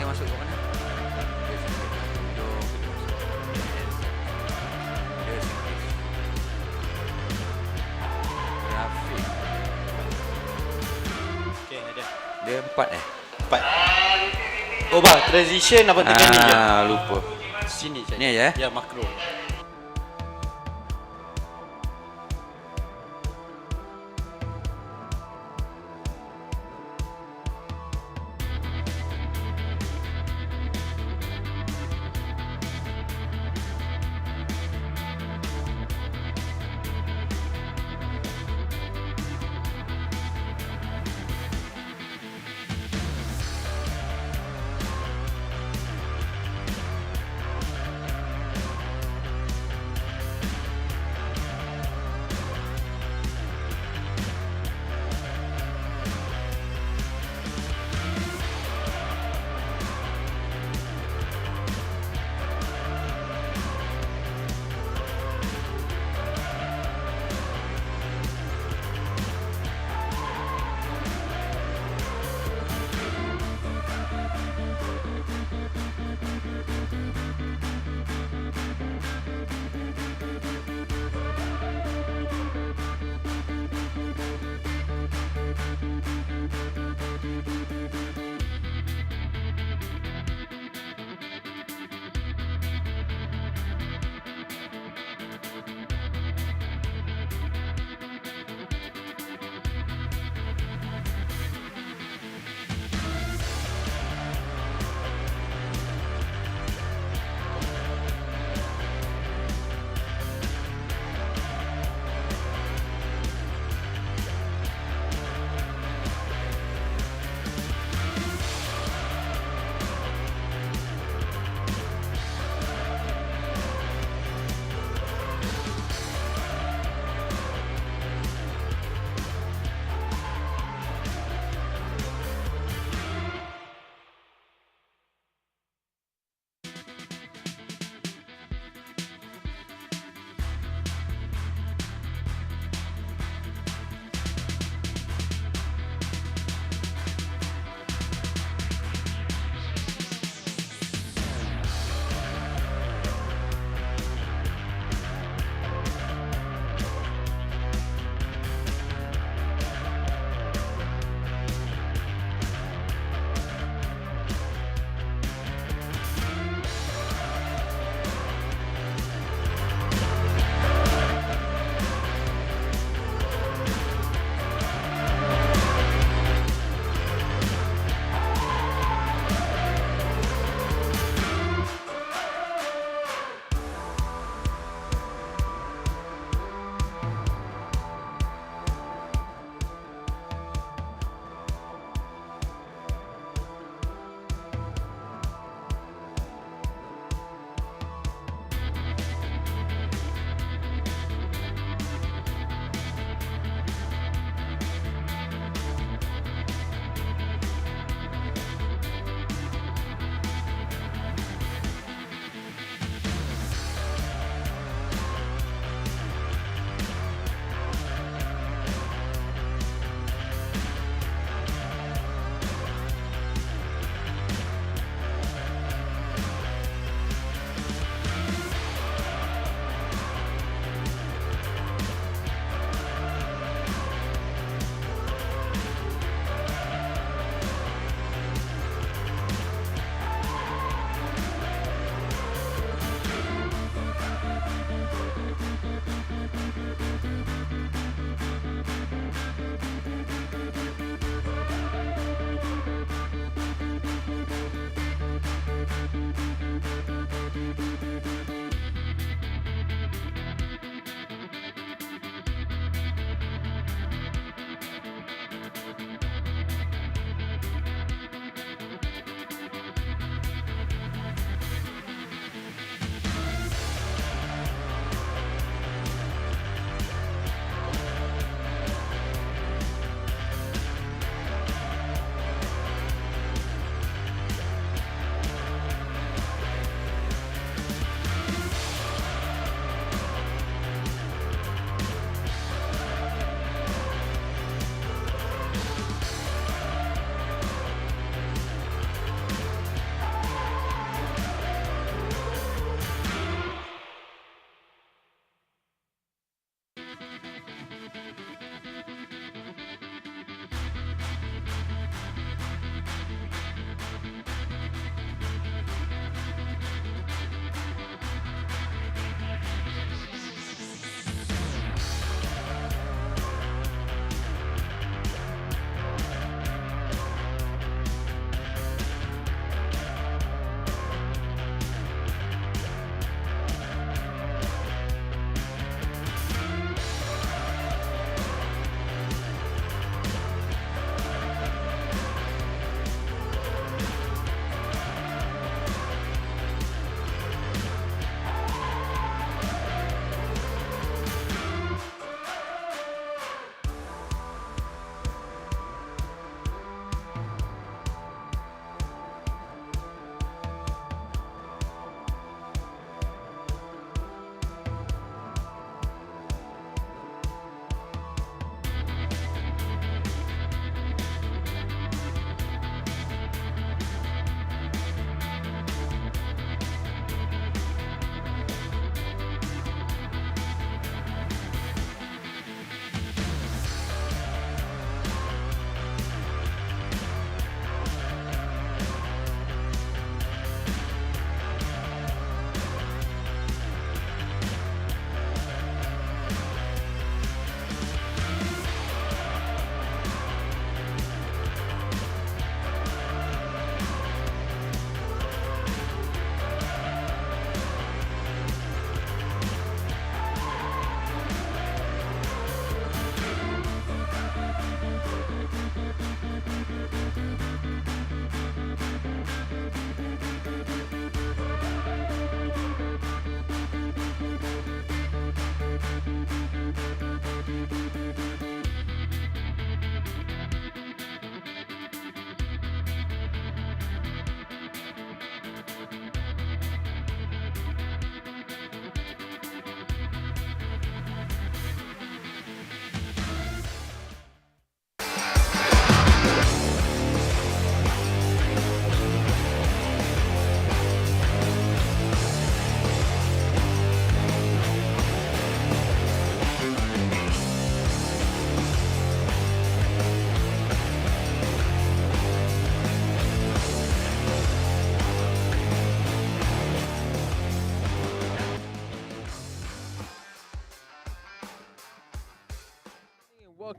masuk ke mana? Grafik. Okay, ada. Dia 4 4. Oh bang, transition apa tekan ni je? Lupa. Sini je. Ni aja. Ya, makro.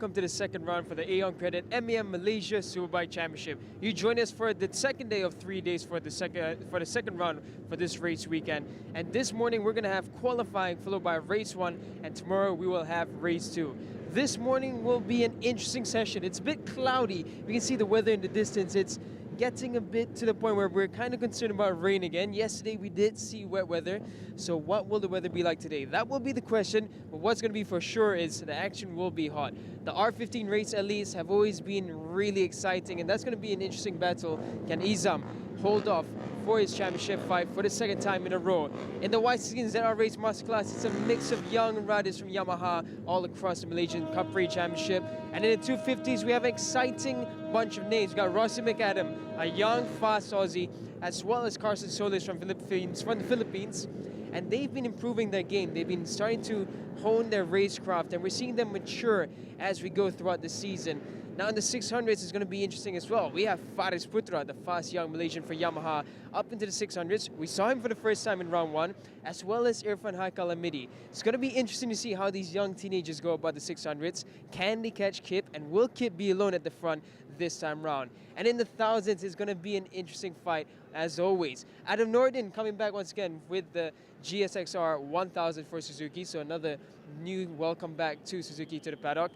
welcome to the second round for the Aeon Credit MAM Malaysia Superbike Championship. You join us for the second day of 3 days for the second round for this race weekend. And this morning we're gonna have qualifying followed by race 1, and tomorrow we will have race 2. This morning will be an interesting session. It's a bit cloudy. We can see the weather in the distance. It's getting a bit to the point where we're kind of concerned about rain again. Yesterday we did see wet weather, so what will the weather be like today? That will be the question, but what's going to be for sure is the action will be hot. The R15 race elites have always been really exciting, and that's going to be an interesting battle. Can Izam hold off for his championship fight for the second time in a row? In the Y16 ZR Race Masterclass, it's a mix of young riders from Yamaha all across the Malaysian Cup Race Championship. And in the 250s, we have an exciting bunch of names. We got Rossi McAdam, a young, fast Aussie, as well as Carson Solis from the Philippines. And they've been improving their game. They've been starting to hone their racecraft, and we're seeing them mature as we go throughout the season. Now in the 600s, it's going to be interesting as well. We have Faris Putra, the fast young Malaysian for Yamaha, up into the 600s. We saw him for the first time in round 1, as well as Irfan Haikal Amidi. It's going to be interesting to see how these young teenagers go about the 600s. Can they catch Kip, and will Kip be alone at the front this time round? And in the thousands, it's going to be an interesting fight as always. Adam Norden coming back once again with the GSXR 1000 for Suzuki, so another new welcome back to Suzuki to the paddock.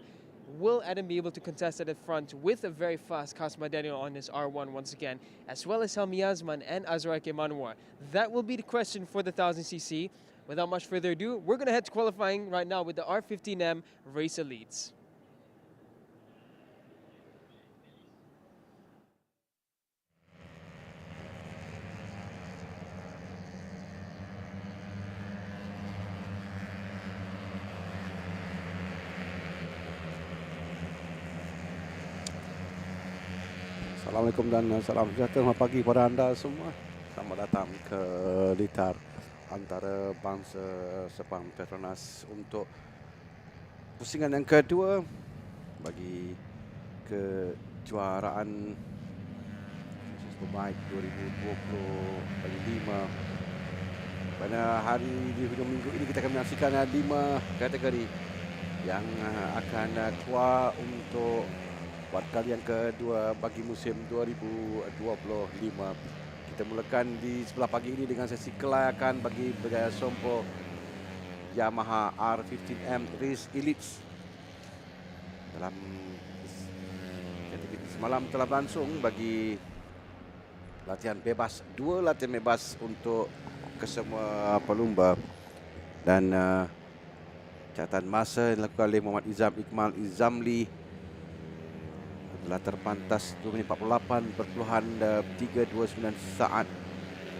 Will Adam be able to contest at the front with a very fast Kasma Daniel on his R1 once again, as well as Helmi Yazman and Azraq Manwar? That will be the question for the 1000cc. Without much further ado, we're going to head to qualifying right now with the R15M Race Elites. Assalamualaikum dan salam sejahtera, selamat pagi pada anda semua. Selamat datang ke litar antara bangsa Sepang Petronas untuk pusingan yang kedua bagi kejuaraan Superbike 2025. Pada hari di hujung minggu ini kita akan menyaksikan 5 kategori yang akan keluar untuk buat kali yang kedua bagi musim 2025. Kita mulakan di sebelah pagi ini dengan sesi kelayakan bagi bergaya Sompo Yamaha R15M Race Elites. Dalam kategori semalam telah berlangsung bagi latihan bebas, 2 latihan bebas untuk kesemua pelumba, dan catatan masa dilakukan oleh Muhammad Izam Iqmal Izamli adalah terpantas 2 minit 48.329 saat,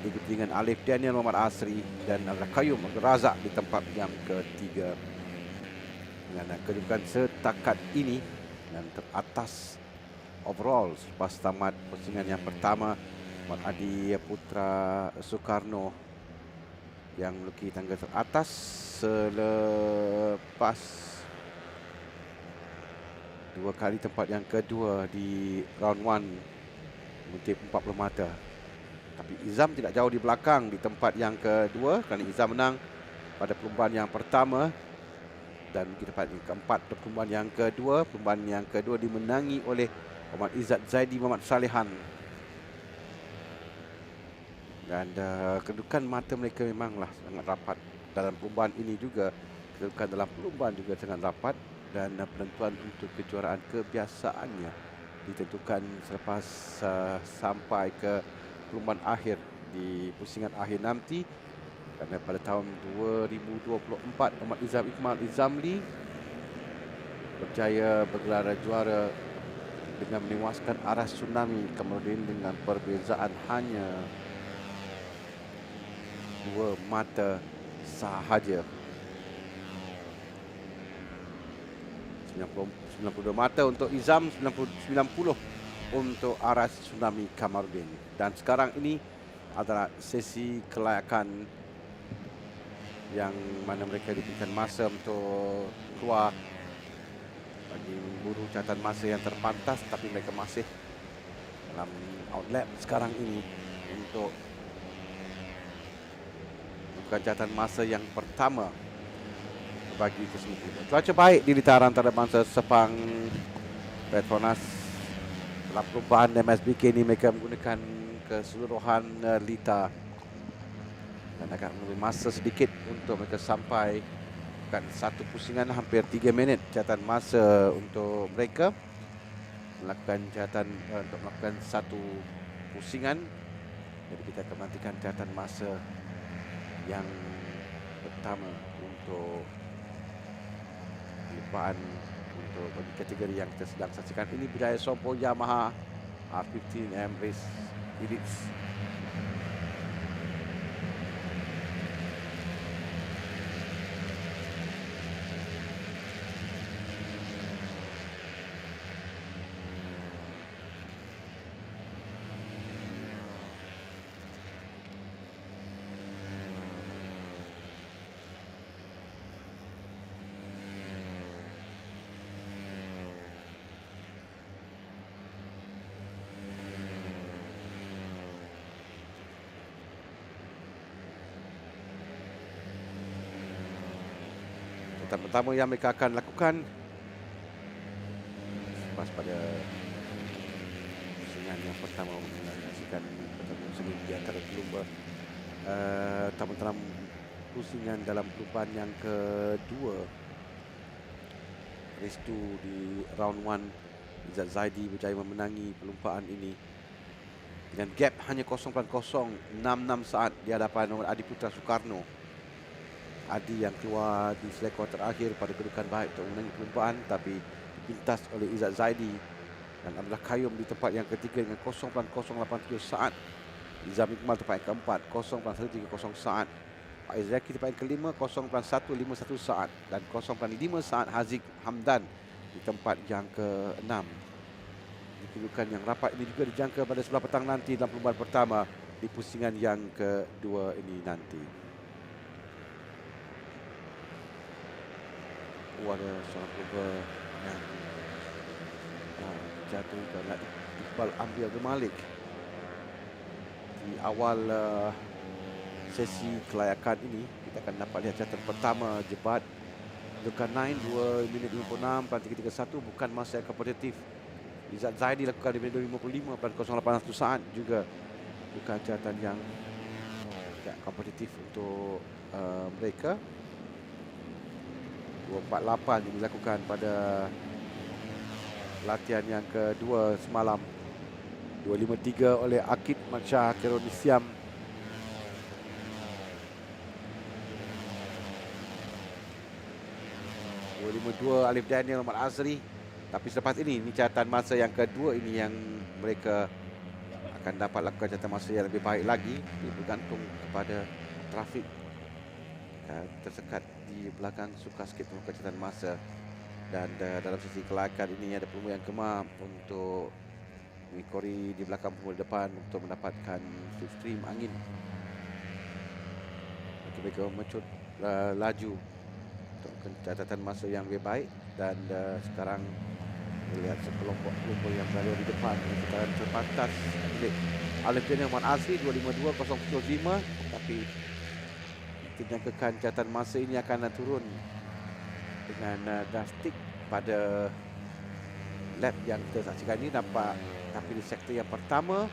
diikuti dengan Alif Daniel Muhammad Asri dan Al-Qayyum Abdul Razak di tempat yang ketiga. Dengan kedudukan setakat ini dan teratas overall selepas tamat pusingan yang pertama, Muhammad Adi Putra Soekarno yang meluki tangga teratas selepas 2 kali tempat yang kedua di round 1 mengutip 40 mata. Tapi Izam tidak jauh di belakang di tempat yang kedua kerana Izam menang pada perlumbaan yang pertama, dan di tempat yang keempat perlumbaan yang kedua. Perlumbaan yang kedua dimenangi oleh Muhammad Izzat Zaidi Muhammad Salihan. Dan kedudukan mata mereka memanglah sangat rapat dalam perlumbaan ini juga. Kedudukan dalam perlumbaan juga sangat rapat, dan penentuan untuk kejuaraan kebiasaannya ditentukan selepas sampai ke perlumbaan akhir di pusingan akhir nanti. Kerana pada tahun 2024 Muhammad Izam Iqmal Izamli berjaya bergelar juara dengan menewaskan Aras Tsunami Kamarudin dengan perbezaan hanya 2 mata sahaja. 92 mata untuk Izam, 90 untuk Aras Tsunami Kamarudin. Dan sekarang ini adalah sesi kelayakan yang mana mereka diberikan masa untuk keluar bagi memburu catatan masa yang terpantas, tapi mereka masih dalam outlet sekarang ini untuk bukan catatan masa yang pertama bagi tersebut. Cuaca baik di litaran antarabangsa Sepang Petronas. Dalam perlumbaan MSBK ini mereka menggunakan keseluruhan lita dan akan mengambil masa sedikit untuk mereka sampai satu pusingan hampir 3 minit catatan masa untuk mereka melakukan untuk melakukan satu pusingan. Jadi kita akan menantikan catatan masa yang pertama untuk perlumbaan untuk bagi kategori yang kita sedang saksikan. Ini berjaya Sompo Yamaha R15M Race Elite. Catatan pertama yang mereka akan lakukan selepas pada pusingan yang pertama menyaksikan pertemuan sengit di antara pelumba tamu-tamu pusingan dalam perlumbaan yang kedua race 2 di round 1. Izzat Zaidi berjaya memenangi perlumbaan ini dengan gap hanya 0.066 saat di hadapan nomor Adi Putra Soekarno. Adi yang keluar di selekor terakhir pada kedudukan baik untuk menangi perlumbaan, tapi dipintas oleh Izzat Zaidi dan Abdullah Qayyum di tempat yang ketiga dengan 0.087 saat. Izam Iqmal tempat yang keempat 0.130 saat. Pak Izraki tempat yang kelima 0.151 saat dan 0.5 saat Haziq Hamdan di tempat yang keenam. Kedudukan yang rapat ini juga dijangka pada sebelah petang nanti dalam perlumbaan pertama di pusingan yang kedua ini nanti. Ada seorang pelumba yang jatuh dan Iqbal ambil Abdul Malik di awal sesi kelayakan ini. Kita akan dapat lihat catatan pertama jebat Zulkarnain 2 minit 56.331, bukan masa yang kompetitif. Izzat Zaidi lakukan di minit 255.081 saat, juga bukan catatan yang tidak kompetitif untuk mereka. 248 yang dilakukan pada latihan yang kedua semalam. 253 oleh Akid Mansha Keronisiam. 252 Alif Daniel Ahmad Azri. Tapi selepas ini catatan masa yang kedua ini yang mereka akan dapat lakukan catatan masa yang lebih baik lagi. Ini bergantung kepada trafik tersekat di belakang, suka sikit melakukan catatan masa. Dan dalam sesi kelayakan ini ada pelumba yang gemar untuk mengikori di belakang pelumba depan untuk mendapatkan slipstream angin. Mereka mencut laju untuk catatan masa yang lebih baik. Dan sekarang melihat sekelompok pelumba yang berada di depan sekarang terbatas milik Alif Daniel Ahmad Azri 252.005, tapi dijangkakan catatan masa ini akan turun dengan drastik pada lap yang kita saksikan ini nampak. Tapi di sektor yang pertama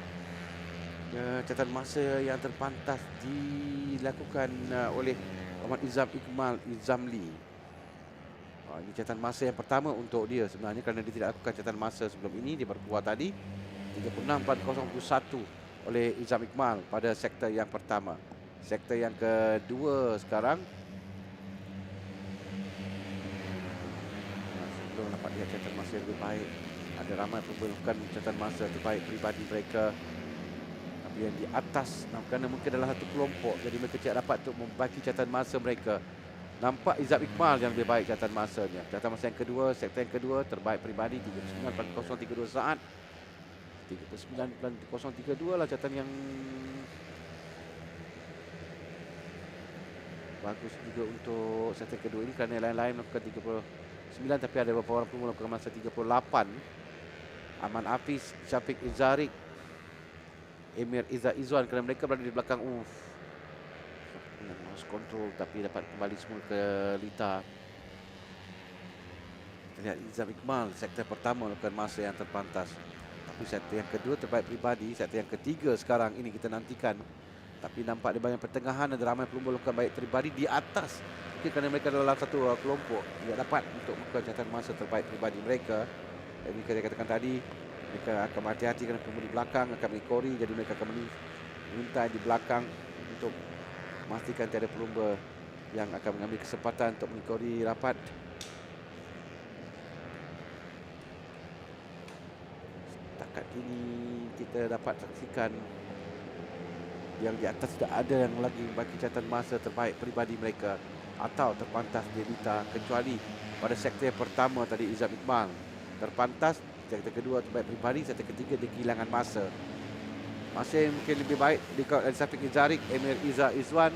catatan masa yang terpantas dilakukan oleh Muhammad Izam Iqmal Izamli. Ini catatan masa yang pertama untuk dia sebenarnya, kerana dia tidak lakukan catatan masa sebelum ini. Dia baru keluar tadi 36.021 oleh Izam Iqmal pada sektor yang pertama. Sektor yang kedua sekarang sebelum dapat lihat catatan masa yang lebih baik. Ada ramai melakukan catatan masa terbaik peribadi mereka, tapi yang di atas kerana mungkin adalah satu kelompok, jadi mereka tidak dapat untuk membagi catatan masa mereka. Nampak Izzat Iqmal yang lebih baik catatan masanya. Catatan masa yang kedua, sektor yang kedua terbaik peribadi 39.032 saat. 39.032 lah catatan yang bagus juga untuk sektor kedua ini, kerana lain-lain melakukan 39, tapi ada beberapa orang pun melakukan masa 38. Aman Hafiz, Syafiq Izarik, Emir Izzat Izzuan, kerana mereka berada di belakang lost control, tapi dapat kembali semula ke lita. lihat Izam Iqmal sektor pertama melakukan masa yang terpantas. Tapi sektor yang kedua terbaik peribadi, sektor yang ketiga sekarang ini kita nantikan. Tapi nampak di bahagian pertengahan ada ramai pelumba melakukan baik peribadi di atas. Mungkin kerana mereka dalam satu kelompok tidak dapat untuk melakukan catatan masa terbaik peribadi mereka. Jadi saya katakan tadi, mereka akan berhati-hati kerana pelumba di belakang akan mengikori. Jadi mereka akan mengintai di belakang untuk memastikan tiada pelumba yang akan mengambil kesempatan untuk mengikori rapat. Setakat ini kita dapat saksikan yang di atas tidak ada yang lagi bagi catatan masa terbaik peribadi mereka atau terpantas di Dita, kecuali pada sektor yang pertama tadi Izam Iqmal terpantas, sektor kedua terbaik peribadi, sektor ketiga dia kehilangan masa. Masa yang mungkin lebih baik di Syafiq Izarik, Emir Iza Izwan.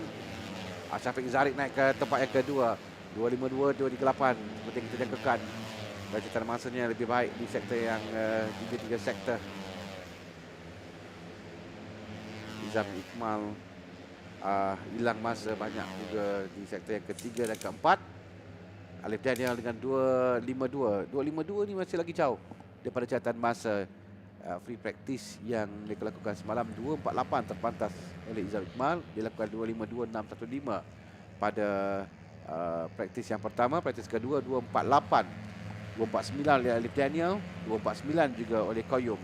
Syafiq Izarik naik ke tempat yang kedua, 252, 238 seperti yang kita jangkakan. Dan catatan masanya lebih baik di sektor yang tiga sektor. Izam Iqmal hilang masa banyak juga di sektor yang ketiga dan keempat. Alif Daniel dengan 252. 252 ni masih lagi jauh daripada catatan masa free practice yang mereka lakukan semalam. 248 terpantas oleh Izam Iqmal. Dia lakukan 252.615 pada praktis yang pertama. Praktis kedua 248. 249 oleh Alif Daniel, 249 juga oleh Qayyum.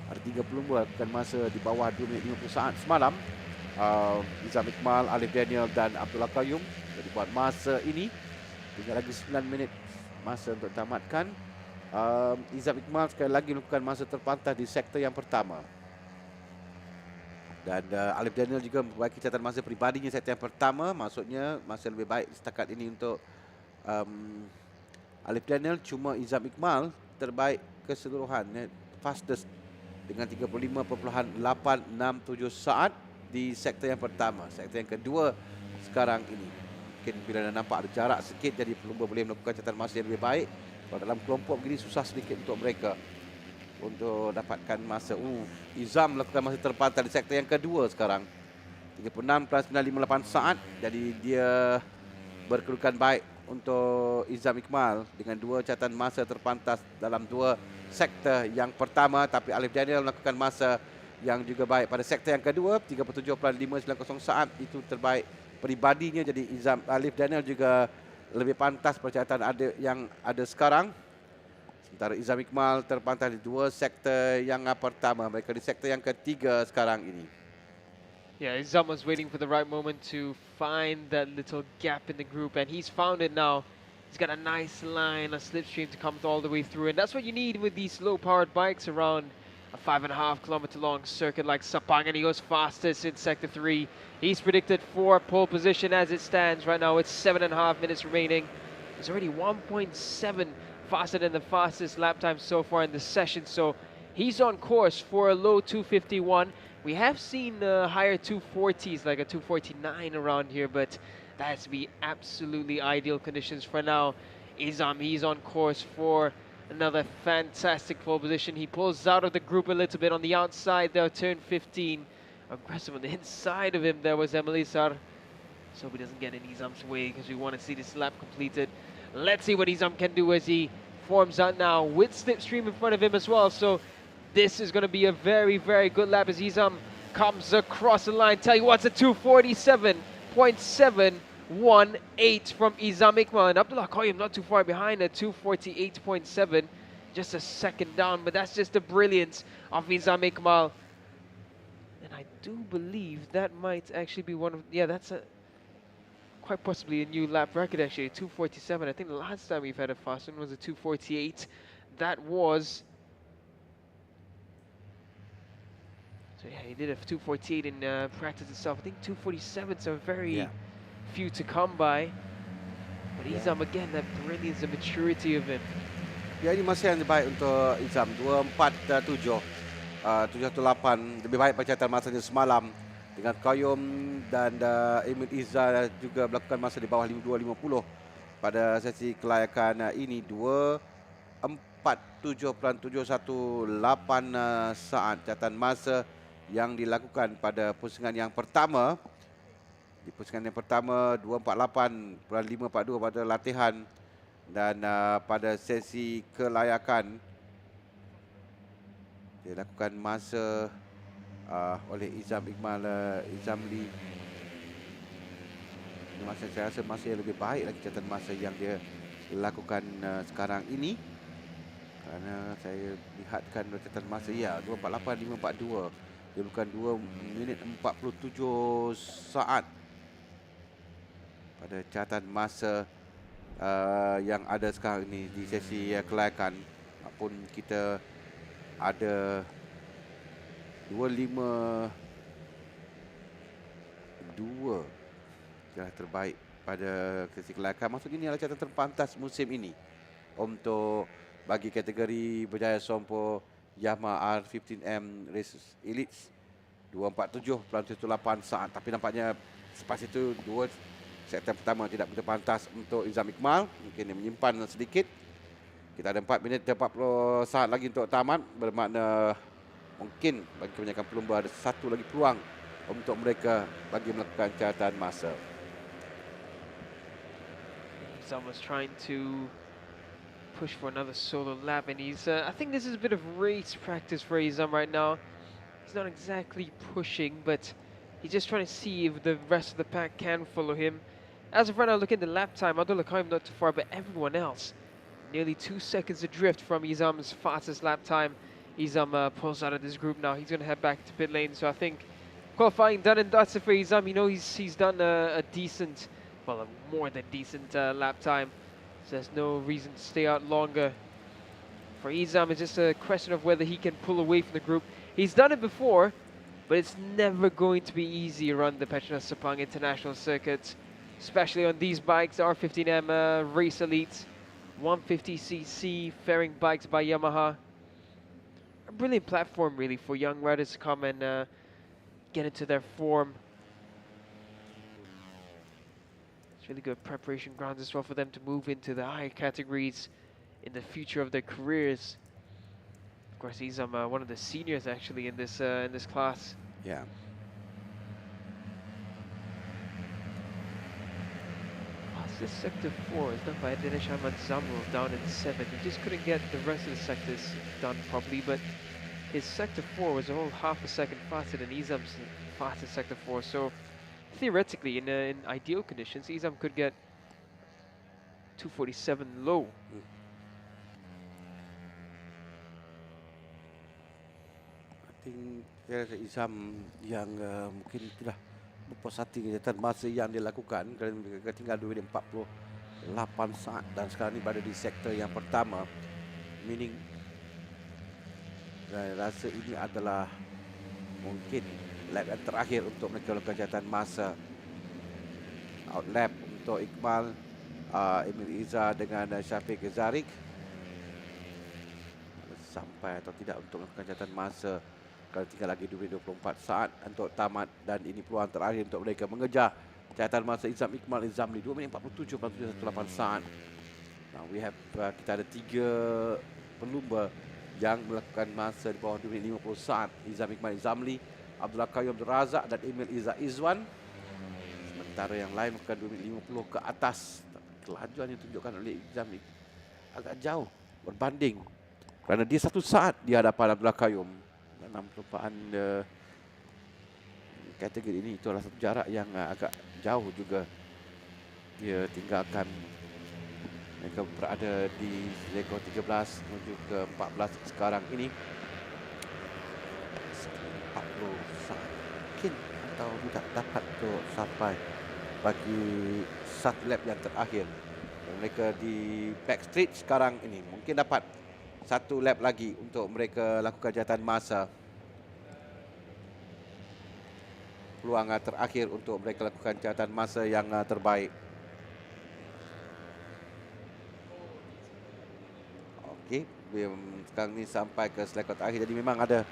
Ada 3 pelumba lakukan masa di bawah 2 minit 50 saat semalam. Izam Iqmal, Alif Daniel dan Abdullah Qayyum. Jadi buat masa ini tinggal lagi 9 minit masa untuk tamatkan. Izam Iqmal sekali lagi melakukan masa terpantas di sektor yang pertama. Dan Alif Daniel juga memperbaiki catatan masa peribadinya sektor yang pertama. Maksudnya masa lebih baik setakat ini untuk Alif Daniel. Cuma Izam Iqmal terbaik keseluruhan, fastest dengan 35.867 saat di sektor yang pertama. Sektor yang kedua sekarang ini, mungkin bila dah nampak ada jarak sikit, jadi pelumba boleh melakukan catatan masa yang lebih baik. Kalau dalam kelompok begini susah sedikit untuk mereka untuk dapatkan masa. Izam melakukan masa terpantas di sektor yang kedua sekarang, 36.958 saat. Jadi dia berkedudukan baik untuk Izam Iqmal dengan 2 catatan masa terpantas dalam 2 sektor yang pertama. Tapi Alif Daniel melakukan masa yang juga baik pada sektor yang kedua, 37.590 saat. Itu terbaik peribadinya. Jadi Alif Daniel juga lebih pantas percayaan yang ada sekarang. Sementara Izam Iqmal terpantas di 2 sektor yang pertama. Mereka di sektor yang ketiga sekarang ini. Yeah, Izam was waiting for the right moment to find that little gap in the group, and he's found it now. He's got a nice line, a slipstream to come all the way through, and that's what you need with these low-powered bikes around a 5.5 kilometer long circuit like Sepang, and he goes fastest in sector 3. He's predicted for pole position as it stands right now. It's 7.5 minutes remaining. He's already 1.7 faster than the fastest lap time so far in the session, so he's on course for a low 251. We have seen higher 240s, like a 249 around here, but that has to be absolutely ideal conditions for now. Izam, he's on course for another fantastic pole position. He pulls out of the group a little bit on the outside there, turn 15. Aggressive on the inside of him there was Emelisar. So he doesn't get in Izam's way because we want to see this lap completed. Let's see what Izam can do as he forms out now with slipstream in front of him as well. So this is going to be a very, very good lap as Izam comes across the line. Tell you what's a 247.718 from Izam Iqmal. And Abdullah Qayyum not too far behind at 248.7. Just a second down, but that's just the brilliance of Izam Iqmal. And I do believe that might actually be one of, yeah, that's quite possibly a new lap record actually, 247. I think the last time we've had a fast one was a 248. That was, so yeah, he did a 248 in practice itself. I think 247s are very few to come by. But Izam again, that brilliance, the maturity of him. Ya, ini masih yang terbaik untuk Izam, 247. 718 lebih baik percayaan masanya semalam dengan Qayyum dan Emil Izzah juga melakukan masa di bawah 52.50 pada sesi kelayakan ini. 247.718 saat catatan masa yang dilakukan pada pusingan yang pertama. Di pusingan yang pertama 248.542 pada latihan Dan pada sesi kelayakan dilakukan masa oleh Izam Iqmal Izamli. Masa saya rasa masa yang lebih baik lagi catatan masa yang dia lakukan sekarang ini. Kerana saya lihatkan catatan masa, ya, 2:48.542. Dia bukan 2 minit 47 saat pada catatan masa yang ada sekarang ini di sesi kelayakan. Apun kita ada 2:52 yang terbaik pada sesi kelayakan. Maksud ini adalah catatan terpantas musim ini untuk bagi kategori berjaya Sompo Yamaha R15M Races Elites. 2:47.18 saat. Tapi nampaknya selepas itu dua sektor pertama tidak begitu pantas untuk Izam Iqmal. Mungkin dia menyimpan sedikit. Kita ada 4 minit 40 saat lagi untuk tamat. Bermakna mungkin bagi kebanyakan pelumba ada satu lagi peluang untuk mereka bagi melakukan catatan masa. Izam was trying to push for another solo lap, and he's I think this is a bit of race practice for Izam right now. He's not exactly pushing, but he's just trying to see if the rest of the pack can follow him. As of right now, look at the lap time. Abdullah Khaim not too far, but everyone else nearly 2 seconds adrift from Izam's fastest lap time. Izam pulls out of this group now. He's going to head back to pit lane, so I think qualifying done and dusted for Izam. You know, he's done a decent, well, a more than decent lap time. So there's no reason to stay out longer. For Izam, it's just a question of whether he can pull away from the group. He's done it before, but it's never going to be easy around the Petronas Sepang International Circuit, especially on these bikes, the R15M Race Elites, 150cc fairing bikes by Yamaha. A brilliant platform, really, for young riders to come and get into their form. It's really good preparation grounds as well for them to move into the higher categories in the future of their careers. Of course, he's one of the seniors actually in this class. Yeah. This sector 4 is done by Dinesh Ahmad Zamrul down in 7th. He just couldn't get the rest of the sectors done properly, but his sector 4 was a whole half a second faster than Izam's fastest sector 4. So theoretically, in ideal conditions, Izam could get 247 low. I think Izam yang mungkin sudah berpuas hati catatan masa yang dilakukan kerana mereka tinggal 2 minit 48 saat dan sekarang ini berada di sektor yang pertama, meaning saya rasa ini adalah mungkin lap yang terakhir untuk mereka lakukan catatan masa. Out lap untuk Iqmal, Emil Iza dengan Syafiq Zarik sampai atau tidak untuk melakukan catatan masa. Kalau tinggal lagi 2 minit 24 saat untuk tamat, dan ini peluang terakhir untuk mereka mengejar catatan masa Izam Iqmal Izamli 2 minit 47.18 saat. Now we have kita ada 3 pelumba yang melakukan masa di bawah 2 minit 50 saat. Izam Iqmal Izamli, Abdullah Qayyum Abdul Razak dan Emil Iza Izwan. Sementara yang lain melakukan 2 minit 50 ke atas. Kelajuan yang ditunjukkan oleh Izam agak jauh berbanding, kerana dia 1 saat di hadapan Abdullah Qayyum. Dalam perlumbaan kategori ini itu adalah satu jarak yang agak jauh juga. Dia tinggalkan, mereka berada di rekod 13 menuju ke 14 sekarang ini. 40 saat mungkin atau tidak dapat untuk sampai bagi satu lap yang terakhir. Dan mereka di backstreet sekarang ini mungkin dapat satu lap lagi untuk mereka lakukan catatan masa. Peluang terakhir untuk mereka lakukan catatan masa yang terbaik. Okey, sekarang ni sampai ke selekot akhir, jadi memang ada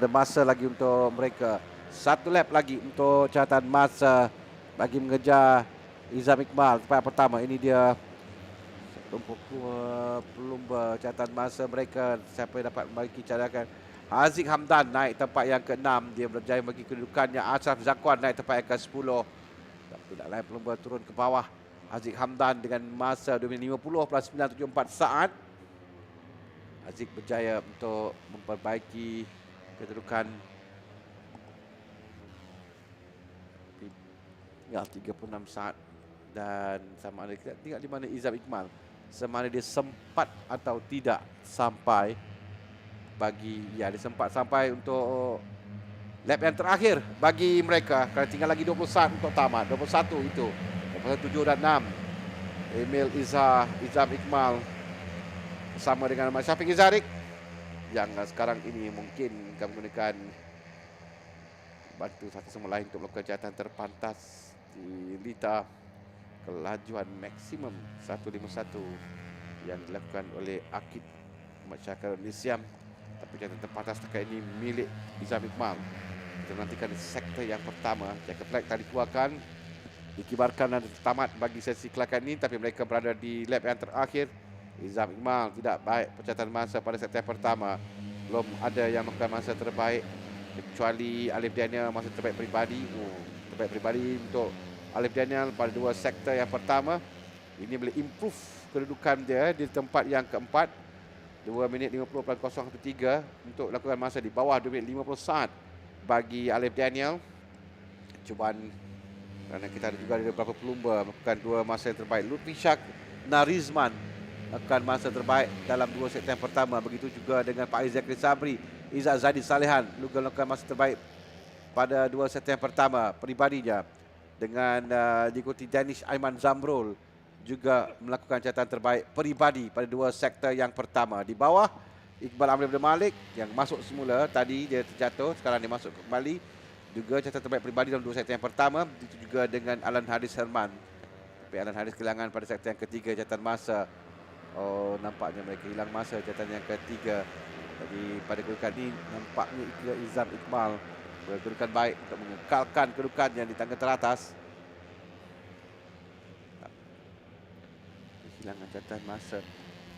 masa lagi untuk mereka. Satu lap lagi untuk catatan masa bagi mengejar Izam Iqmal tempat pertama. Ini dia pelumba catatan masa mereka. Siapa yang dapat membagi cadangan? Haziq Hamdan naik tempat yang ke-6. Dia berjaya bagi kedudukannya. Ashraf Zakwan naik tempat yang ke-10. Dan tidak lain pelumba turun ke bawah Aziz Hamdan dengan masa 2 minit 50 plus 974 saat. Aziz berjaya untuk memperbaiki kedudukan tinggal 36 saat. Dan sama ada kita tengok di mana Izam Iqmal, sama ada dia sempat atau tidak sampai dia sempat sampai untuk lap yang terakhir bagi mereka kerana tinggal lagi 20 saat untuk tamat. 21 itu. 7 dan 6. Izam Iqmal bersama dengan Syafiq Izarik yang sekarang ini mungkin akan menggunakan bantu satu sama lain untuk melakukan jahatan terpantas di lita kelajuan maksimum 151 yang dilakukan oleh Akid Masyarakat Malaysia. Tapi jahatan terpantas dekat ini milik Izam Iqmal. Kita nantikan di sektor yang pertama. Jacket flag tadi dikeluarkan, dikibarkan dan tamat bagi sesi kelakan ini, tapi mereka berada di lap yang terakhir. Izam Iqmal tidak baik pencatatan masa pada sektor pertama. Belum ada yang melakukan masa terbaik kecuali Alif Daniel, masa terbaik peribadi. Terbaik peribadi untuk Alif Daniel pada dua sektor yang pertama. Ini boleh improve kedudukan dia di tempat yang keempat. 2 minit 50.013 untuk lakukan masa di bawah 2 minit 50 saat bagi Alif Daniel. Cubaan kerana kita ada juga ada beberapa pelumba melakukan dua masa yang terbaik. Lutfi Shak Narizman lakukan masa terbaik dalam dua sektor yang pertama. Begitu juga dengan Pak Zakri Sabri, Izzat Zaidi Salehan juga lakukan masa terbaik pada dua sektor yang pertama peribadinya. Dengan diikuti Danish Aiman Zamrul juga melakukan catatan terbaik peribadi pada dua sektor yang pertama. Di bawah Iqbal Amri Abdul Malik yang masuk semula, tadi dia terjatuh, sekarang dia masuk kembali. Juga catatan terbaik peribadi dalam dua sektor yang pertama. Begitu juga dengan Alan Haris Herman. Tapi Alan Haris kehilangan pada sektor yang ketiga catatan masa. Oh, nampaknya mereka hilang masa catatan yang ketiga. Jadi pada kedudukan ini nampaknya Izam Iqmal berkedudukan baik untuk mengekalkan kedudukannya di tangga teratas. Kehilangan catatan masa.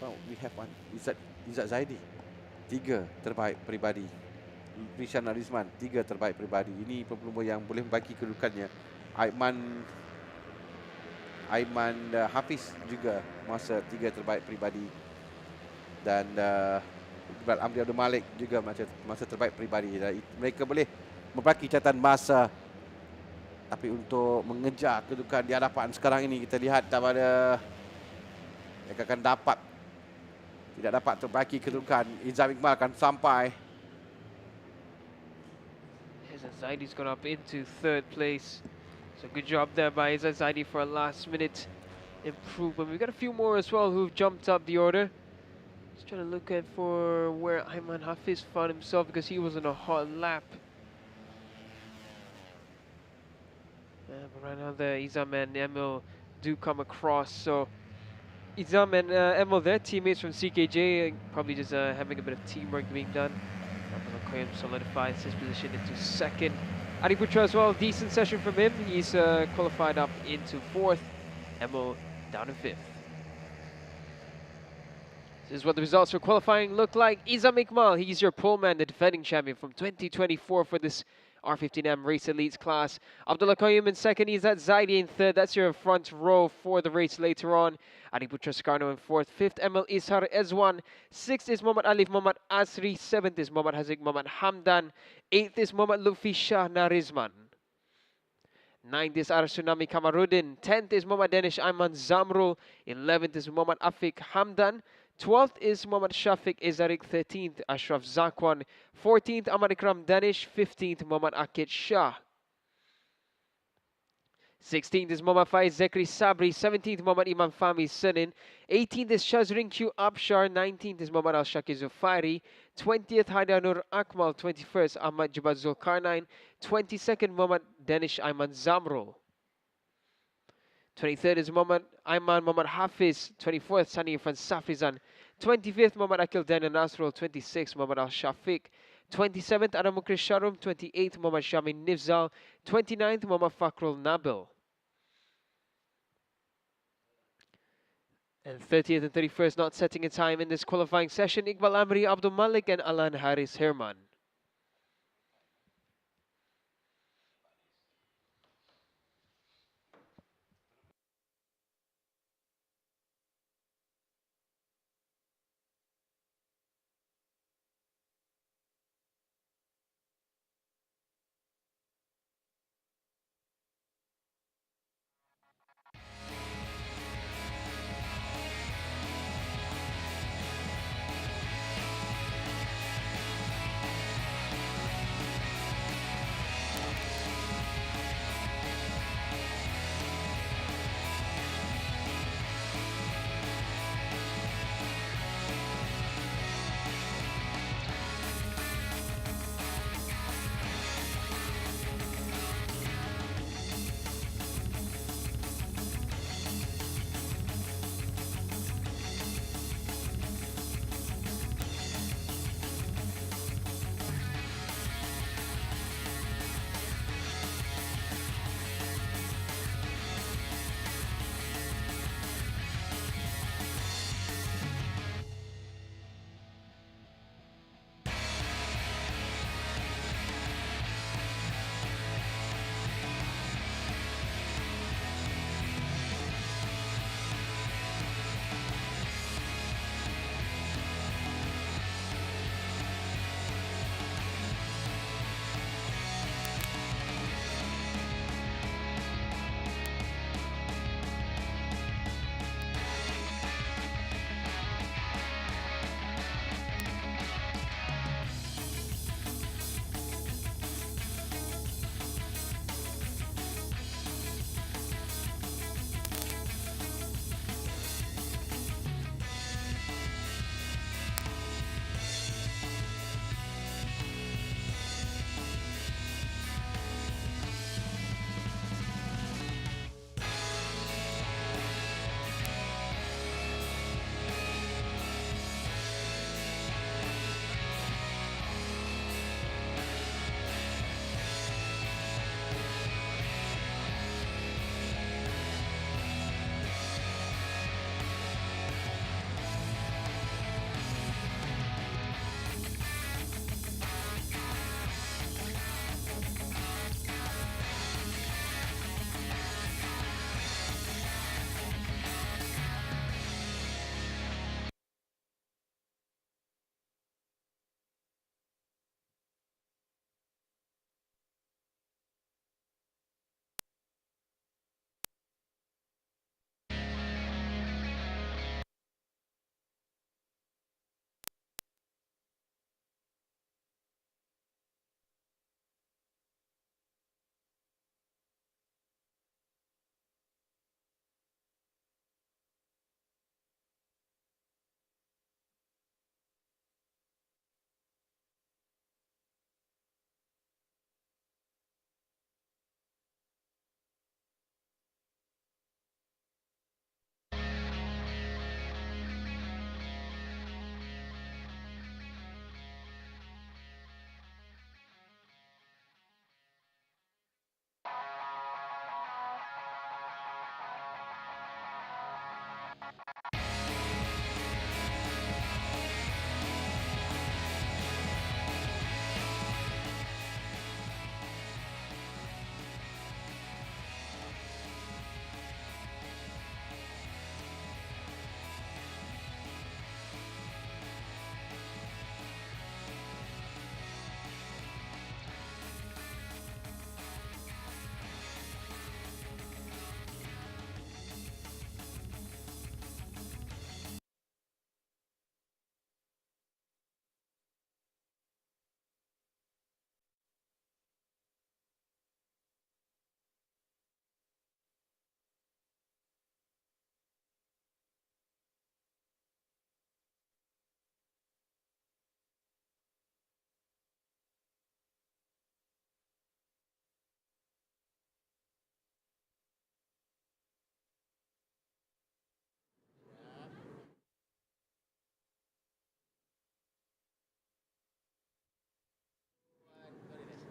Oh, we have one. Izzat Zaidi 3 terbaik peribadi. Rishan Arizman 3 terbaik peribadi. Ini pelumba yang boleh membagi kedudukannya. Aiman Hafiz juga masa 3 terbaik peribadi. Dan Iqbal Amri Abdul Malik juga masa terbaik peribadi. Dan mereka boleh membagi catatan masa. Tapi untuk mengejar kedudukan di hadapan sekarang ini, kita lihat daripada mereka akan tidak dapat terbagi kedudukan. Izam Iqmal akan sampai. Izzat Zaidi's gone up into third place. So good job there by Izzat Zaidi for a last minute improvement. We've got a few more as well who've jumped up the order. Just trying to look at for where Aiman Hafiz found himself because he was on a hot lap. But right now the Izam and Emil do come across. So Izam and Emil, they're teammates from CKJ, probably just having a bit of teamwork being done. Koyam solidifies his position into second. Adi Putra as well, decent session from him. He's qualified up into fourth. Emil down in fifth. This is what the results for qualifying look like. Izam Iqmal, he's your pole man, the defending champion from 2024 for this R15M Race Elites class. Abdullah Koyum in second, Izzat Zaidi in third. That's your front row for the race later on. Adi Putra Skarno in fourth. Fifth, Emil Ishar Ezwan. Sixth is Muhammad Alif Muhammad Asri. Seventh is Muhammad Hazik Muhammad Hamdan. Eighth is Muhammad Lutfi Shah Narizman. Ninth is Arsunami Kamarudin. 10th is Muhammad Danish Aiman Zamrul. 11th is Muhammad Afiq Hamdan. 12th is Muhammad Shafiq Izarik. 13th, Ashraf Zakwan. 14th, Ahmad Ikram Danish. 15th, Muhammad Akid Shah. 16th is Muhammad Faiz Zakri Sabri. 17th, Muhammad Imam Fahmi Sanin. 18th is Shazrin Q Abshar. 19th is Muhammad Al-Shaki Zufairi. 20th, Haidar Nur Akmal. 21st, Ahmad Jabad Zulkarnain. 22nd, Muhammad Danish Aiman Zamrul. 23rd is Muhammad Aiman Muhammad Hafiz. 24th, Sani Irfan Safrizan. 25th, Muhammad Akil Daniel Nasrul. 26th, Muhammad Al-Shafiq. 27th, Adam Mukrish Sharum. 28th, Muhammad Shamin Nifzal. 29th, Muhammad Fakrul Nabil. And 30th and 31st not setting a time in this qualifying session, Iqbal Amri Abdul Malik and Alan Haris Herman.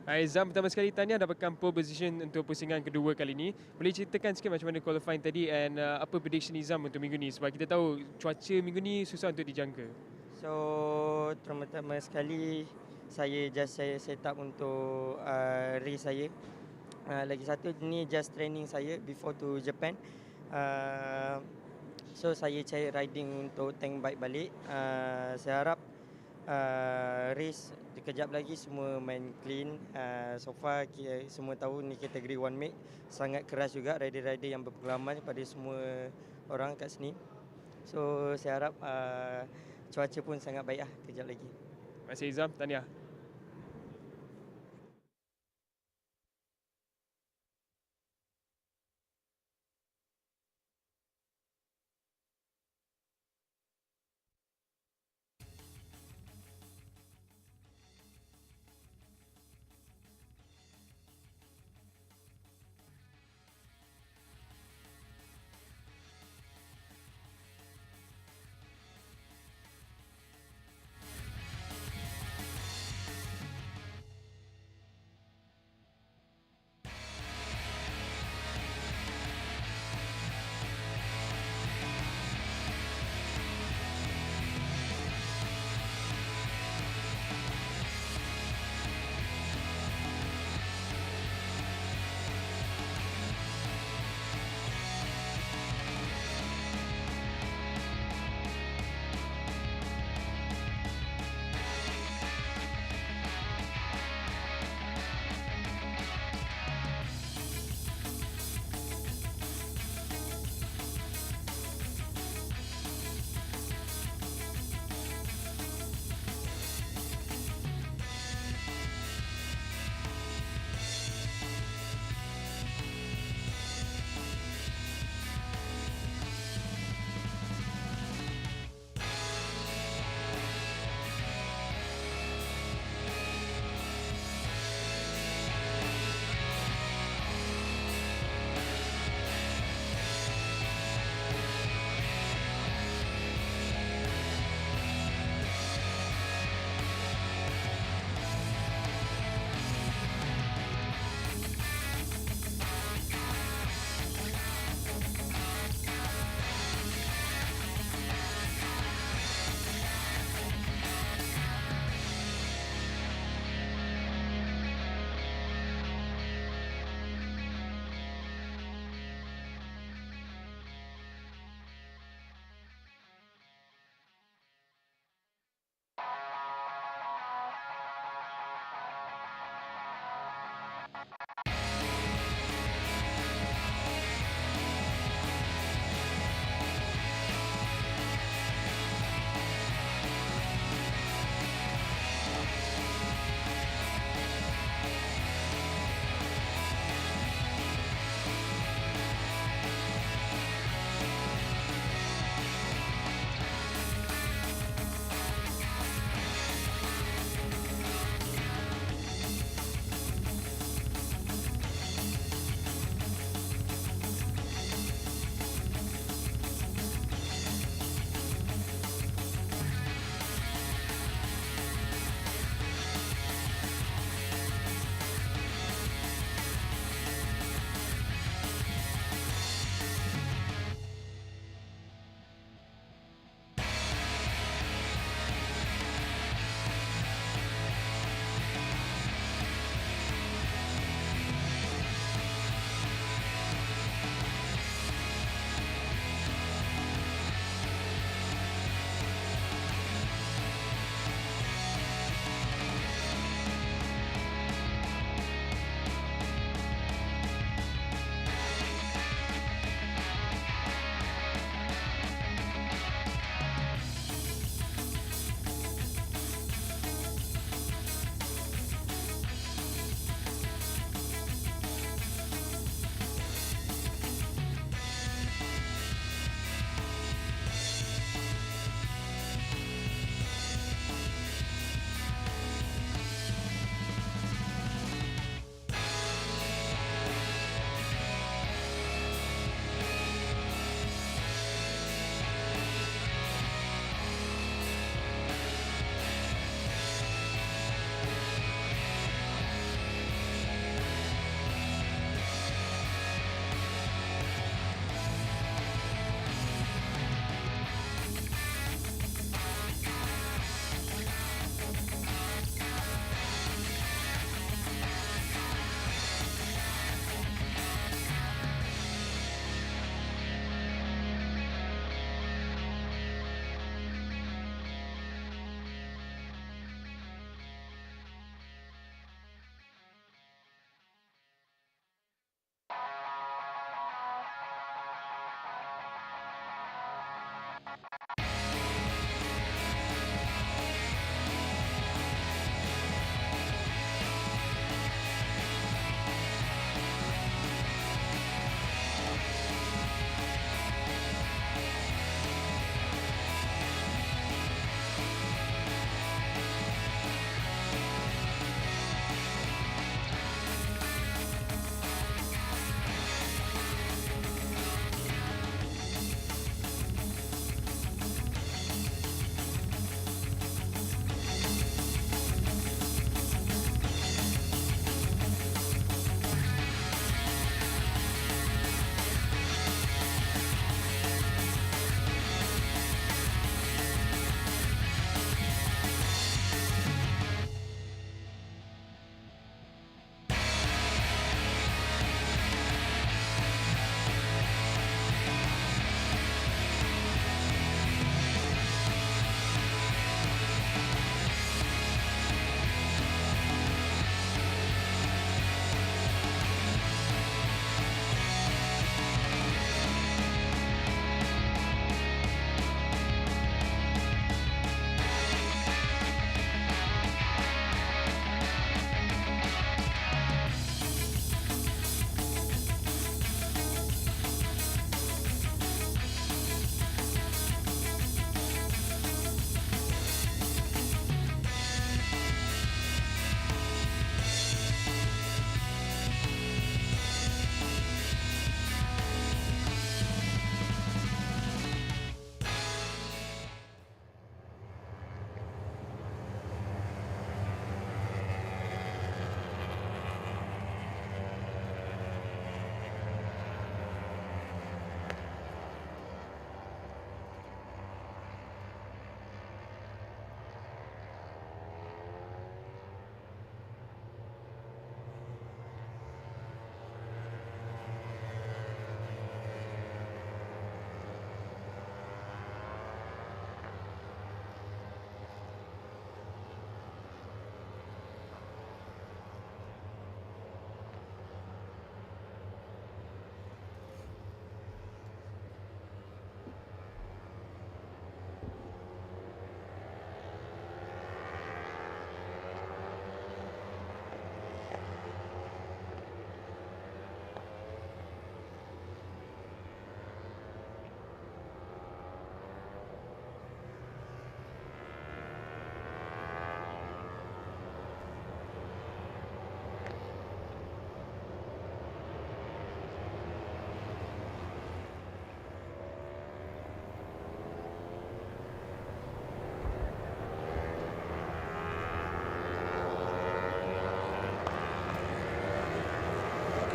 Aizam, pertama sekali tahniah dapatkan pole position untuk pusingan kedua kali ni. Boleh ceritakan sikit macam mana qualifying tadi and apa prediction Izam untuk minggu ni? Sebab kita tahu cuaca minggu ni susah untuk dijangka. So pertama sekali saya set up untuk race saya. Lagi satu ni just training saya before to Japan. So saya cari riding untuk tank bike balik. Saya harap race kejap lagi semua main clean. So far semua tahu ni kategori one make sangat keras juga, rider-rider yang berpengalaman pada semua orang kat sini. So saya harap cuaca pun sangat baik kejap lagi. Terima kasih Izam, tahniah.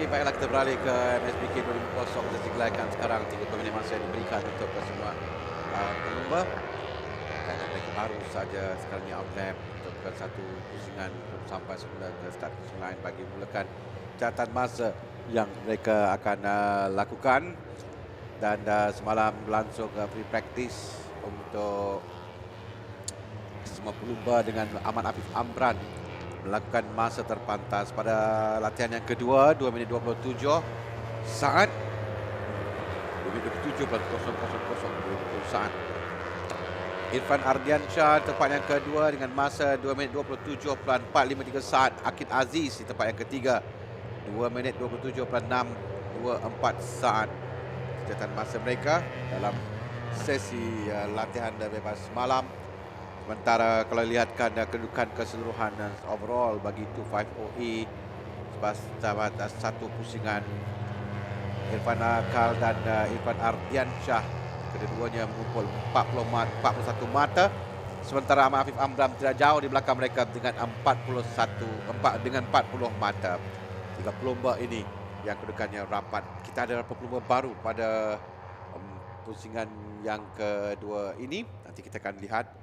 Okey, baiklah kita beralih ke MSBK 2050 sesi kelayakan sekarang. 30 minit masa yang diberikan untuk semua pelumba. Dan mereka baru saja sekarang ni outlap untuk satu pusingan sampai semula ke start pusing lain bagi memulakan catatan masa yang mereka akan lakukan. Dan semalam berlangsung free practice untuk semua pelumba dengan Ahmad Afif Amran melakukan masa terpantas pada latihan yang kedua 2 minit 27 saat 2 minit 27.000 saat. Irfan Ardiansyah tempat yang kedua dengan masa 2 minit 27.453 saat. Akid Aziz di tempat yang ketiga 2 minit 27.624 saat. Catatan masa mereka dalam sesi latihan bebas malam. Sementara kalau lihatkan kedudukan keseluruhan overall bagi 250A sebatas satu pusingan, Irfan Akal dan Irfan Ardiansyah kedua-duanya mengumpul 41 mata. Sementara Ahmad Afif Amran tidak jauh di belakang mereka dengan 40 mata. Tiga pelumba ini yang kedudukannya rapat. Kita ada beberapa pelumba baru pada pusingan yang kedua ini. Nanti kita akan lihat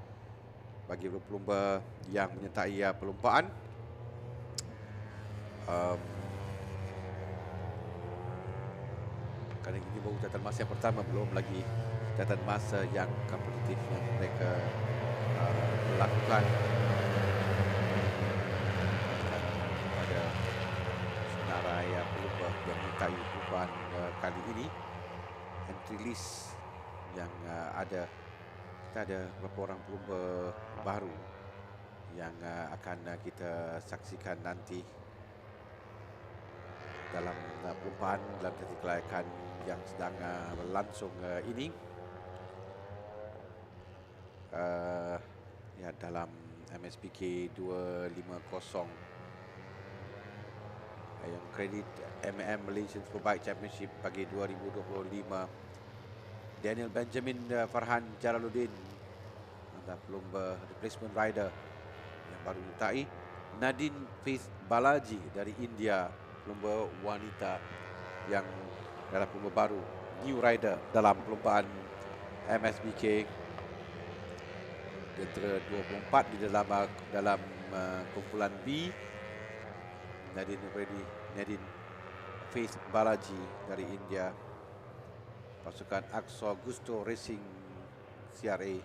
bagi pelumba yang menyertai pelumpaan. Kerana ini baru catatan masa yang pertama, belum lagi catatan masa yang kompetitif yang mereka lakukan pada senarai pelumba yang menyertai perubahan kali ini. Entry list yang ada, kita ada beberapa orang pelumba baru yang akan kita saksikan nanti dalam perubahan dalam sesi kelayakan yang sedang berlangsung ini. Ya, dalam MSBK 250 yang kredit MAM Malaysia Superbike Championship bagi 2025. Daniel Benjamin Farhan Jalaluddin adalah pelumba replacement rider yang baru menyertai. Nadine Faith Balaji dari India, pelumba wanita yang adalah pelumba baru, new rider dalam perlumbaan MSBK. Antara 24 di dalam kumpulan B. Nadine Faith Balaji dari India, pasukan Akso Gusto Racing CRA.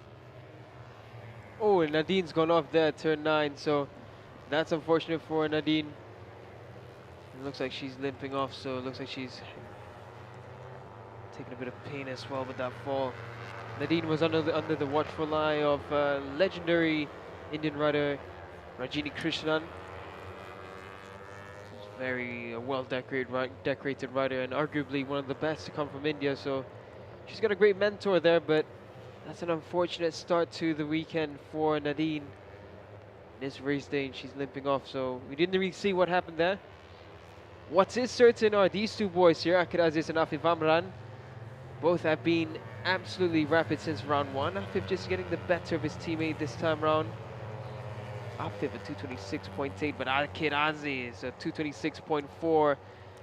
Oh, Nadine's gone off there, turn 9, so that's unfortunate for Nadine. It looks like she's limping off, so it looks like she's taking a bit of pain as well with that fall. Nadine was under the watchful eye of legendary Indian rider Rajini Krishnan. Very decorated rider, and arguably one of the best to come from India, so she's got a great mentor there, but that's an unfortunate start to the weekend for Nadine. This race day, and she's limping off, so we didn't really see what happened there. What is certain are these two boys here, Akid Aziz and Afif Amran. Both have been absolutely rapid since round 1. Afif just getting the better of his teammate this time round. Afif at 226.8, but Akid Aziz at 226.4.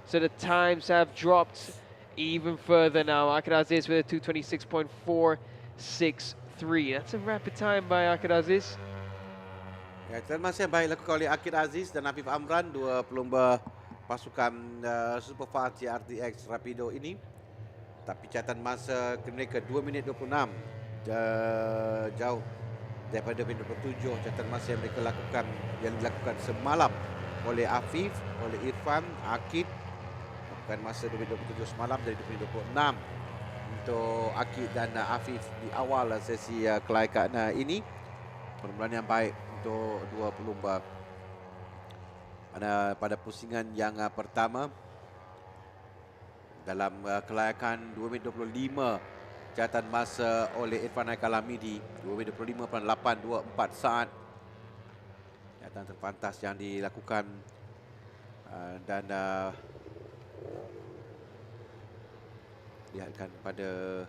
So the times have dropped even further now. Akid Aziz with a 226.463. That's a rapid time by Akid Aziz. Ya, catatan masa yang baik dilakukan oleh Akid Aziz dan Afif Amran, dua pelumba pasukan Superfast RTX Rapido ini. Tapi catatan masa mereka 2 minit 26, jauh daripada 2 minit 27 catatan masa yang mereka lakukan, yang dilakukan semalam oleh Afif, oleh Irfan, Akid. Lakukan masa 2 minit 27 semalam dari 2 minit 26 untuk Akid dan Afif di awal sesi kelayakan ini. Permulaan yang baik untuk dua pelumba. Pada pusingan yang pertama dalam kelayakan 2 minit 25, catatan masa oleh Irfan Haikal Hamidi 2 minit 25.824 saat. Catatan terpantas yang dilakukan dan lihatkan pada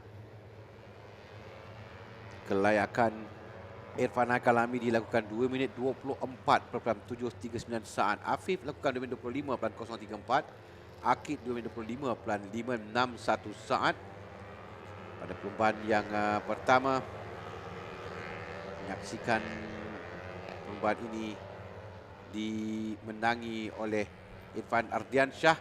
kelayakan Irfan Haikal Hamidi dilakukan 2 minit 24.739 saat. Afif lakukan 2 minit 25.034. Akid 2.25.561 saat pada perlumbaan yang pertama. Menyaksikan perlumbaan ini dimenangi oleh Irfan Ardiansyah,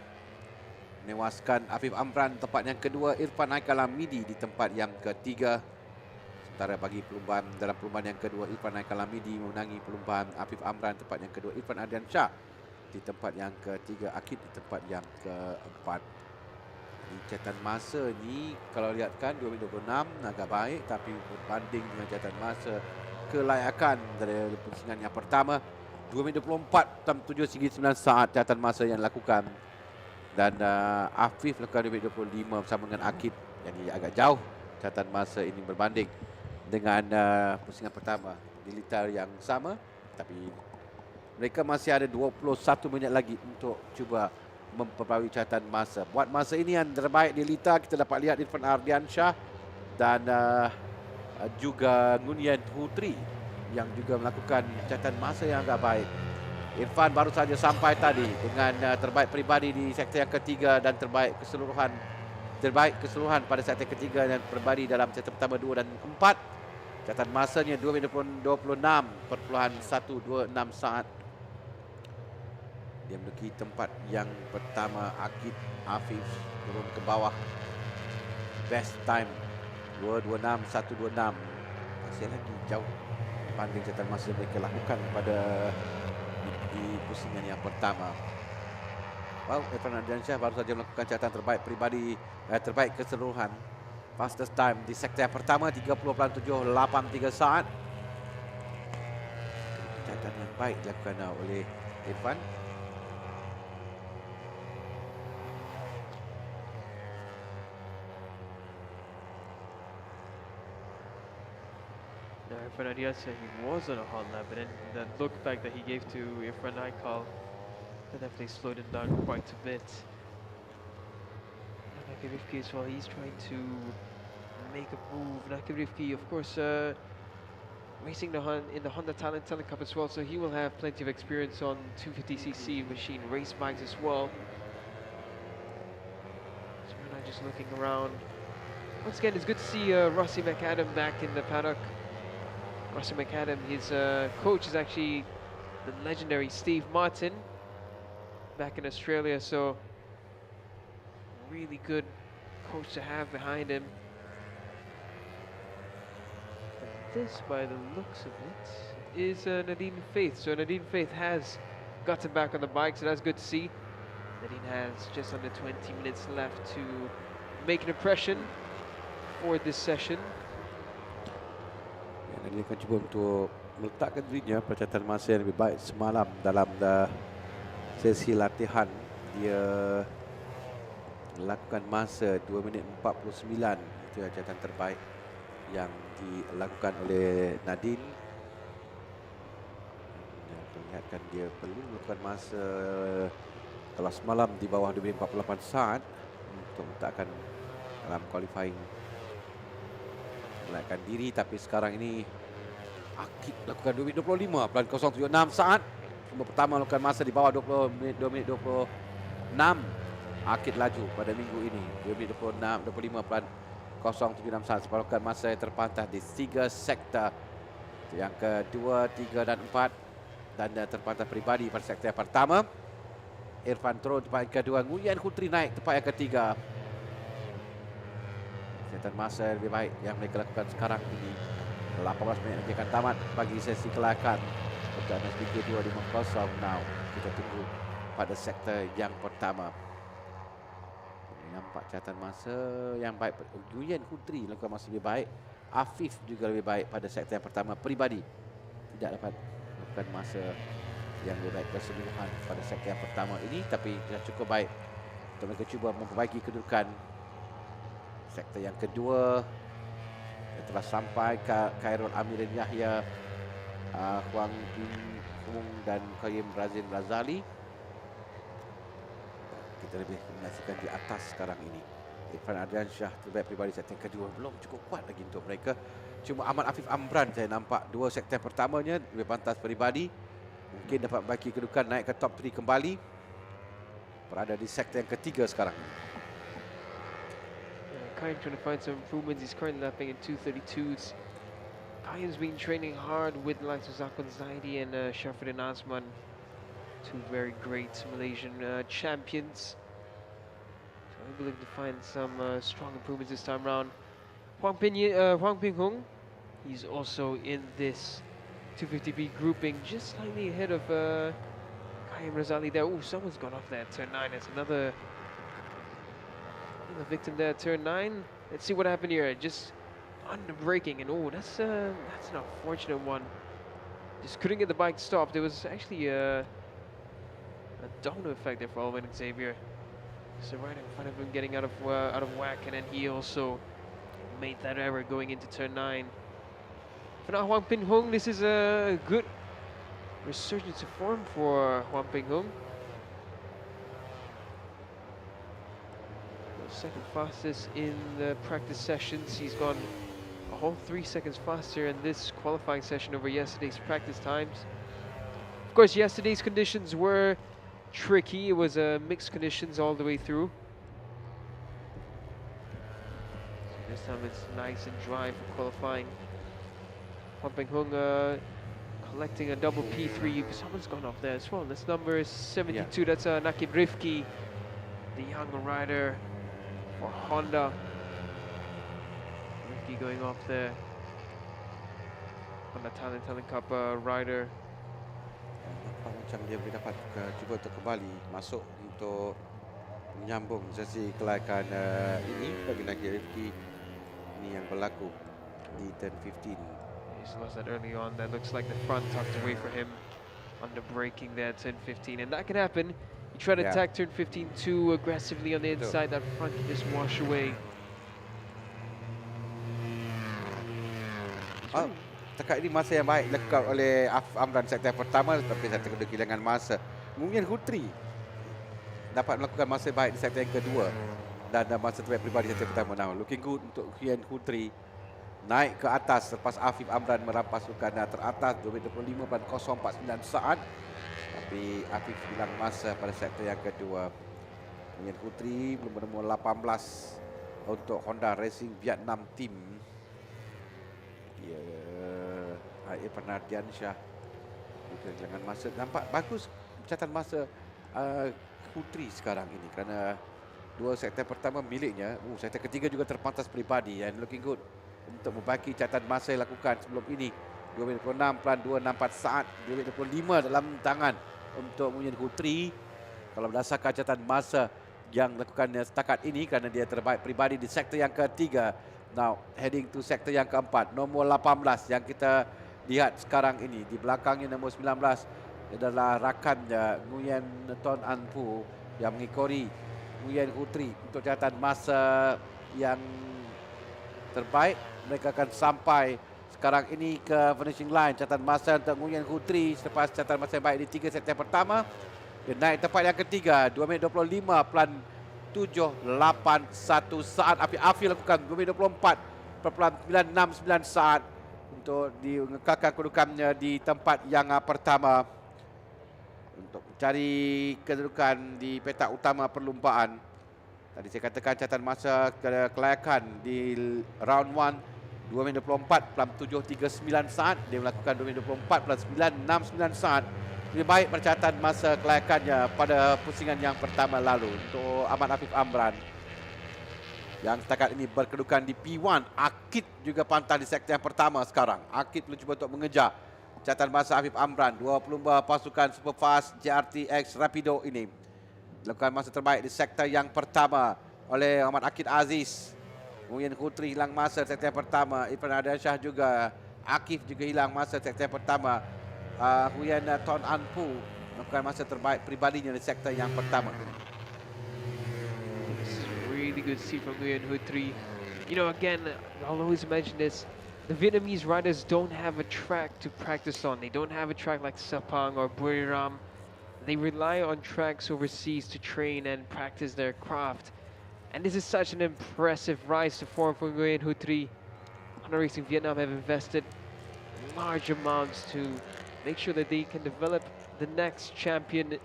menewaskan Afif Amran tempat yang kedua, Irfan Haikal Hamidi di tempat yang ketiga. Sementara bagi dalam perlumbaan yang kedua, Irfan Haikal Hamidi memenangi perlumbaan Afif Amran tempat yang kedua, Irfan Ardiansyah di tempat yang ketiga, Akid di tempat yang keempat. Catatan masa ni kalau lihatkan 2.26 agak baik, tapi berbanding dengan catatan masa kelayakan dari pusingan yang pertama 2.24.7 saat catatan masa yang dilakukan, dan Afif lakukan 2.25 bersama dengan Akid. Jadi agak jauh catatan masa ini berbanding dengan pusingan pertama di liter yang sama, tapi mereka masih ada 21 minit lagi untuk cuba memperbarui catatan masa. Buat masa ini yang terbaik di lita, kita dapat lihat Irfan Ardiansyah dan juga Ngunian Putri yang juga melakukan catatan masa yang agak baik. Irfan baru saja sampai tadi dengan terbaik peribadi di sektor yang ketiga dan terbaik keseluruhan pada sektor ketiga dan peribadi dalam sektor pertama 2 dan 4. Catatan masanya 2.26.126 saat. Dia menduduki tempat yang pertama. Akid Afif turun ke bawah. Best time 2.26.126. Masih lagi jauh banding catatan masa mereka lakukan pada di pusingan yang pertama. Wow, Irfan Ardiansyah baru saja melakukan catatan terbaik peribadi, terbaik keseluruhan. Fastest time di sektor yang pertama 30.783 saat. Catatan yang baik dilakukan oleh Irfan. Irfan Ardiansyah, he was on a hot lap, but then that look back that he gave to Irfan Haikal, that definitely slowed him down quite a bit. Nakirifki as well, he's trying to make a move. Nakirifki, of course, racing in the Honda Talent Cup as well, so he will have plenty of experience on 250cc machine race bikes as well. So we're not just looking around. Once again, it's good to see Rossi McAdam back in the paddock. Rossi McAdam, his coach is actually the legendary Steve Martin back in Australia, so really good coach to have behind him. And this, by the looks of it, is Nadine Faith. So Nadine Faith has gotten back on the bike, so that's good to see. Nadine has just under 20 minutes left to make an impression for this session. Dia akan cuba untuk meletakkan dirinya pada catatan masa yang lebih baik. Semalam dalam sesi latihan dia lakukan masa 2 minit 49. Itu catatan terbaik yang dilakukan oleh Nadine. Perlihatkan dia perlu melakukan masa kalau semalam di bawah 2 minit 48 saat untuk meletakkan dalam qualifying melakukan diri, tapi sekarang ini Akid lakukan 2.25.076 saat. Cuma pertama lakukan masa di bawah 2 minit 26. Akid laju pada minggu ini 2 minit 25.076 saat. Sebab lakukan masa yang terpantas di 3 sektor yang kedua, 3 dan 4, dan terpantas peribadi pada sektor yang pertama. Irfan turun tempat yang kedua, Nguyen Putri naik tempat yang ketiga. Catatan masa yang lebih baik yang mereka lakukan sekarang ini. 18 minit lagi akan tamat bagi sesi kelayakan untuk MSBK 250 now. Kita tunggu pada sektor yang pertama. Nampak catatan masa yang baik. Nguyen Putri lakukan masa lebih baik. Afif juga lebih baik pada sektor yang pertama. Peribadi tidak dapat melakukan masa yang lebih baik keseluruhan pada sektor yang pertama ini, tapi sudah cukup baik untuk mereka cuba memperbaiki kedudukan. Sektor yang kedua telah sampai Khairul Amirin Yahya, Huang Bin Hung dan Qayyim Razin Razali. Kita lebih menyaksikan di atas sekarang ini. Irfan Ardiansyah terbaik peribadi sektor yang kedua, belum cukup kuat lagi untuk mereka. Cuma Ahmad Afif Amran saya nampak dua sektor pertamanya lebih pantas peribadi. Mungkin dapat bagi kedudukan naik ke top 3 kembali. berada di sektor yang ketiga sekarang. Kaim trying to find some improvements. He's currently lapping in 2:32s. Kaim's been training hard with the likes of Zakon Zaidi and Shafruddin Azman, two very great Malaysian champions. So we'll be looking to find some strong improvements this time around. Huang Ping Hung, he's also in this 250B grouping, just slightly ahead of Kaim Razali there. Oh, someone's gone off there at turn 9. It's another victim there at turn 9. Let's see what happened here. Just under braking, and oh, that's an unfortunate one. Just couldn't get the bike stopped. There was actually a domino effect there for Alvin and Xavier. So right in front of him getting out of whack, and then he also made that error going into turn 9. For now, Huang Ping Hung, this is a good resurgence of form for Huang Ping Hung. Second fastest in the practice sessions. He's gone a whole 3 seconds faster in this qualifying session over yesterday's practice times. Of course, yesterday's conditions were tricky. It was mixed conditions all the way through. So this time it's nice and dry for qualifying. Huang Ping Hung collecting a double P3. Someone's gone off there as well. This number is 72. Yeah. That's Nakib Rifki, the younger rider for Honda. Rifki going off there. Honda Talent Cup rider. Nampak macam dia boleh dapat cuba untuk kembali masuk untuk menyambung sesi kelayakan ini bagi Nakib Rifki. Ini yang berlaku di turn 15. He's lost that early on. That looks like the front tucked away for him under braking there at turn 15, and that can happen. You try to attack turn 15 too aggressively on the inside, that front can just wash away. Setakat ini masa yang baik dilakukan oleh Amran sektor pertama, tapi saya kena kehilangan masa. Mungkin Hutri dapat melakukan masa baik di sektor yang kedua dan masa terbaik pribadi sektor pertama. Now looking good untuk Kian Hutri. Naik ke atas lepas Afif Amran merampas sukan teratas 2:25.049 saat. Tapi Afif hilang masa pada sektor yang kedua. Kemudian Putri belum bernombor 18 untuk Honda Racing Vietnam Team. Ya, Air Penardian Syah juga kehilangan masa. Nampak bagus catatan masa Putri sekarang ini kerana dua sektor pertama miliknya. Sektor ketiga juga terpantas pribadi and looking good untuk membaiki catatan masa yang dilakukan sebelum ini. 2:26.264 saat, 2:25 dalam tangan untuk Munyin Hutri. Kalau berdasarkan catatan masa yang dilakukan setakat ini kerana dia terbaik pribadi di sektor yang ketiga. Now heading to sektor yang keempat, nombor 18 yang kita lihat sekarang ini. Di belakangnya nombor 19 adalah rakannya Nguyen Ton Anpu yang mengikuti Munyin Hutri untuk catatan masa yang terbaik. Mereka akan sampai sekarang ini ke finishing line. Catatan masa untuk Nguyen Hutri selepas catatan masa yang baik di 3 sektor pertama. Dia naik tempat yang ketiga, 2:25.781 saat. Afi lakukan 2:24.969 saat untuk mengekalkan kedudukannya di tempat yang pertama untuk mencari kedudukan di petak utama perlumbaan. Tadi saya katakan catatan masa kelayakan di round 1 2:24.739 saat. Dia melakukan 2:24.969 saat. Lebih baik percatatan masa kelayakannya pada pusingan yang pertama lalu untuk Ahmad Afif Amran yang setakat ini berkedudukan di P1. Akid juga pantas di sektor yang pertama sekarang. Akid perlu cuba untuk mengejar catatan masa Afif Amran. 2 pelumba pasukan Superfast JRTX Rapido ini lakukan masa terbaik di sektor yang pertama oleh Ahmad Akid Aziz. Nguyen Hutri hilang masa sektor yang pertama. Irfan Ardiansyah juga. Akif juga hilang masa sektor yang pertama. Huyan Ton Anpu lakukan masa terbaik pribadinya di sektor yang pertama. This is really good to see from Nguyen Hutri. You know, again, I'll always mention this. The Vietnamese riders don't have a track to practice on. They don't have a track like Sepang or Buriram. They rely on tracks overseas to train and practice their craft. And this is such an impressive rise to form for Nguyen Hutri. Honda Racing Vietnam have invested large amounts to make sure that they can develop the next champion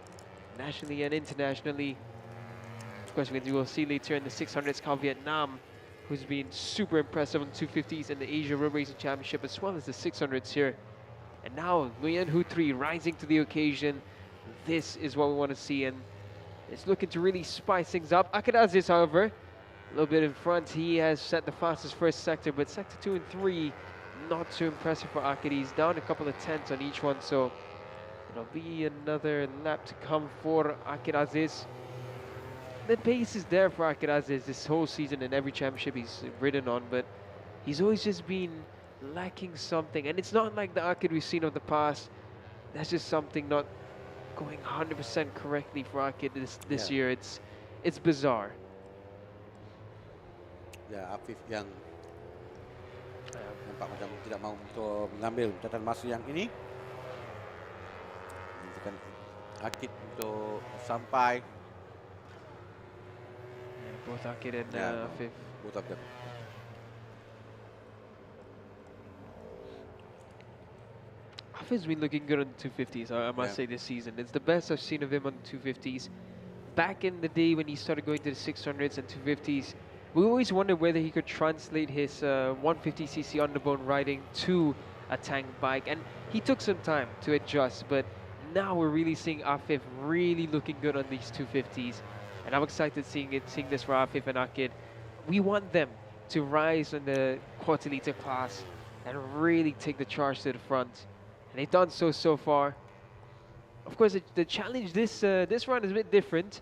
nationally and internationally. course, we will see later in the 600s Cal Vietnam, who's been super impressive on 250s in the Asia Road Racing Championship as well as the 600s here. And now Nguyen Hu 3 rising to the occasion. This is what we want to see, and it's looking to really spice things up. Akadazis, however, a little bit in front. He has set the fastest first sector, but sector 2 and 3, not too impressive for Akad. He's down a couple of tenths on each one, so it'll be another lap to come for Akad. The pace is there for Akad this whole season in every championship he's ridden on, but he's always just been lacking something. And it's not like the Akad we've seen of the past. That's just something not going 100% correctly for Akad this year. It's bizarre. Ya, Afif yang nampak macam tidak mahu untuk mengambil catatan masa yang ini. Menunjukkan Akid untuk sampai. Yeah, both Akad and Afif. Both of them. Afif's been looking good on the 250s, I must say, this season. It's the best I've seen of him on the 250s. Back in the day when he started going to the 600s and 250s, we always wondered whether he could translate his 150cc underbone riding to a tank bike, and he took some time to adjust, but now we're really seeing Afif really looking good on these 250s, and I'm excited seeing this for Afif and Akid. We want them to rise in the quarter-liter class and really take the charge to the front, and they've done so far. Of course, the challenge this run is a bit different.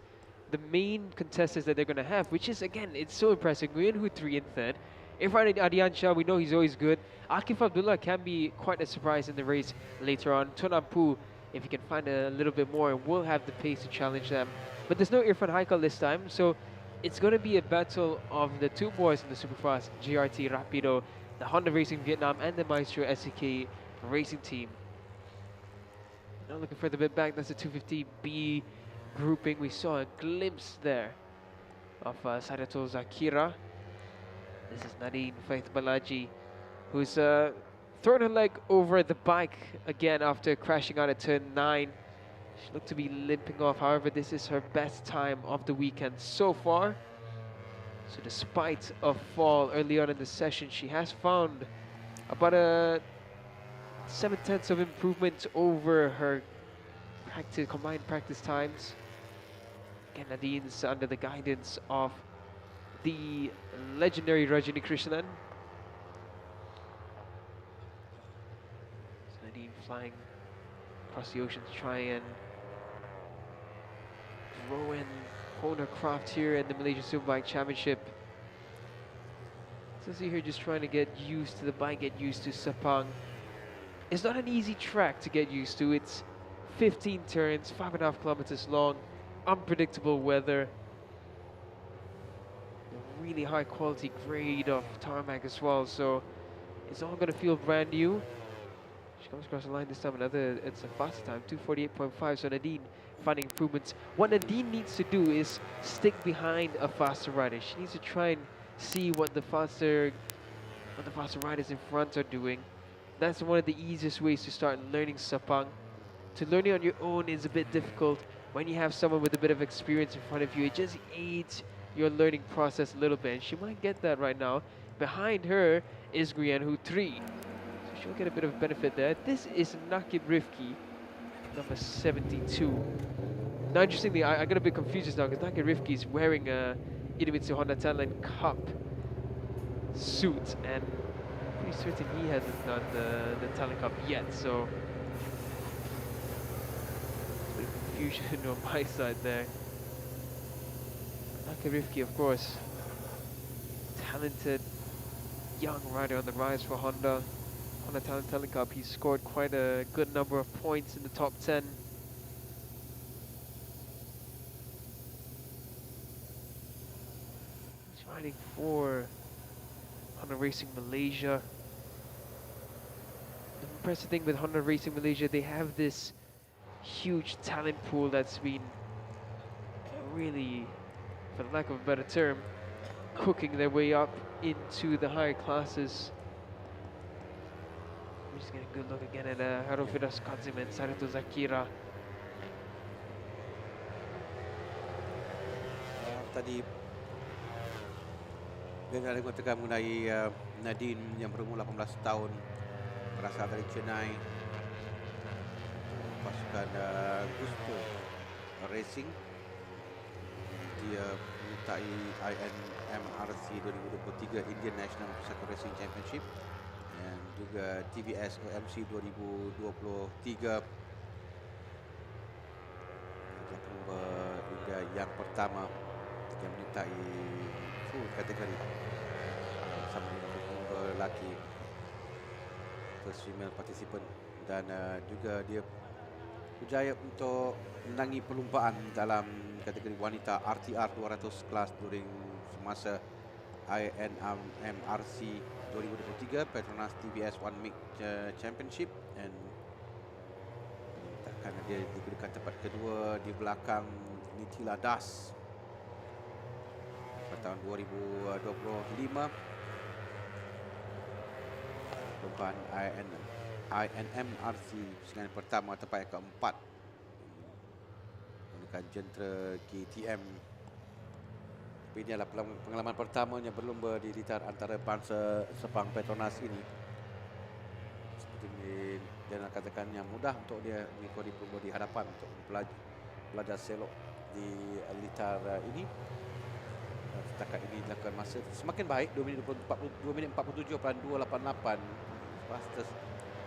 The main contestants that they're going to have, which is, again, it's so impressive. Nguyen Hu 3 in third. Irfan Adiansha, we know he's always good. Akif Abdullah can be quite a surprise in the race later on. Tuan Ampu, if he can find a little bit more, will have the pace to challenge them. But there's no Irfan Haikal this time, so it's going to be a battle of the two boys in the Superfast, GRT Rapido, the Honda Racing Vietnam, and the Maestro SEK Racing Team. Now looking further bit back, that's the 250B grouping. We saw a glimpse there of Sadato Zakira. This is Nadine Faith Balaji, who's thrown her leg over the bike again after crashing out at turn 9. She looked to be limping off. However, this is her best time of the weekend so far. So despite a fall early on in the session, she has found about a 7/10 of improvement over her combined practice times. Again, Nadine's under the guidance of the legendary Rajini Krishnan. So Nadine flying across the ocean to try and grow and hone her craft here in the Malaysia Superbike Championship. So see her just trying to get used to the bike, get used to Sepang. It's not an easy track to get used to. It's 15 turns, 5.5 kilometers long, unpredictable weather, really high quality grade of tarmac as well, so it's all going to feel brand new. She comes across the line this time, it's a faster time, 2:48.5, so Nadine finding improvements. What Nadine needs to do is stick behind a faster rider. She needs to try and see what the faster riders in front are doing. That's one of the easiest ways to start learning Sepang. To learn it on your own is a bit difficult. When you have someone with a bit of experience in front of you, it just aids your learning process a little bit. And she might get that right now. Behind her is Nguyen Hu 3. So she'll get a bit of benefit there. This is Nakib Rifki, number 72. Now, interestingly, I got a bit confused just now because Nakib Rifki is wearing a Idemitsu Honda Talent Cup suit, and I'm pretty certain he hasn't done the Talent Cup yet, so a bit of confusion on my side there. Nakib Rifki, of course, talented young rider on the rise for Honda. Honda Talent Cup, he scored quite a good number of points in the top 10. He's riding for Honda Racing Malaysia. The impressive thing with Honda Racing Malaysia, they have this huge talent pool that's been really, for the lack of a better term, cooking their way up into the higher classes. We're just getting a good look again at Harufidas Kazim and Sadato Zakira. tadi dengan mengatakan mengenai Nadine yang berumur 18 tahun berasal dari Chennai, pasukan Gusto Racing. Dia menyertai INMRC 2023 Indian National Motorcycle Racing Championship dan juga TVS OMC 2023. Adalah pelumba India yang pertama yang menyertai full kategori sama dengan pelumba lelaki, first female participant, dan juga dia berjaya untuk menangi perlumbaan dalam kategori wanita RTR 200 kelas during semasa INMRC 2023 Petronas TVS One Make Championship, dan takkan dia digunakan tempat kedua di belakang Nitila Das pada tahun 2025. Perlombaan INMRC pusingan pertama tempat yang keempat menggunakan jentera KTM. Tapi ini adalah pengalaman pertamanya berlumba di litar antara bangsa Sepang Petronas ini. Seperti dia nak katakan, yang mudah untuk dia mengikuti pelumba di hadapan untuk belajar selok di litar ini. Setakat ini dilakukan masa semakin baik, 2 minit 47.288 fastest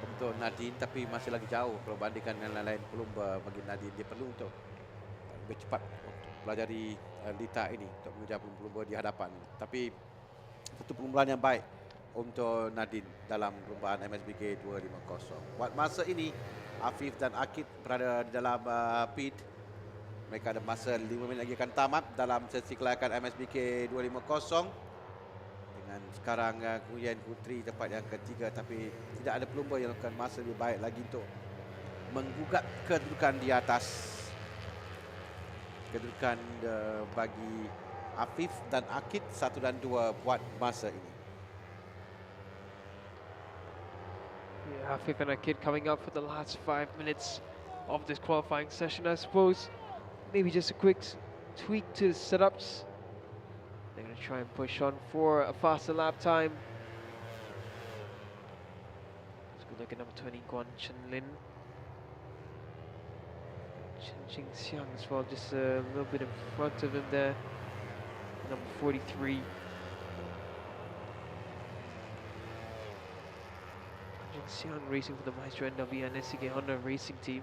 untuk Nadine, tapi masih lagi jauh kalau bandingkan dengan lain-lain pelumba. Bagi Nadine, dia perlu untuk lebih cepat untuk pelajari litar ini untuk mengejar pelumba di hadapan. Tapi satu permulaan yang baik untuk Nadine dalam perlombaan MSBK 250. Buat masa ini, Afif dan Akid berada di dalam pit. Mereka ada masa 5 minit lagi akan tamat dalam sesi kelayakan MSBK 250. Dengan sekarang Nguyen Putri tempat yang ketiga, tapi tidak ada pelumba yang akan masa lebih baik lagi untuk menggugat kedudukan di atas. Kedudukan bagi Afif dan Akid 1 dan 2 buat masa ini. Yeah, Afif and Akid coming up for the last 5 minutes of this qualifying session. I suppose maybe just a quick tweak to the setups. They're going to try and push on for a faster lap time. Let's go look at number 20, Guan Chenlin. Chen Jingxiang as well, just a little bit in front of him there. Number 43. Jingxiang racing for the Maestro NW and SCK Honda racing team.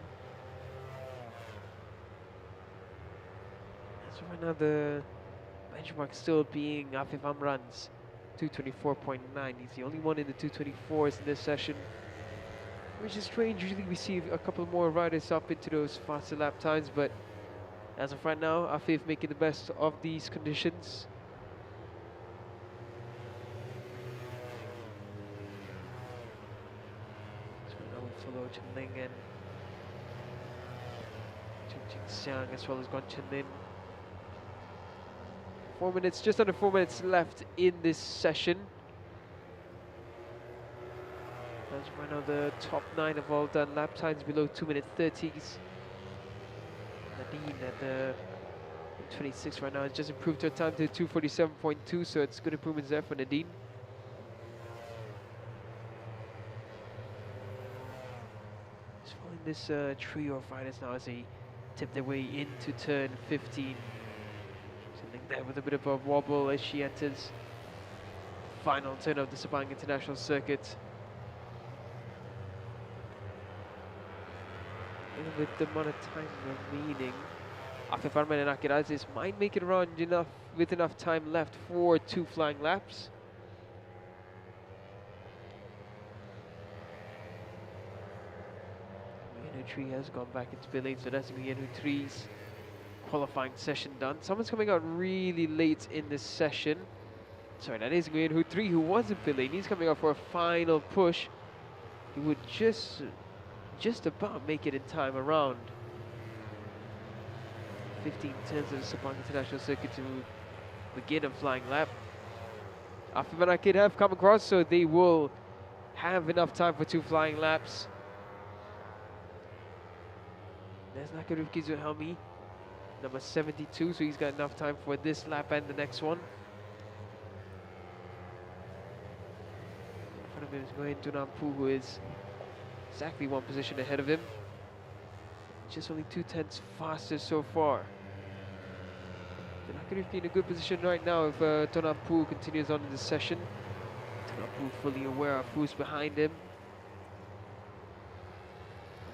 So right now the benchmark still being Afif Amran's 224.9. He's the only one in the 224s in this session, which is strange. Usually we see a couple more riders up into those faster lap times, but as of right now, Afif making the best of these conditions. So now we follow Chen Ling and Chen Jingxiang as well as Guan Chenlin. 4 minutes, just under 4 minutes left in this session. As right now the top 9 have all done lap times below 2 minute 30s. Nadine at the 26 right now has just improved her time to 2:47.2, so it's good improvements there for Nadine. Just following this trio of riders now as they tip their way into turn 15. There with a bit of a wobble as she enters final turn of the Sepang International Circuit. And with the amount of time remaining, Afif Arman and Akid Aziz might make it around with enough time left for 2 flying laps. Nguyen Tree has gone back into pit lane, so that's Nguyen Tree's qualifying session done. Someone's coming out really late in this session. Sorry, that is Nguyen Tree, who was in pit lane. He's coming out for a final push. He would just about make it in time around 15 turns of the Sepang International Circuit to begin a flying lap. Afif and Akid have come across, so they will have enough time for 2 flying laps. There's Nakarufki Zuhelmi number 72, so he's got enough time for this lap and the next one. In front of him is going Tunampu, who is exactly one position ahead of him. Just only 2/10 faster so far. They're not going to be in a good position right now if Tunampu continues on in this session. Tunampu fully aware of who's behind him.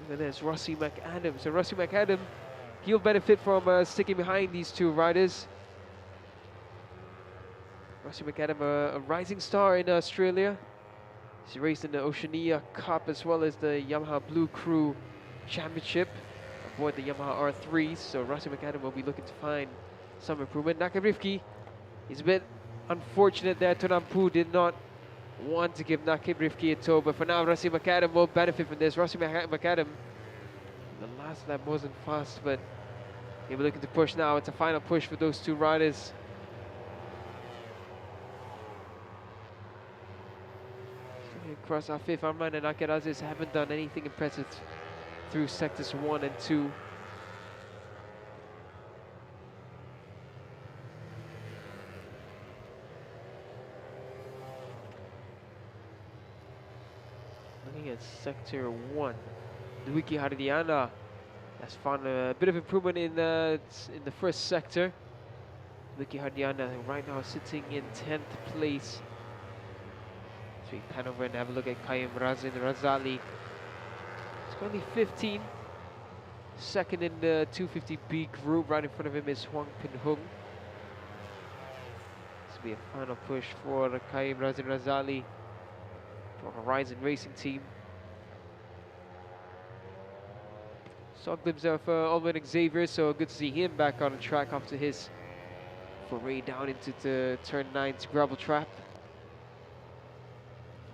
And there's Rossi McAdam. So Rossi McAdam, he'll benefit from sticking behind these two riders. Rossi McAdam, a rising star in Australia. He's raced in the Oceania Cup as well as the Yamaha Blue Crew Championship aboard the Yamaha R3s. So Rossi McAdam will be looking to find some improvement. Nakarivki, he's a bit unfortunate there. Tunampu did not want to give Nakarivki a tow, but for now Rossi McAdam will benefit from this. Rossi McAdam, the last lap wasn't fast, but he'll be looking to push now. It's a final push for those two riders. Across Afif Arman and Akiraziz haven't done anything impressive through sectors 1 and 2. Looking at sector 1, Dwiki Hardiana has found a bit of improvement in the first sector. Dwiki Hardiana right now sitting in 10th place. So we pan over and have a look at Qayyum Razin Razali. He's currently 15. Second in the 250B group. Right in front of him is Huang Pin Hung. This will be a final push for Qayyum Razin Razali for Horizon Racing Team. Saw glimpse of Alvin Xavier, so good to see him back on the track after his foray down into the turn 9's gravel trap.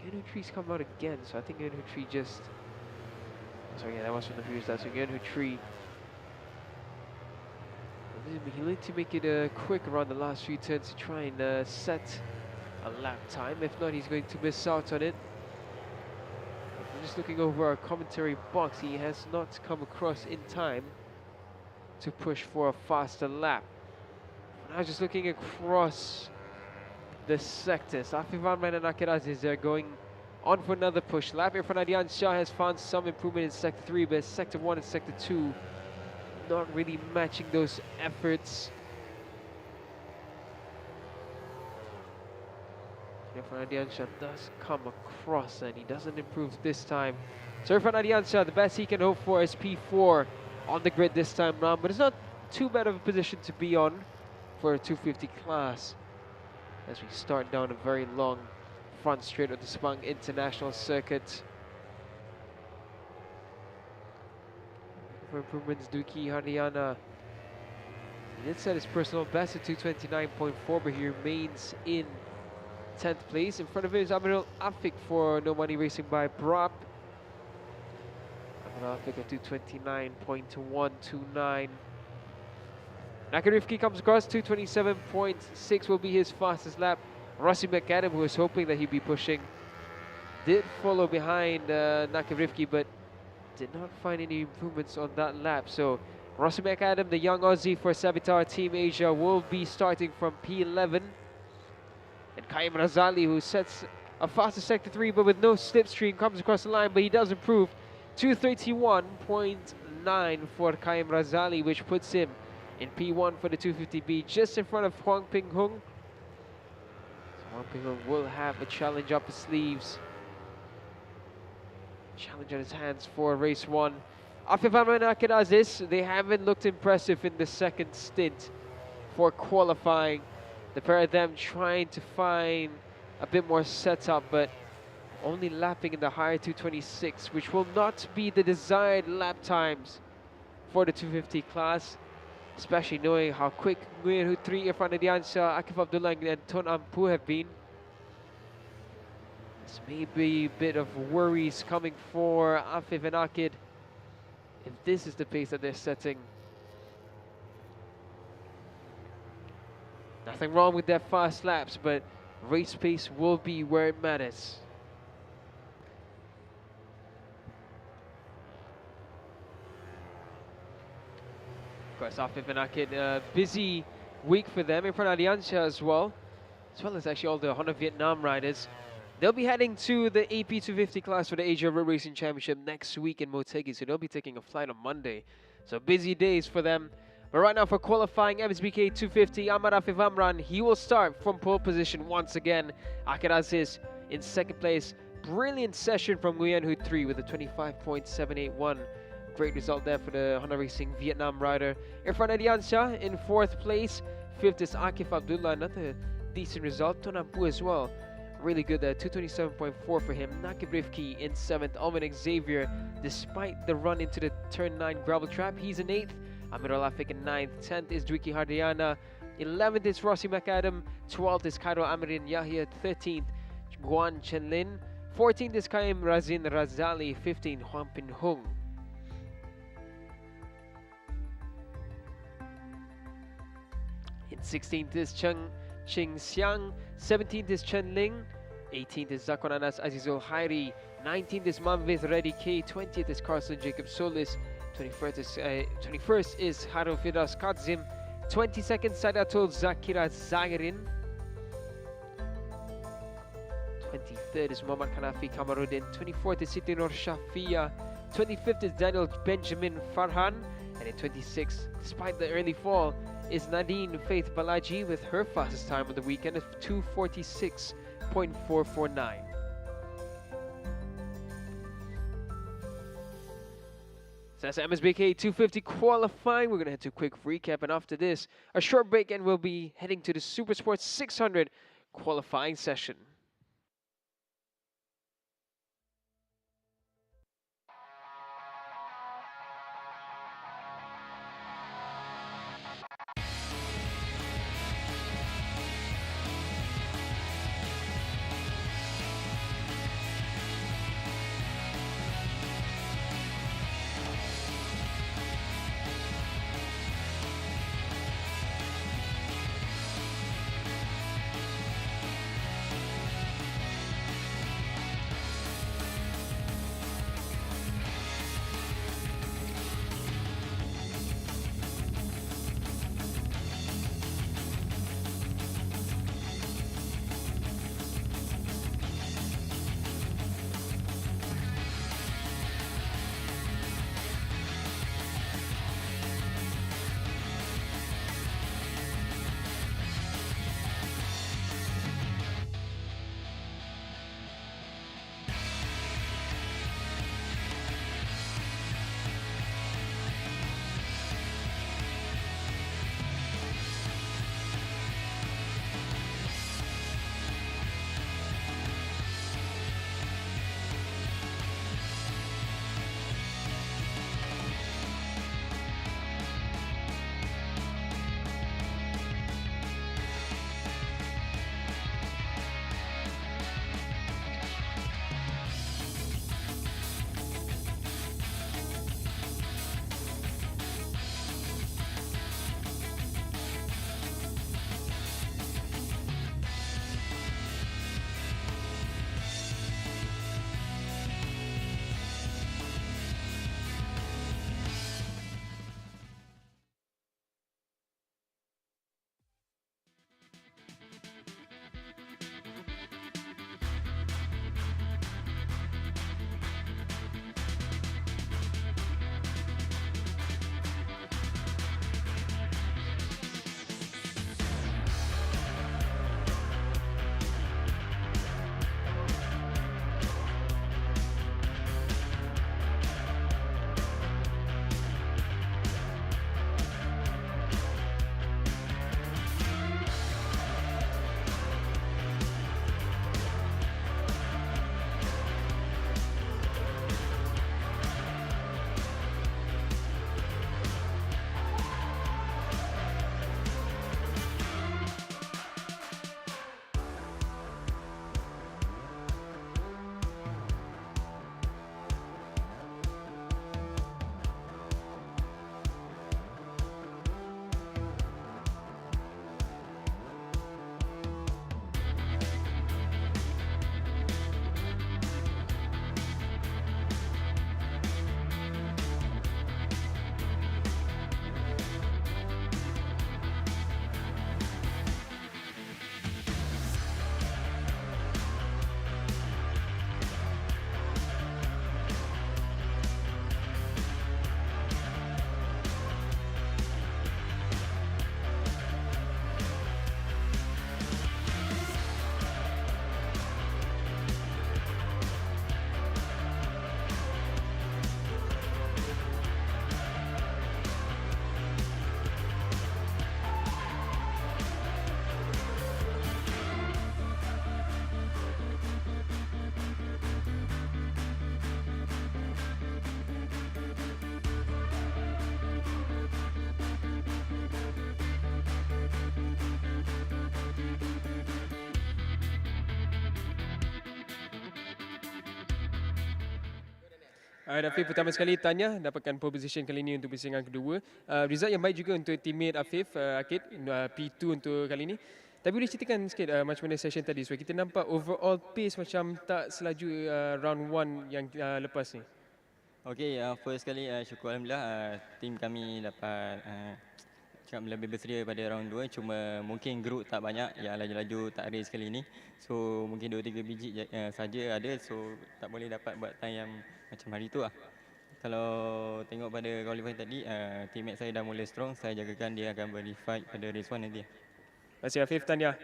Yunhu Tree's come out again, so I think Yunhu Tree just... Sorry, yeah, that was from the previous lap. So Yunhu Tree, he need to make it quick around the last few turns to try and set a lap time. If not, he's going to miss out on it. I'm just looking over our commentary box. He has not come across in time to push for a faster lap. Now just looking across the sectors. Afif Arman and Akiraziz, they're going on for another push lap. Irfan Adian Shah has found some improvement in sector 3, but sector 1 and sector 2 not really matching those efforts. Irfan Adian Shah does come across and he doesn't improve this time. So Irfan Adian Shah, the best he can hope for is P4 on the grid this time round, but it's not too bad of a position to be on for a 250 class, as we start down a very long front straight of the Sepang International Circuit. For improvements, Duki Hardiana, he did set his personal best at 229.4, but he remains in 10th place. In front of him is Amirul Afik for No Money Racing by Brab. Amirul Afik at 229.129. Nakarivki comes across, 227.6 will be his fastest lap. Rossi McAdam, who was hoping that he'd be pushing, did follow behind Nakarivki, but did not find any improvements on that lap. So Rossi McAdam, the young Aussie for Savitar Team Asia, will be starting from P11. And Qayyum Razali, who sets a faster sector 3, but with no slipstream, comes across the line, but he does improve. 231.9 for Qayyum Razali, which puts him in P1 for the 250B, just in front of Huang Ping Hung. So Huang Ping Hung will have a challenge up his sleeves. Challenge on his hands for race 1. Afif Arman and Akiraziz, they haven't looked impressive in the second stint for qualifying. The pair of them trying to find a bit more setup, but only lapping in the higher 226, which will not be the desired lap times for the 250 class, especially knowing how quick Nguyen Hutri, Irfan Adian Shah, Akif Abdullah and Ton Ampu have been. This may be a bit of worries coming for Afif and Akid if this is the pace that they're setting. Nothing wrong with their fast laps, but race pace will be where it matters. First off, Ivanakit, busy week for them in front of Alianza as well as actually all the Honda Vietnam riders. They'll be heading to the AP 250 class for the Asia Road Racing Championship next week in Motegi, so they'll be taking a flight on Monday. So busy days for them. But right now for qualifying MSBK 250, Amaraf Ivamran, he will start from pole position once again. Akir Aziz in second place. Brilliant session from Nguyen Hu 3 with a 25.781. Great result there for the Honda Racing Vietnam rider. Irfan Adiansha in fourth place. Fifth is Akif Abdullah, another decent result. Tonampu as well. Really good there, 227.4 for him. Nakib Rifki in 7th. Alvin Xavier, despite the run into the turn 9 gravel trap, he's in 8th. Amir Alafik in 9th. 10th is Dwiki Hardiana. 11th is Rossi McAdam. 12th is Cairo Amirin Yahya. 13th, Guan Chenlin. 14th is Kaim Razin Razali. 15th, Huang Pin Hung. In 16th is Ching Xiang. 17th is Chen Ling. 18th is Zakon Anas Azizul Hairi. 19th is Manvith Reddy K. 20th is Carson Jacob Solis. 21st is Haro Firas Kadzim. 22nd Sadatul Zakira Zairin. 23rd is Muhammad Kanafi Kamaruddin. 24th is Siti Nur Shafia. 25th is Daniel Benjamin Farhan. And in 26th, despite the early fall, is Nadine Faith Balaji with her fastest time of the weekend of 2:46.449. So that's MSBK 250 qualifying. We're going to head to a quick recap, and after this, a short break, and we'll be heading to the Super Sports 600 qualifying session. Afif pertama sekali tanya dapatkan pole position kali ini untuk persingan kedua. Result yang baik juga untuk teammate Afif, Akid, P2 untuk kali ini. Tapi boleh ceritakan sikit macam mana session tadi? Sebab kita nampak overall pace macam tak selaju round 1 yang lepas ni. Okey, first sekali syukur Alhamdulillah tim kami dapat cakap lebih bersedia pada round 2. Cuma mungkin group tak banyak yang laju-laju tak race kali ni. So mungkin 2-3 biji saja ada, so tak boleh dapat buat time yang macam hari tu lah. Kalau tengok pada qualifying tadi, teammate saya dah mula strong. Saya jagakan dia akan beri fight pada race 1 nanti. Terima kasih Afif, Tanya.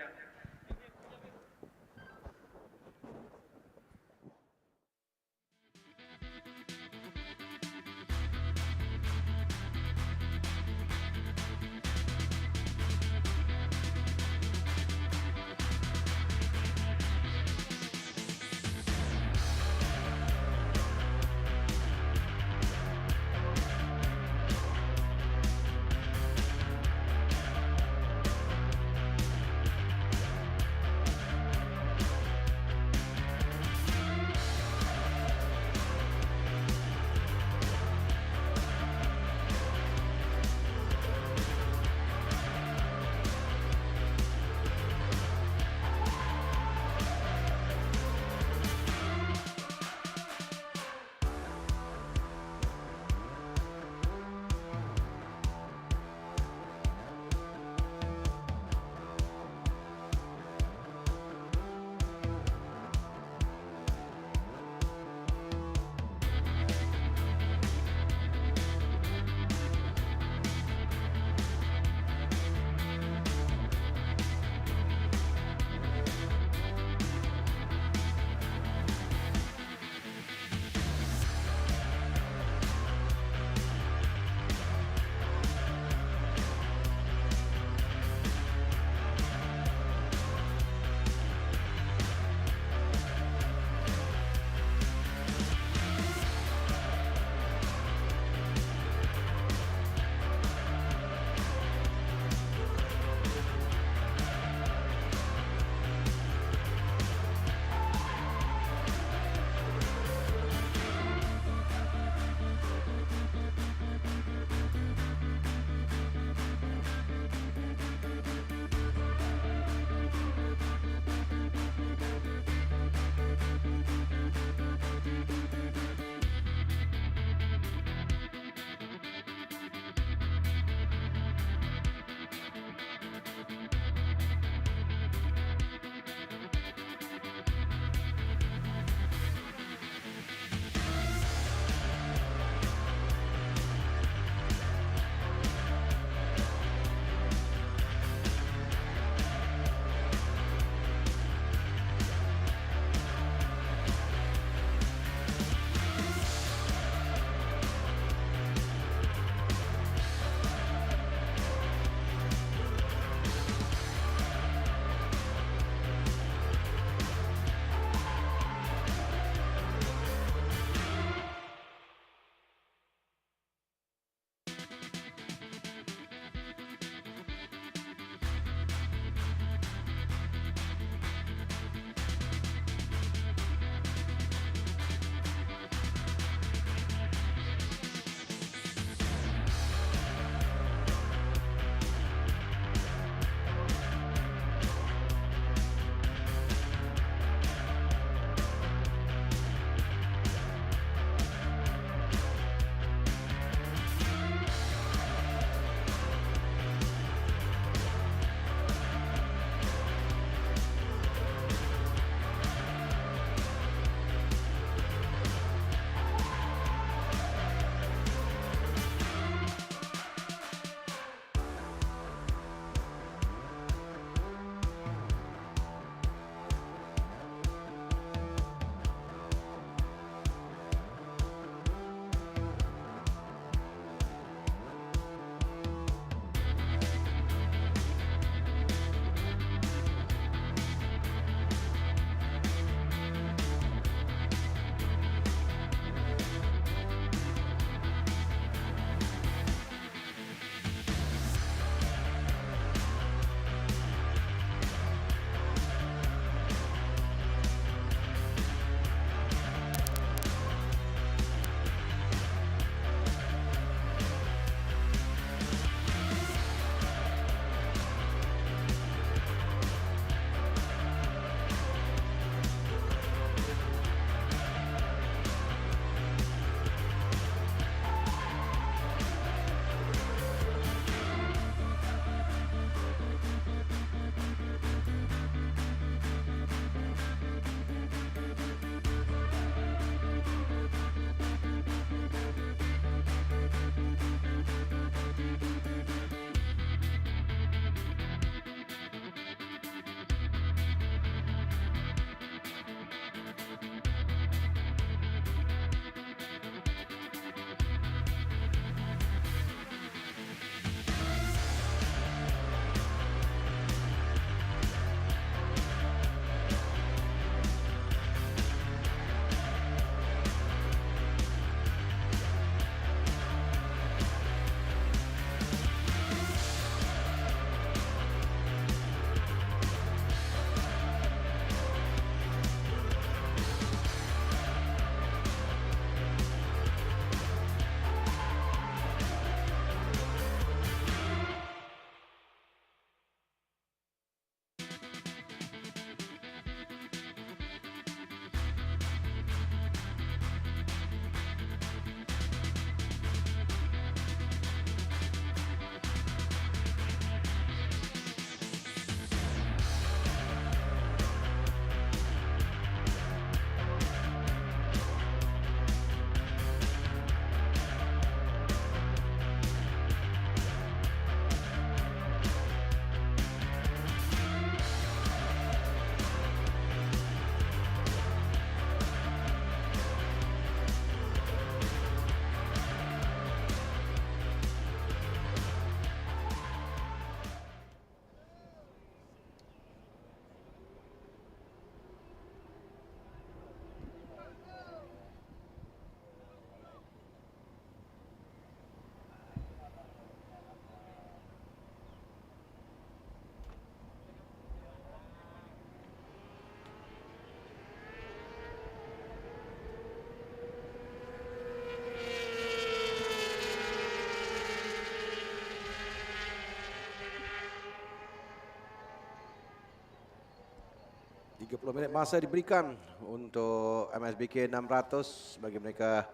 30 minit masa diberikan untuk MSBK 600 bagi mereka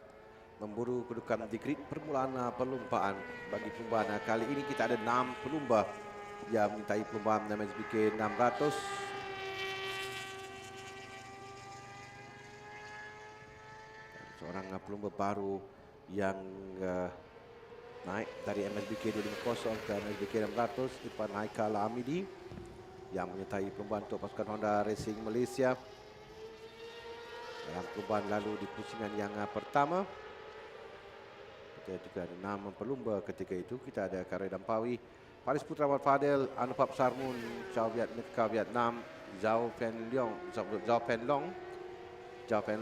memburu kedudukan di grid permulaan perlumbaan. Bagi perlumbaan kali ini kita ada 6 pelumba yang menyertai perlumbaan MSBK 600. Seorang pelumba baru yang naik dari MSBK 250 ke MSBK 600, Irfan Haikal Hamidi yang menyertai perlumbaan untuk pasukan Honda Racing Malaysia dalam perlumbaan lalu di pusingan yang pertama. Kita juga ada 6 pelumba ketika itu. Kita ada Karai Dampawi, Faris Putra Mat Fadil, Anupap Sarmun, Chow Vietnam, Zhao Pen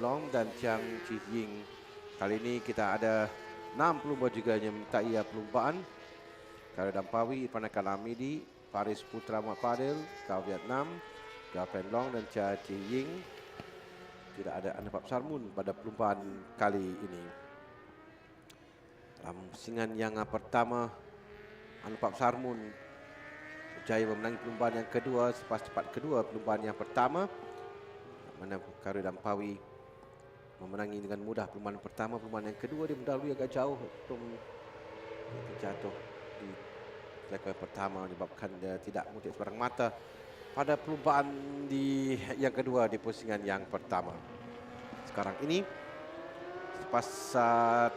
Long dan Chiang Chi Ying. Kali ini kita ada 6 pelumba juga yang menyertai perlumbaan. Karai Dampawi, Irfan Haikal Hamidi, Faris Putra Mat Fadil, Chow Vietnam, Zhao Pen Long dan Chiang Chi Ying. Tidak ada Anupap Sarmun pada perlumbaan kali ini. Dalam pusingan yang pertama, Anupap Sarmun berjaya memenangi perlumbaan yang kedua selepas cepat kedua perlumbaan yang pertama, mana Karai Dampawi memenangi dengan mudah perlumbaan pertama. Perlumbaan yang kedua dia mendahului agak jauh untuk terjatuh di sektor pertama menyebabkan dia tidak mudik sebarang mata pada perlumbaan yang kedua di pusingan yang pertama. Sekarang ini selepas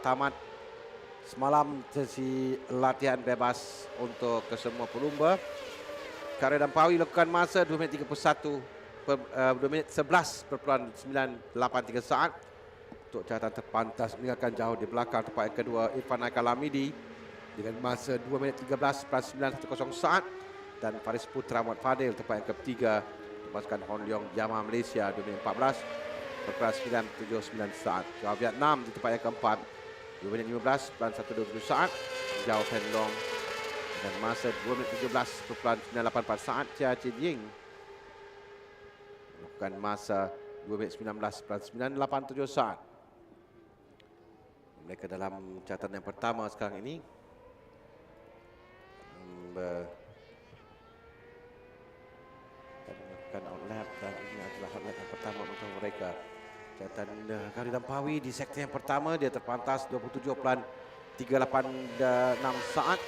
tamat semalam sesi latihan bebas untuk kesemua pelumba, Karai Dampawi lakukan masa 2 minit 11.983 saat untuk catatan terpantas, meninggalkan jauh di belakang tempat yang kedua Irfan Haikal Hamidi dengan masa 2 minit 13.910 saat, dan Faris Putra Mat Fadil tempat yang ketiga pasukan Hon Leong Yamaha Malaysia 2 minit 14.979 saat. Chow Vietnam di tempat yang keempat 2 minit 15.120 saat. Zhao Pen Long dan masa 2 minit 17.984 saat. Chia Chin Ying melakukan masa 2 minit 19.987 saat. Mereka dalam catatan yang pertama sekarang ini melakukan outlap, dan ini adalah outlap yang pertama untuk mereka. Catatan Karai Dampawi di sektor yang pertama dia terpantas 27.386 saat.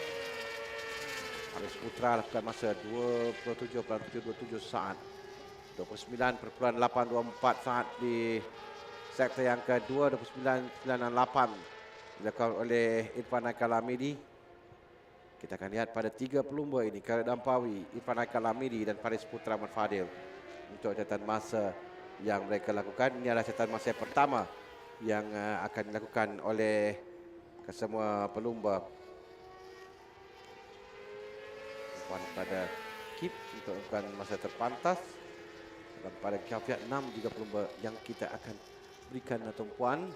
Faris Putra lakukan masa 27.727 saat. 29.824 saat di sektor yang kedua. 29.968 dilakukan oleh Irfan Haikal Hamidi. Kita akan lihat pada 3 pelumba ini, Karai Dampawi, Irfan Haikal Hamidi dan Faris Putra Mat Fadil, untuk catatan masa yang mereka lakukan. Ini adalah catatan masa yang pertama yang akan dilakukan oleh kesemua pelumba. Pada Kip untuk melakukan masa terpantas, dan pada Vietnam juga pelumba yang kita akan berikan tumpuan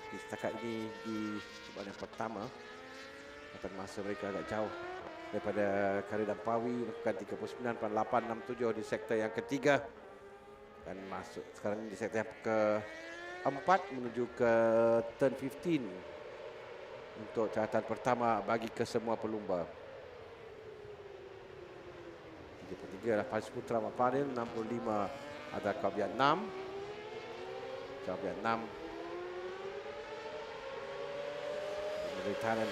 di setakat ini di perlumbaan yang pertama. Catatan masa mereka agak jauh daripada Karai Dampawi, melakukan 39.867 di sektor yang ketiga, dan masuk sekarang di sektor yang keempat menuju ke turn 15 untuk catatan pertama bagi kesemua pelumba. 33 adalah Faris Putra Mat Fadil, 65 adalah Chow Vietnam. Chow Vietnam Tahanan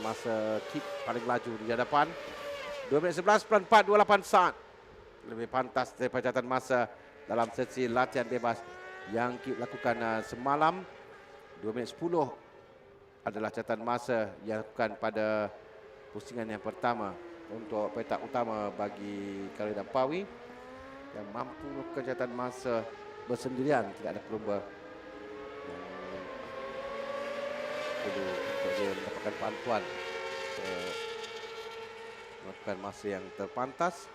masa Kip paling laju di hadapan 2 minit 11.428 saat, lebih pantas daripada catatan masa dalam sesi latihan bebas yang Kip lakukan semalam. 2 minit 10 adalah catatan masa yang lakukan pada pusingan yang pertama untuk petak utama bagi Karai Dampawi, yang mampu melakukan catatan masa bersendirian. Tidak ada pelumba untuk dia mendapatkan bantuan melakukan masa yang terpantas.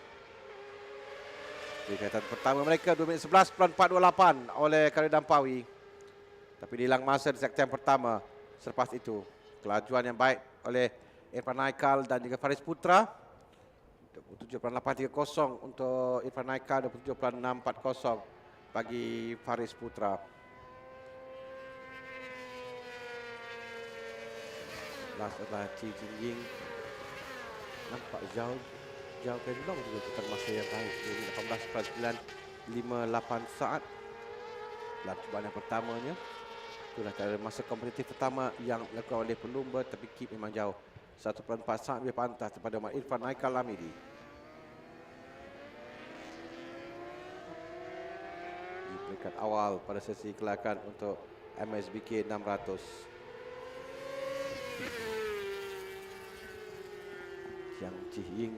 Di catatan pertama mereka 2 minit 11.428 oleh Karai Dampawi, tapi dihilang masa di sektor yang pertama. Selepas itu kelajuan yang baik oleh Irfan Haikal dan juga Faris Putra, 27.830 untuk Irfan Haikal, 27.640 bagi Faris Putra. Last adalah Chi Jin Ying. Nampak Zhao Pen Long juga catatan masa yang baik, 18.9 saat dalam cubaan yang pertamanya. Itulah cara masa kompetitif pertama yang dilakukan oleh pelumba, tapi Kip memang jauh. 1.4 saat lebih pantas daripada Irfan Aikal Lamidi. Di peringkat awal pada sesi kelakan untuk MSBK 600. Jiang Chih-ying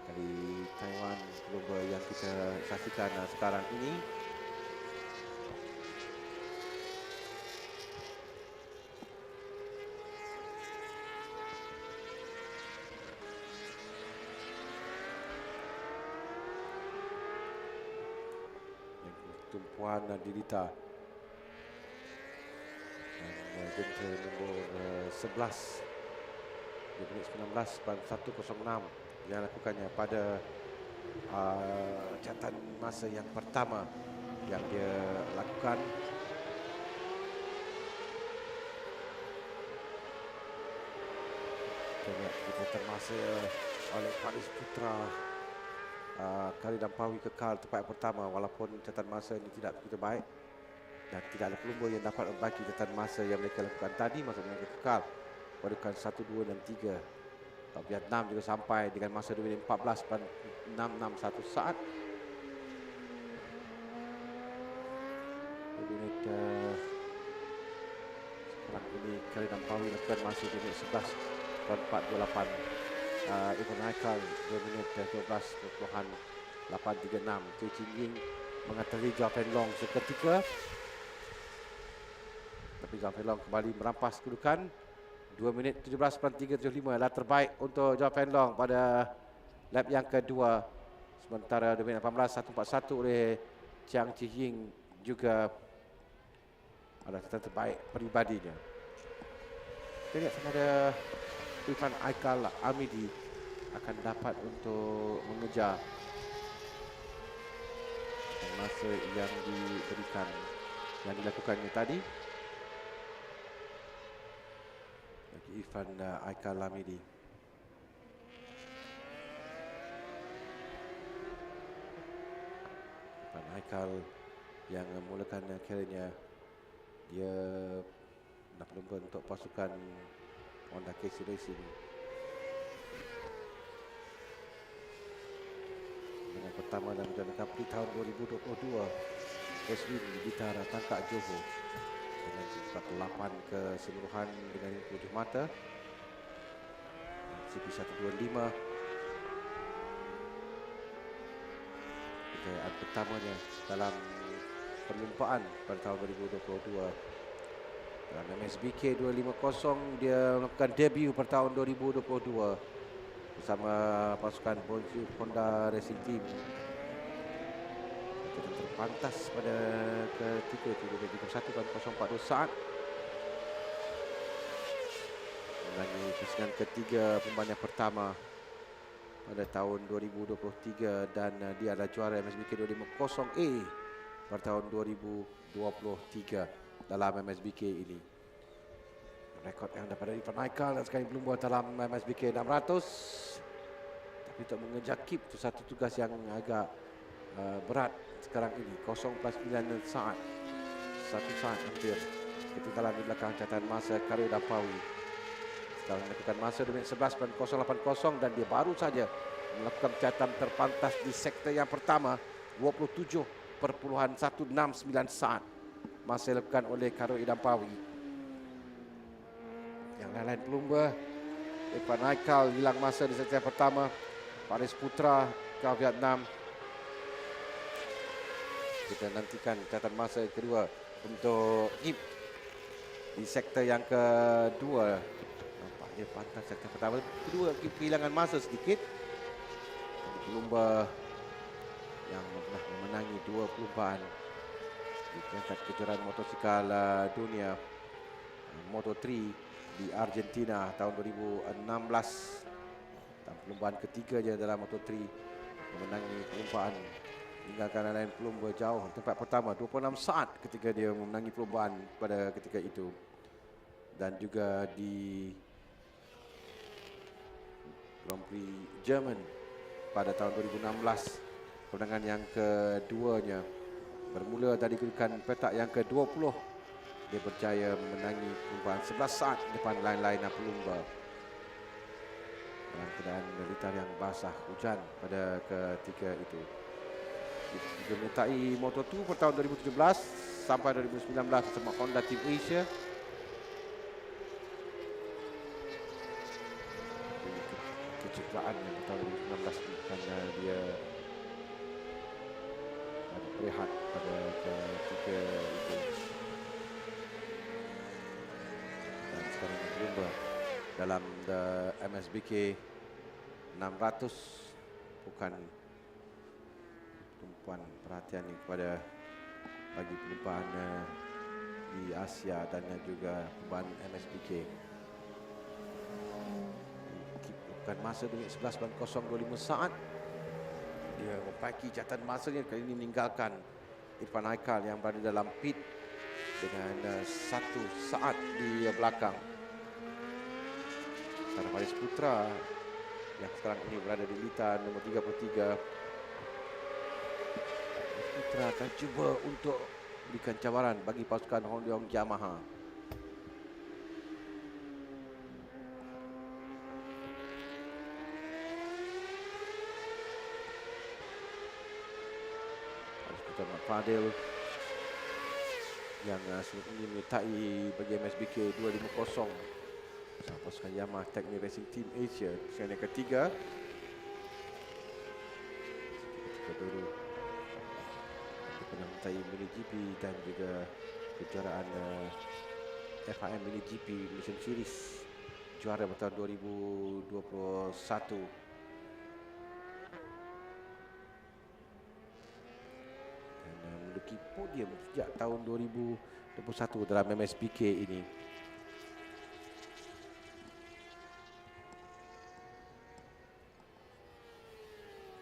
dari Taiwan, pelumba yang kita saksikan sekarang ini. Tumpuan Dirita dan jentera nombor 11 di minit 19.106 yang lakukannya pada catatan masa yang pertama yang dia lakukan. Kita lihat catatan masa oleh Faris Putra. Kali dan Pawi kekal tempat pertama walaupun catatan masa ini tidak begitu baik dan tidak ada pelumba yang dapat membaki catatan masa yang mereka lakukan tadi. Maksudnya mereka kekal padukan 1, 2 dan 3. Vietnam juga sampai dengan masa 2 minit 14.661 saat. 2 minit sekarang ini Kali dan Pawi lakukan masa 2 minit 11.428. Irfan Aikal 2 minit 12.836. Cui Ching-ying mengatasi Zhao Fenlong seketika, tapi Zhao Fenlong kembali merampas kedudukan. 2 minit 17.375 adalah terbaik untuk Zhao Fenlong pada lap yang kedua. Sementara 2 minit 18.141 oleh Jiang Chih-ying juga adalah catatan terbaik peribadinya. Kita lihat sama ada Irfan Aikal Lamidi akan dapat untuk mengejar masa yang diberikan, yang dilakukannya tadi bagi Irfan Aikal Lamidi. Irfan Aikal yang memulakan karirnya, dia nak pelumba untuk pasukan Honda KC Racing. Dengan pertama dalam Jalan Cup di tahun 2022, first win di Bitara Tangkak Johor dengan 48 keseluruhan dengan 7 mata. CP125 kejayaan pertamanya dalam perlumpaan pada tahun 2022. Dalam MSBK 250 dia melakukan debut pada tahun 2022 bersama pasukan Bonjour Honda Racing Team. Kita terpantas pada ketika 31.042 saat. Mengenai pusingan ketiga perlumbaan yang pertama pada tahun 2023 dan dia adalah juara MSBK 250A pada tahun 2023. Dalam MSBK ini, rekod yang dapat dari Irfan Aikal dan sekali pelumba dalam MSBK 600. Tapi untuk mengejar Kip itu satu tugas yang agak berat sekarang ini. 0.9 saat, 1 saat hampir ketinggalan di belakang catatan masa Karyo dan Pawi. Sekarang melakukan masa 2 minit 11.080 dan dia baru saja melakukan catatan terpantas di sektor yang pertama, 27.169 saat. Masa dilakukan oleh Karo Idam Pawi. Yang lain-lain pelumba, Irfan Aikal hilang masa di sektor pertama. Faris Putra ke Vietnam. Kita nantikan catatan masa kedua untuk Ip di sektor yang kedua. Nampaknya pantas sektor pertama. Kedua kehilangan masa sedikit. Pelumba yang pernah memenangi 2 perlumbaan di tingkat kejuaraan motosikal dunia Moto3 di Argentina tahun 2016. Dan perlumbaan ketiga je dalam Moto3 memenangi perlumbaan, tinggalkan lain pelumba jauh tempat pertama 26 saat ketika dia memenangi perlumbaan pada ketika itu. Dan juga di Grand Prix Jerman pada tahun 2016 kemenangan yang keduanya. Bermula dari kedudukan petak yang ke-20, dia berjaya menangi perlumbaan 11 saat depan lain-lain pelumba. Dalam keadaan militer yang basah hujan pada ketika itu. Dia menyertai Moto2 pada tahun 2017 sampai 2019 bersama Honda Team Asia. Kecederaan yang tahun 2019 kerana dia ada berehat pada ketika itu. Dan sekarang berlumba dalam MSBK 600, bukan tumpuan perhatian ini kepada bagi perlumbaan di Asia dan juga perlumbaan MSBK. Bukan masa dengan 11.025 saat. Dia memperbaiki catatan masanya, kali ini meninggalkan Irfan Haikal yang berada dalam pit dengan 1 saat di belakang. Karena Faris Putra yang sekarang ini berada di litar nombor 33. Putra akan cuba untuk berikan cabaran bagi pasukan Honda Yamaha. Faris Putra Mat Fadil yang sebelum ini menyertai bagi MSBK 250 bersama pasukan Yamaha Technic Racing Team Asia. Pasukan yang ketiga baru pernah menyertai MiniGP dan juga kejuaraan FIM MiniGP Mission Series, juara pada tahun 2021. Menduduki podium sejak tahun 2021 dalam MSBK ini.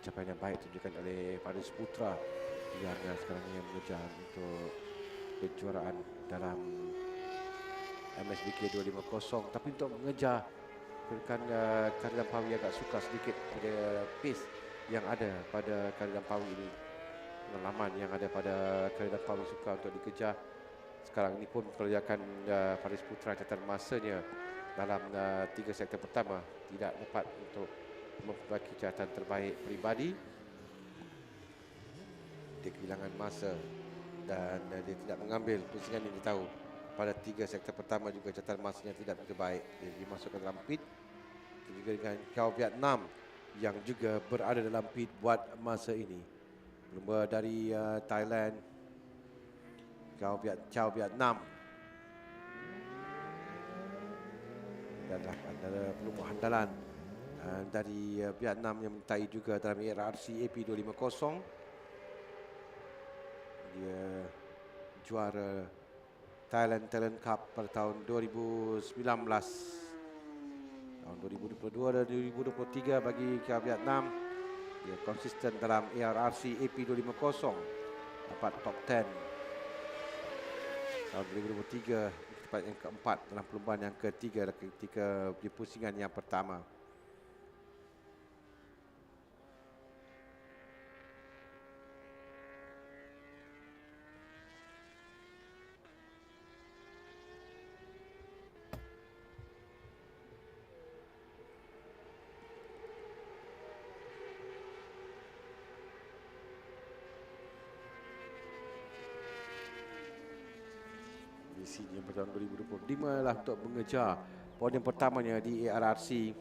Capaian yang baik tunjukkan oleh Faris Putra yang sekarang ini mengejar untuk kejuaraan dalam MSBK 250. Tapi untuk mengejar kan kari Lampaui agak suka sedikit pada pace yang ada pada kari Lampaui ini. Pengalaman yang ada pada kari Lampaui suka untuk dikejar. Sekarang ini pun perlihatkan Faris Putra catatan masanya dalam 3 sektor pertama tidak dapat untuk memperbaiki catatan terbaik peribadi. Dia kehilangan masa dan dia tidak mengambil pusingan yang dia tahu. Pada 3 sektor pertama juga catatan masanya tidak begitu baik. Dia dimasukkan dalam pit. Juga dengan Kau Vietnam yang juga berada dalam pit buat masa ini. Pelumba dari Thailand, Kau Vietnam adalah antara pelumba andalan dari Vietnam yang menyertai juga dalam ARRC AP 250. Dia juara Thailand Talent Cup pada tahun 2019. Tahun 2022 dan 2023 bagi Kau Vietnam. Dia konsisten dalam ARRC AP 250. Dapat top 10. Tahun 2023 tempat yang keempat dalam perlombaan yang ketiga ketika di pusingan yang pertama. Misinya pada tahun 2025 lah untuk mengejar podium pertamanya di ARRC.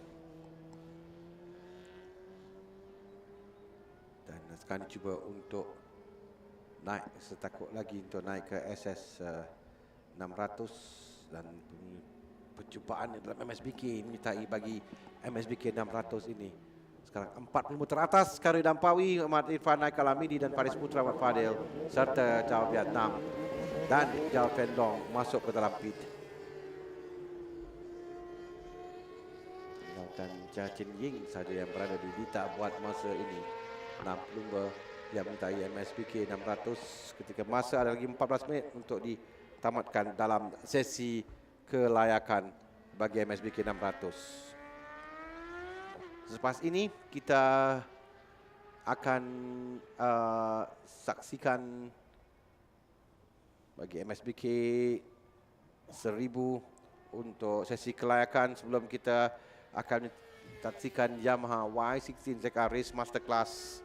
Dan sekarang cuba untuk naik setakut lagi untuk naik ke SS 600 dan percubaan dalam MSBK menyertai bagi MSBK 600 ini. Sekarang 40 teratas Kari Lampaui, Ahmad Irfan Haikal Hamidi dan Faris Putra Mat Fadil serta Kau Vietnam dan Jao Pendong masuk ke dalam pit. Dan Chia Chin Ying saja yang berada di Dita buat masa ini. 6 pelumba yang menyertai MSBK 600 ketika masa ada lagi 14 minit untuk ditamatkan dalam sesi kelayakan bagi MSBK 600. Selepas ini kita akan saksikan bagi MSBK 1000 untuk sesi kelayakan. Sebelum kita akan saksikan Yamaha Y16 ZR Race Masterclass,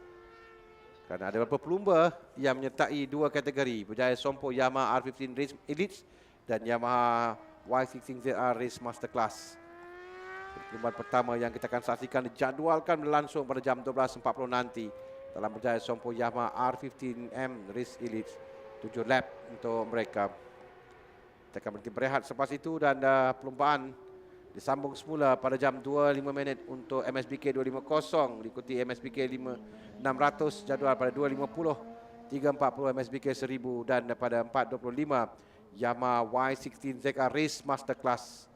kerana ada beberapa pelumba yang menyertai dua kategori, berjaya Sompo Yamaha R15 Race Elite dan Yamaha Y16 ZR Race Masterclass. Perlumbaan pertama yang kita akan saksikan dijadualkan berlangsung pada jam 12.40 nanti dalam berjaya Sompo Yamaha R15M Race Elite. 7 lap untuk mereka. Kita akan berhenti berehat selepas itu dan perlumbaan disambung semula pada jam 2.05 untuk MSBK 250, diikuti MSBK 600 jadual pada 2.50, 3.40 MSBK 1000 dan pada 4.25 Yamaha Y16 ZR Race Masterclass.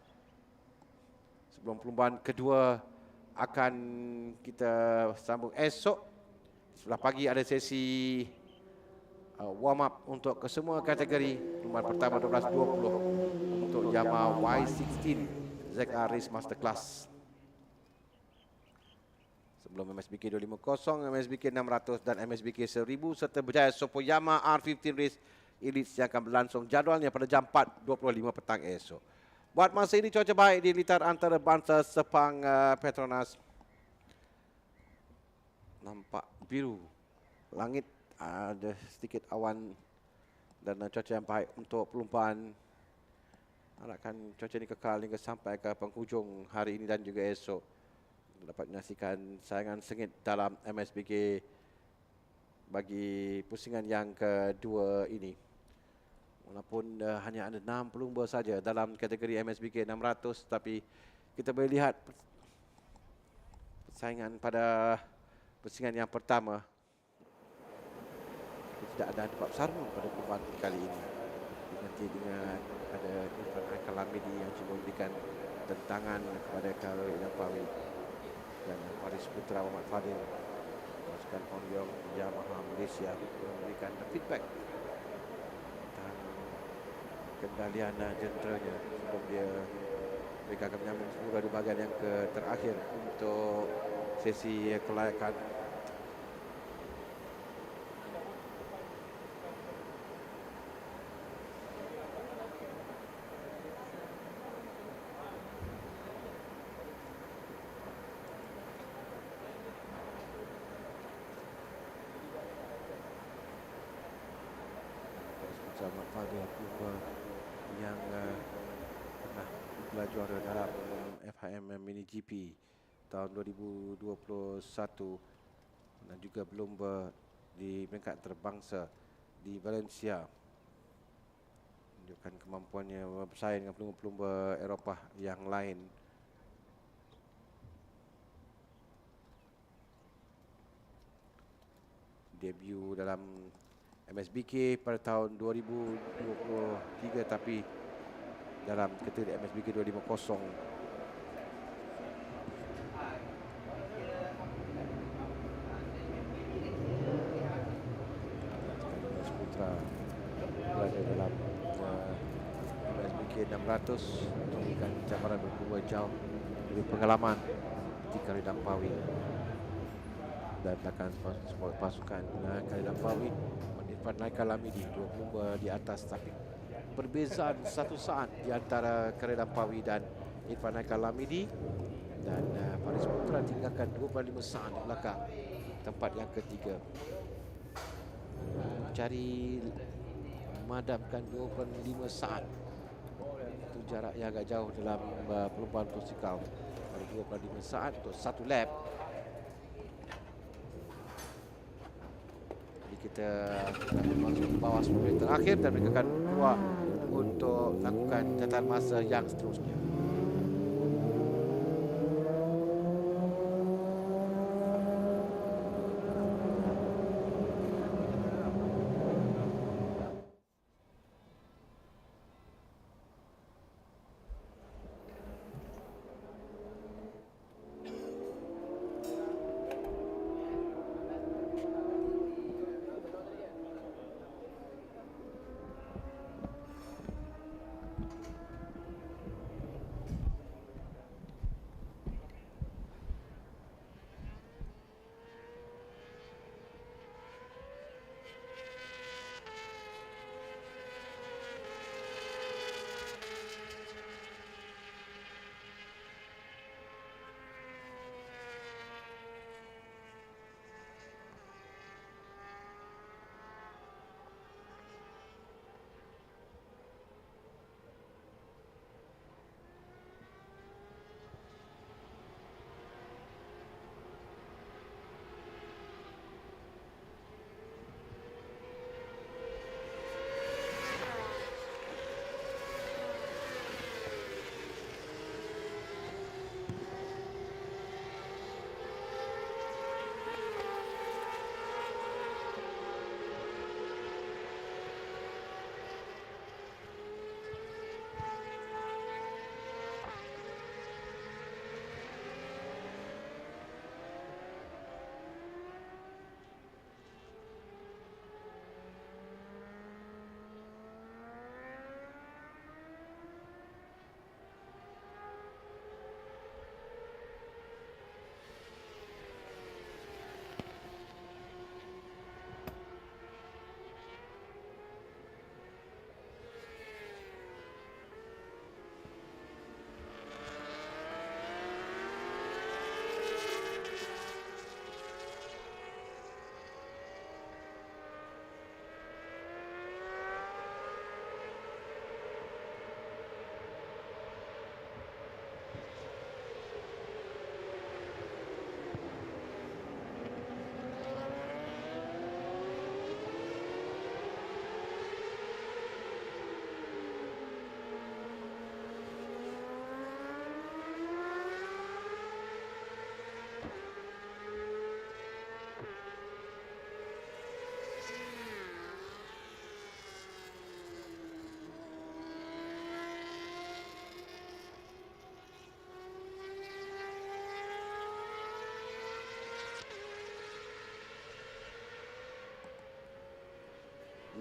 Sebelum perlumbaan kedua akan kita sambung esok. Sebelah pagi ada sesi warm up untuk kesemua kategori. Perlumbaan pertama 12.20 untuk Yamaha Y16 ZR Race Masterclass. Sebelum MSBK 250, MSBK 600 dan MSBK 1000 serta berjaya Sompo Yamaha R15 Race Elite yang akan berlangsung jadualnya pada jam 4.25 petang esok. Buat masa ini cuaca baik di litar antara bangsa Sepang Petronas. Nampak biru. Langit ada sedikit awan dan cuaca yang baik untuk perlumbaan. Harapkan cuaca ini kekal hingga sampai ke penghujung hari ini dan juga esok. Dapat menyaksikan saingan sengit dalam MSBK bagi pusingan yang kedua ini. Walaupun hanya ada 6 pelumba saja dalam kategori MSBK 600, tapi kita boleh lihat persaingan pada pusingan yang pertama. Tidak ada tempat sarung pada perlumbaan kali ini. Nanti dengan ada Irfan Kalamidi yang cuba memberikan tentangan kepada Khalid Nampawi dan Faris Putra Muhammad Fadil. Pasukan Hongyong Yamaha Malaysia memberikan feedback tentang kendalian jenteranya sebelum dia mereka akan menyambung semula di bahagian yang terakhir untuk sesi kelayakan. Sama pada pelumba yang pernah juara dalam FIM Mini GP tahun 2021 dan juga pelumba di peringkat terbangsa di Valencia, menunjukkan kemampuannya bersaing dengan pelumba-pelumba Eropah yang lain. Debut dalam MSBK pada tahun 2023 tapi dalam kategori MSBK 250. Putra berada dalam MSBK 600 untuk memberikan cabaran berkumpul jauh dari pengalaman di Khalid Nampawi dan akan support pasukan Khalid Nampawi. Irfan Kalamidi, dua pelumba di atas, tapi perbezaan satu saat di antara Khalid Nampawi dan Irfan Kalamidi, dan Faris Putra tinggalkan 25 saat di belakang tempat yang ketiga. Mencari memadamkan 25 saat, itu jarak yang agak jauh dalam perlumbaan motosikal. 25 saat untuk satu lap. Kita masuk ke bawah 10 minit terakhir dan mereka akan keluar untuk lakukan catatan masa yang seterusnya.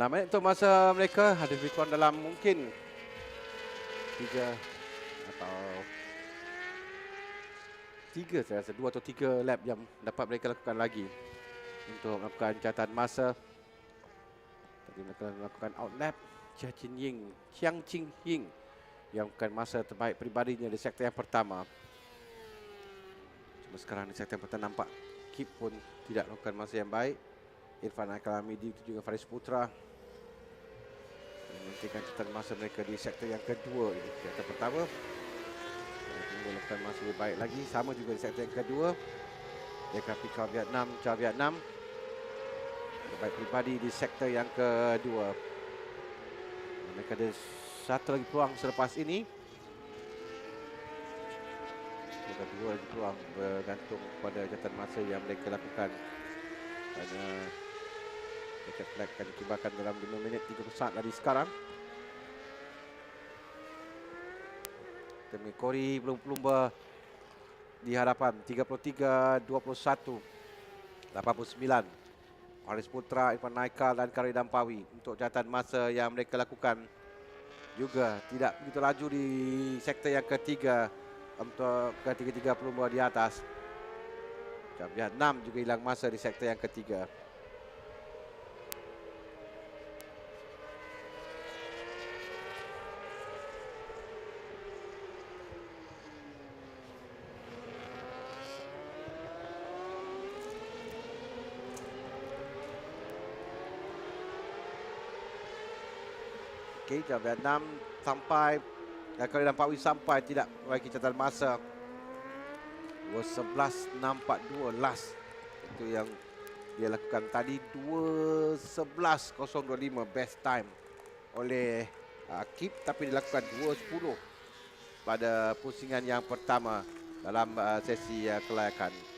6 minit untuk masa mereka. Ada lebih kurang dalam mungkin 3 atau 3 saya rasa 2 atau 3 lap yang dapat mereka lakukan lagi untuk melakukan catatan masa. Tadi mereka melakukan outlap Chiang Ching Ying yang bukan masa terbaik peribadinya di sektor yang pertama. Cuma sekarang di sektor yang pertama nampak Kip pun tidak melakukan masa yang baik. Irfan Akalamidi itu juga Faris Putra menghentikan catatan masa mereka di sektor yang kedua ini. Sektor pertama melakukan masa lebih baik lagi, sama juga di sektor yang kedua. DKP Chao Vietnam terbaik peribadi di sektor yang kedua. Mereka ada satu lagi peluang selepas ini. Mereka 2 lagi peluang bergantung pada catatan masa yang mereka lakukan. Kerana checkered flag akan dikibarkan dalam 5 minit 30 saat dari sekarang. Demi Kori belum pelumba di hadapan 33-21 89. Faris Putra, Irfan Naikal dan Kari Dampawi untuk catatan masa yang mereka lakukan juga tidak begitu laju di sektor yang ketiga untuk ketiga-tiga pelumba di atas. Vietnam juga hilang masa di sektor yang ketiga. Vietnam sampai Kali Dampawi sampai tidak memiliki catatan masa 2:11.642 last. Itu yang dia lakukan tadi. 2:11.025 best time oleh Kip, tapi dilakukan 2:10 pada pusingan yang pertama dalam sesi kelayakan.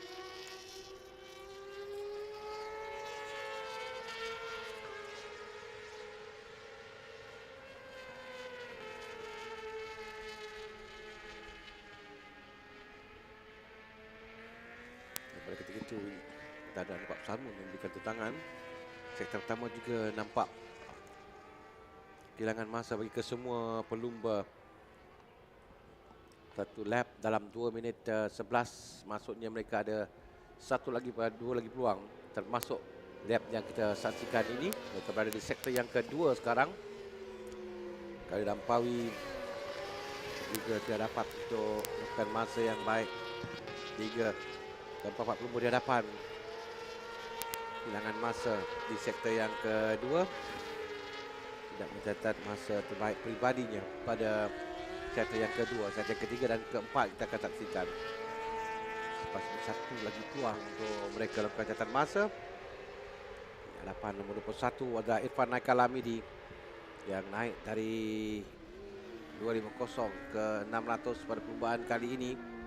Ketika itu kita ada nampak sama memberikan tentangan. Sektor pertama juga nampak kehilangan masa bagi kesemua pelumba. Satu lap dalam 2 minit 11. Maksudnya mereka ada dua lagi peluang, termasuk lap yang kita saksikan ini. Mereka berada di sektor yang kedua sekarang. Kali Dampawi juga tidak dapat untuk melakukan masa yang baik. 3 dan 4 pelumba di hadapan. Hilangan masa di sektor yang kedua. Tidak mencatat masa terbaik peribadinya pada sektor yang kedua. Sektor yang ketiga dan keempat kita akan saksikan. Lepas itu satu lagi peluang untuk mereka lakukan catatan masa. Di hadapan nombor 21 ada Irfan Naikalamidi yang naik dari 250 ke 600 pada perlumbaan kali ini.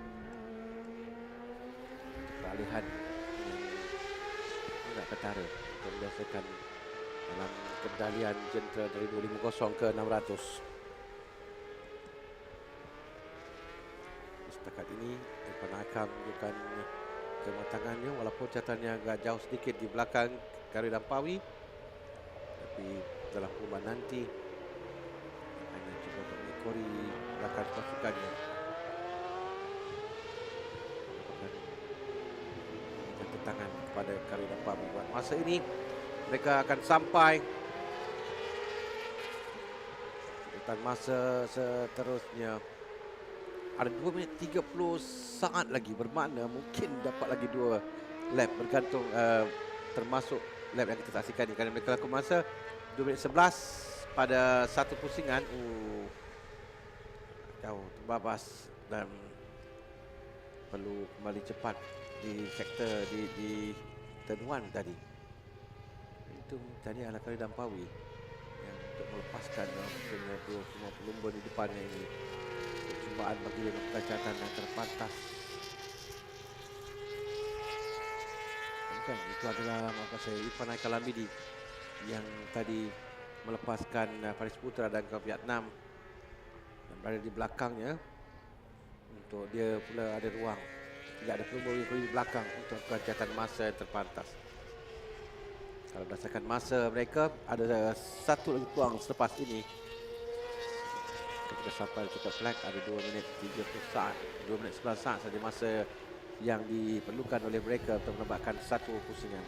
Peralihan yang agak ketara untuk membiasakan dalam kendalian jentera dari 250 ke 600. Setakat ini Irfan akan menunjukkan kematangannya walaupun catatannya agak jauh sedikit di belakang Kari Dampawi, tapi dalam perlumbaan nanti hanya cuba untuk mengikori belakang pasukannya. Tangan kepada Kari Dampawi. Buat masa ini mereka akan sampai catatan masa seterusnya. Ada 2 minit 30 saat lagi, bermakna mungkin dapat lagi 2 lap bergantung termasuk lap yang kita saksikan ini, kerana mereka lakukan masa 2 minit 11 pada satu pusingan. Jauh terbabas dan perlu kembali cepat di sektor di turn 1 tadi. Itu tadi adalah Kari Dampawi yang untuk melepaskan semua pelumba di depannya ini. Percubaan bagi dia melakukan catatan yang terpantas. Bukan, itu adalah Irfan Naikalamidi yang tadi melepaskan Faris Putra dan kaum Vietnam dan berada di belakangnya. Untuk dia pula ada ruang. Tidak ada pelumba di belakang untuk catatan masa yang terpantas. Kalau berdasarkan masa mereka, ada satu lagi peluang selepas ini. Kita sampai dekat flag, ada 2 minit 30 saat, 2 minit 11 saat saja masa yang diperlukan oleh mereka untuk menambahkan satu pusingan.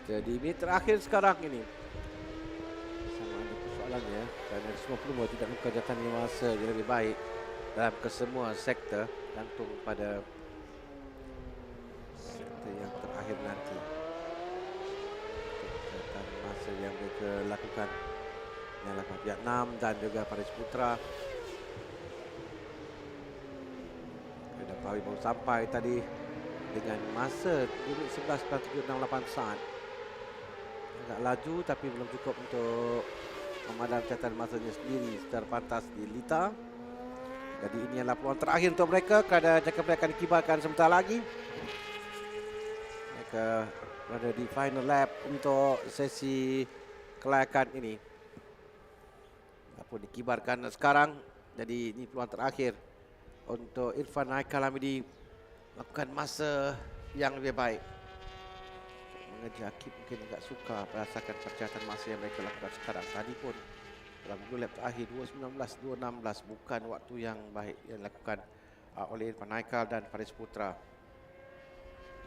Jadi minit terakhir sekarang ini. Sama ada persoalannya kerana semua pelumba tidak buka jatan masa yang lebih baik dalam kesemua sektor, gantung pada sektor yang terakhir nanti. Jatan masa yang mereka lakukan ialah Vietnam dan juga Paris Putra. Dan Pawi baru sampai tadi dengan masa 2:11.768 saat. Agak laju tapi belum cukup untuk memadam catatan masanya sendiri secara pantas di Lita. Jadi ini adalah peluang terakhir untuk mereka kerana jangka mereka akan dikibarkan sebentar lagi. Mereka berada di final lap untuk sesi kelayakan ini. Apapun dikibarkan sekarang, jadi ini peluang terakhir untuk Irfan Haikal Hamidi lakukan masa yang lebih baik. Mengejar Akib mungkin agak suka berdasarkan percayaan masa yang mereka lakukan sekarang. Tadi pun dalam 2 lap terakhir 2.19, 2.16 bukan waktu yang baik yang dilakukan oleh Irfan Haikal dan Faris Putra.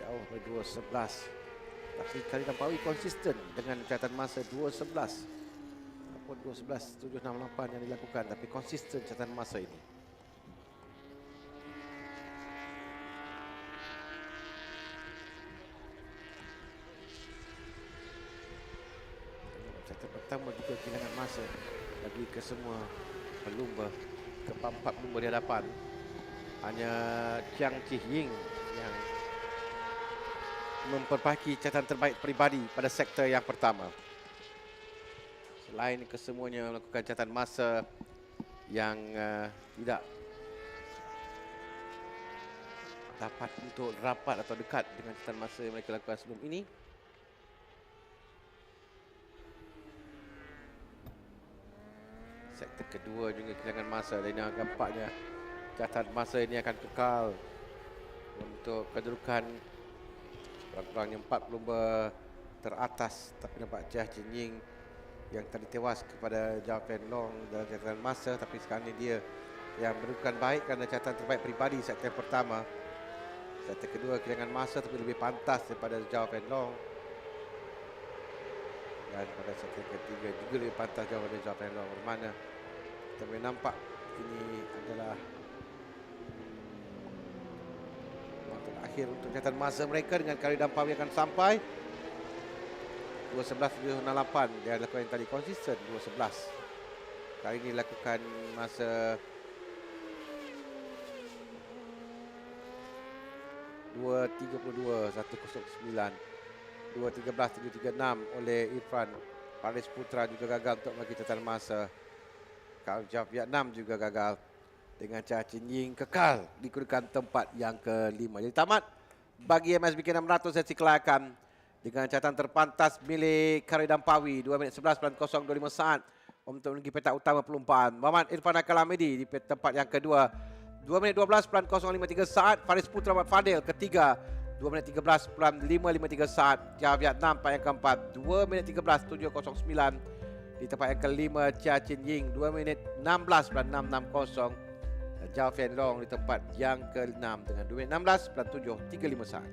Jauh dari 2.11. Tapi kali Dampawi konsisten dengan catatan masa 2.11. Ataupun 2.11.768 yang dilakukan, tapi konsisten catatan masa ini. Pertama juga kehilangan masa bagi kesemua pelumba, keempat pelumba di hadapan. Hanya Chiang Chih Ying yang memperbaiki catatan terbaik peribadi pada sektor yang pertama. Selain kesemuanya melakukan catatan masa yang tidak dapat untuk rapat atau dekat dengan catatan masa yang mereka lakukan sebelum ini. Sektor kedua juga kehilangan masa dan yang nampaknya catatan masa ini akan kekal untuk kedudukan kurang-kurangnya 4 pelumba teratas. Tapi nampak Chia Chin Ying yang tadi tewas kepada Zhao Fenlong dalam catatan masa, tapi sekarang ini dia yang berkedudukan baik kerana catatan terbaik peribadi sektor pertama. Sektor kedua kehilangan masa tapi lebih pantas daripada Zhao Fenlong. Dan pada sektor ketiga juga lebih pantas jauh dari Zhao Fenlong. Bermakna kita boleh nampak ini adalah waktu terakhir untuk catatan masa mereka dengan kali Dampawi akan sampai 2.11.768. Dia lakukan yang tadi konsisten 2.11. Kali ini lakukan masa 2.32.109, 2.13.736 oleh Irfan. Paris Putra juga gagal untuk bagi catatan masa. Kalau Vietnam juga gagal. Dengan Chia Chin Ying kekal di kedudukan tempat yang kelima. Jadi tamat bagi MSBK 600 sesi kelayakan dengan catatan terpantas milik Kari Dampawi 2 minit 11.025 saat untuk menuju petak utama pelumpaan. Muhammad Irfan Haikal Hamidi di tempat yang kedua 2 minit 12.053 saat. Faris Putra Muhammad Fadil ketiga 2 minit 13.553 saat. Chia Vietnam tempat yang keempat 2 minit 13.709. Di tempat yang kelima Chia Chin Ying 2 minit 16.660. Zhao Fenlong di tempat yang ke-6 dengan 2 minit 16.735 saat.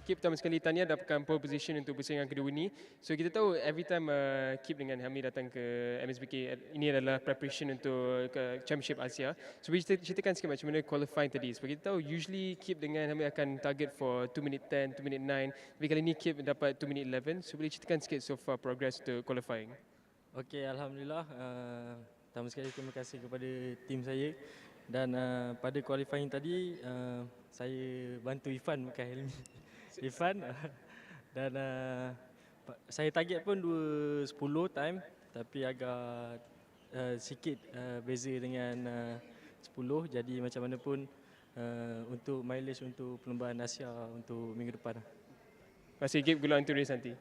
Kip pertama sekali Tanya dapatkan pole position untuk persaingan kedua ni. So kita tahu every time Kip dengan Helmi datang ke MSBK, ini adalah preparation untuk ke Championship Asia. So boleh ceritakan sikit macam mana qualifying tadi. Sebab kita tahu usually Kip dengan Helmi akan target for 2 minute 10, 2 minute 9. Tapi kali ni Kip dapat 2 minute 11. So boleh ceritakan sikit so far progress untuk qualifying. Okey, Alhamdulillah. Pertama sekali terima kasih kepada tim saya. Dan pada qualifying tadi, saya bantu Ifan bukan Helmi. Ifan dan saya target pun 2.10 time, tapi agak sikit beza dengan 10. Jadi macam mana pun untuk mileage untuk perlombaan Asia untuk minggu depan. Terima kasih Kip, good luck untuk race nanti.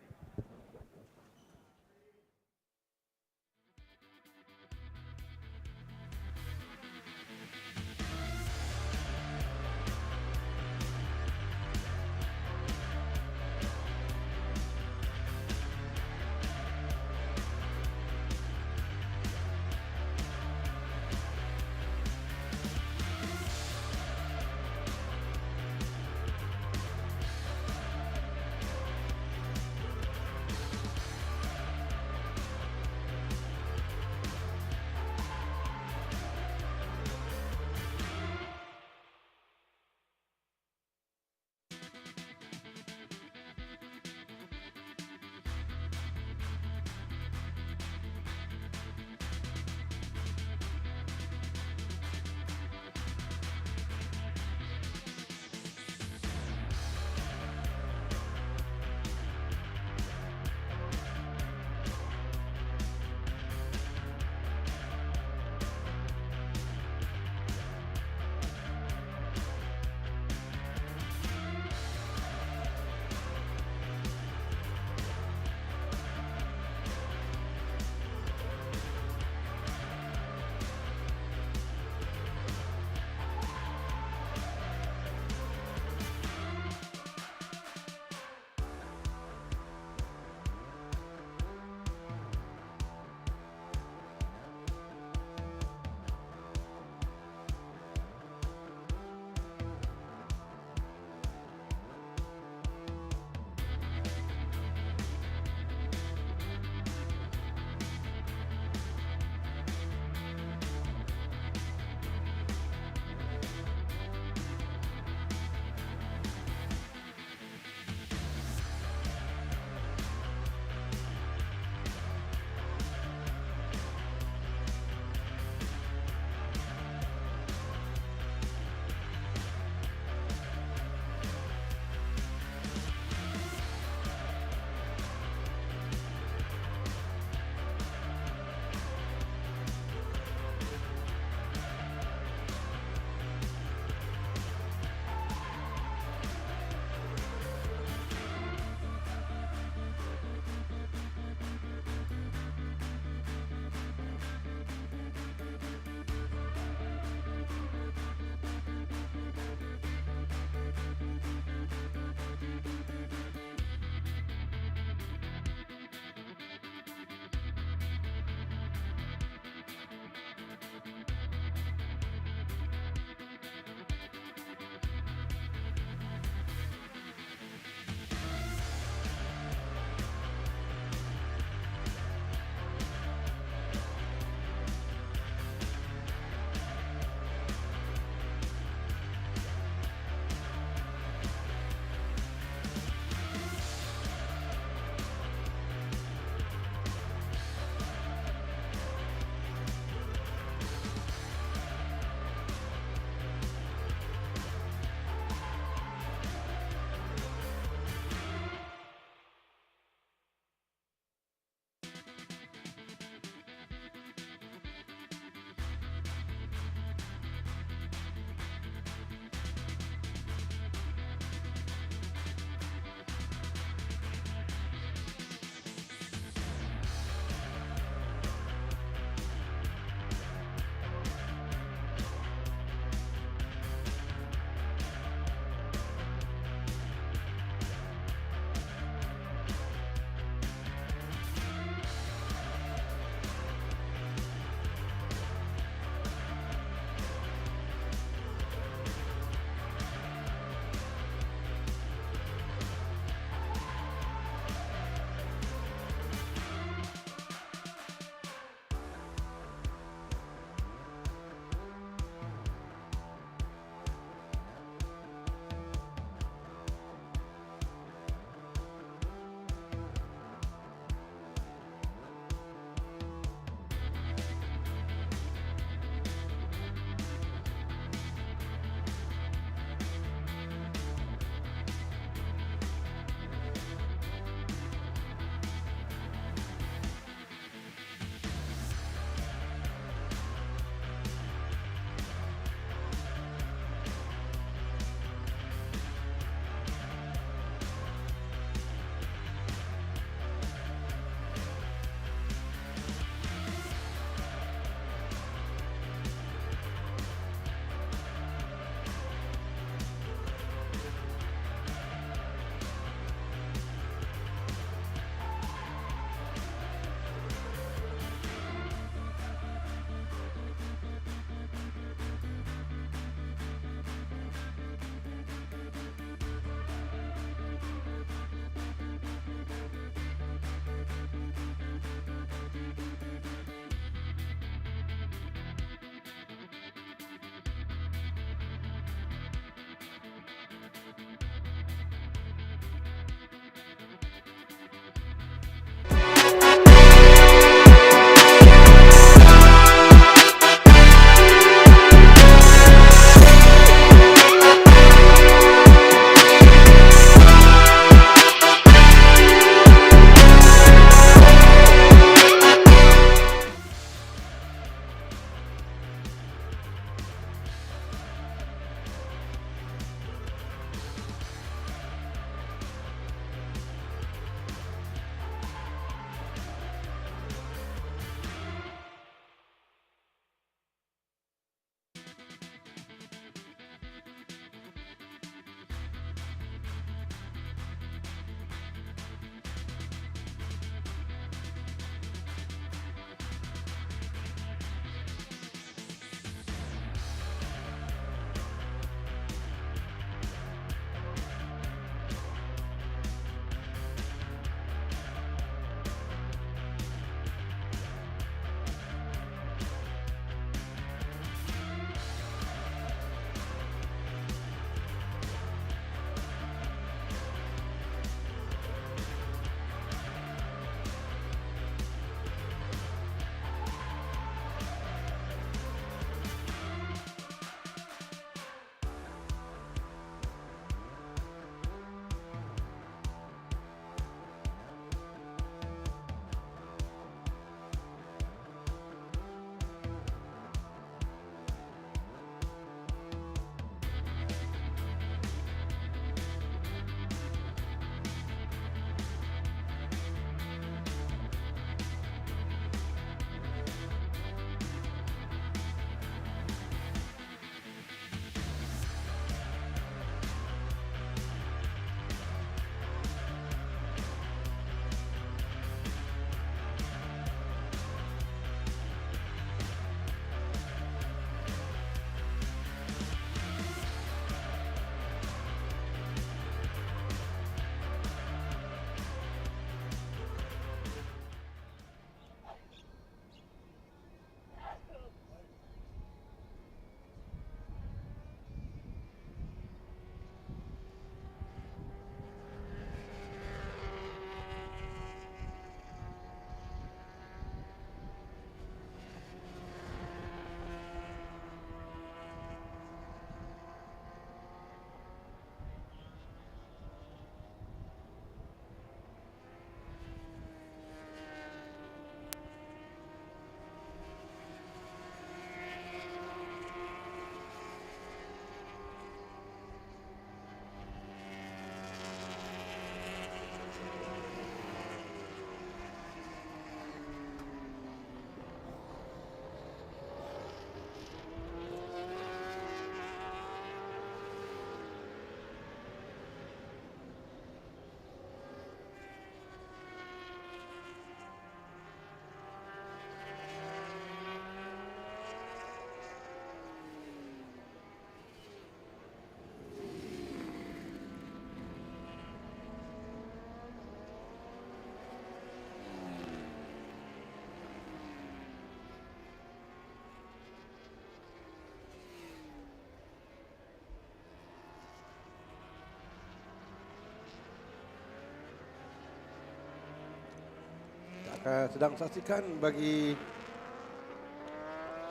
sedang saksikan bagi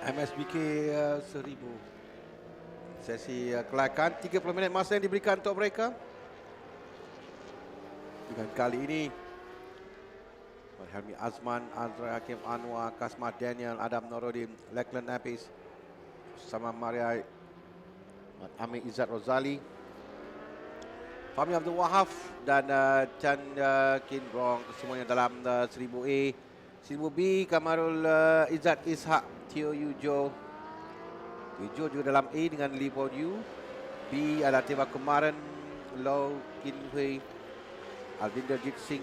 MSBK 1000. Sesi kelayakan 30 minit masa yang diberikan untuk mereka. Dengan kali ini Helmi Azman, Azra Hakim Anwar, Kasmah Daniel, Adam Norodin, Lachlan Apis, sama Maria Amir Izzat Rozali, Fahmi Abdul Wahab dan Chan Kin Brong, semuanya dalam 1000A. 1000B Kamarul Izzat Ishak, Tio Yujo. Yujo juga dalam A dengan Lee Bo Yu. B adalah Tiba Kumaran, Low Kin Hui, Alvinda Jit Singh,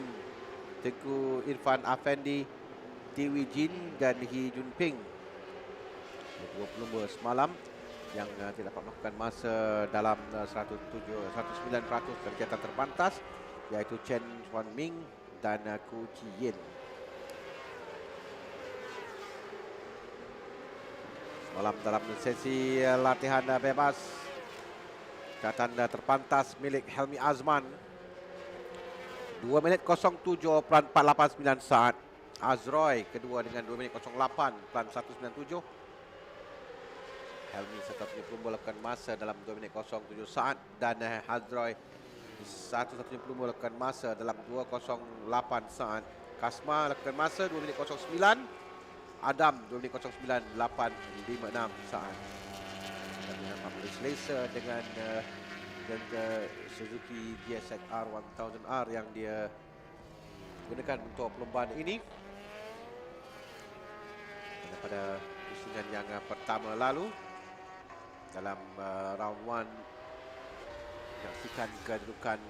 Tengku Irfan Afendi, Tiwi Jin dan Hee Jun Ping. 22 semalam yang tidak dapat melakukan masa dalam 109% dari catatan terpantas, iaitu Chen Chuan Ming dan Ku Chi Yin. Semalam dalam sesi latihan bebas, catatan terpantas milik Helmi Azman 2 minit 07.489 saat. Azroy kedua dengan 2 minit 08.197. Helmi satu-satunya pelumba lakukan masa dalam 2 minit 07 saat, dan Azroy satu-satunya pelumba lakukan masa dalam 2:08 saat. Kasma lakukan masa 2 minit 09. Adam 2 minit 09.856 saat. Kami nampak Malaysia Selesa dengan Suzuki GSX-R 1000R yang dia gunakan untuk perlombaan ini. Dan pada pusingan yang pertama lalu dalam round 1, menyaksikan kedudukan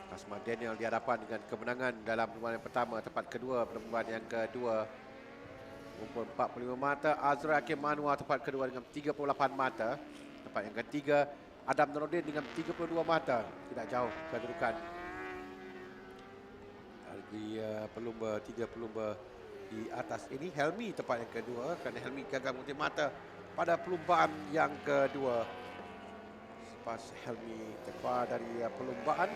Kasmah Daniel di hadapan dengan kemenangan dalam perlombaan yang pertama, tempat kedua perlombaan yang kedua mengumpul 45 mata. Azra Hakim Anwar tempat kedua dengan 38 mata. Tempat yang ketiga Adam Norodin dengan 32 mata. Tidak jauh kedudukan di tiga pelumba di atas ini. Helmi tempat yang kedua kerana Helmi gagal mengutip mata pada perlumbaan yang kedua. Selepas Helmi terkeluar dari perlumbaan,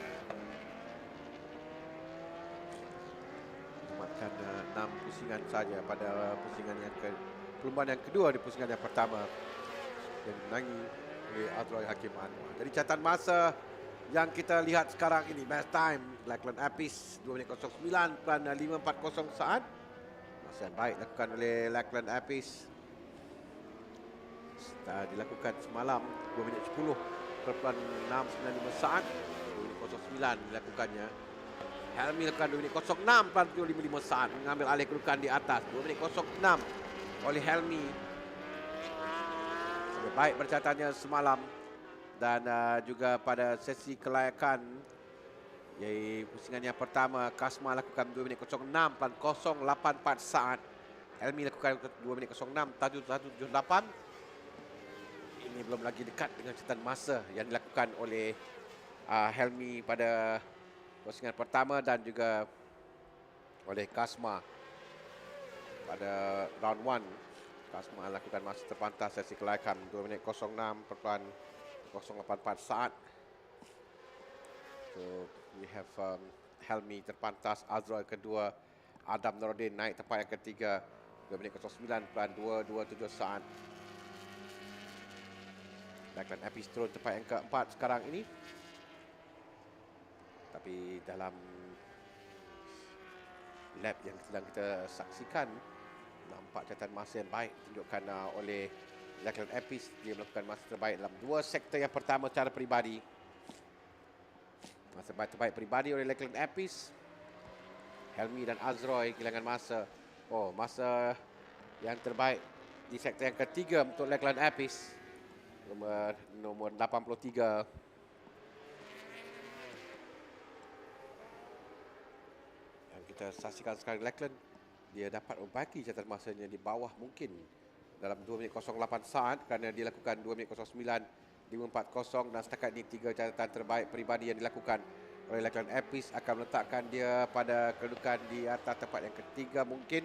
menamatkan 6 pusingan saja pada pusingan yang perlumbaan yang kedua di pusingan yang pertama, yang dimenangi oleh Azroy Hakim Anwar. Jadi catatan masa yang kita lihat sekarang ini, match time Lachlan Apis 2 minit 09.540 saat. Masa yang baik dilakukan oleh Lachlan Apis. Setelah dilakukan semalam 2 minit 10.695 saat. 2 minit 09 dilakukannya. Helmi lakukan 2 minit 06.55 saat, mengambil alih kedudukan di atas. 2 minit 06 oleh Helmi. Sangat baik percatatannya semalam. Dan juga pada sesi kelayakan, iaitu pusingan yang pertama, Kasma lakukan 2 minit 06.084 saat. Helmi lakukan 2 minit 06.178. Ini belum lagi dekat dengan catatan masa yang dilakukan oleh Helmi pada pusingan pertama dan juga oleh Kasma pada round 1. Kasma lakukan masa terpantas sesi kelayakan 2 minit 06.084 saat. So we have Helmi terpantas, Azroy kedua, Adam Norodin naik tempat yang ketiga 2 minit 09.227 saat. Lachlan Apis turun tempat yang keempat sekarang ini. Tapi dalam lap yang sedang kita saksikan, nampak catatan masa yang baik tunjukkan oleh Lachlan Apis. Dia melakukan masa terbaik dalam 2 sektor yang pertama secara peribadi. Masa terbaik peribadi oleh Lachlan Apis. Helmi dan Azroy kehilangan masa. Oh, masa yang terbaik di sektor yang ketiga untuk Lachlan Apis, nombor 83. Yang kita saksikan sekarang, Lachlan, dia dapat membagi catatan masanya di bawah mungkin dalam 2 minit 08 saat kerana dia lakukan 2 minit 09.540, dan setakat ini 3 catatan terbaik peribadi yang dilakukan oleh Lachlan Apis akan meletakkan dia pada kedudukan di atas tempat yang ketiga mungkin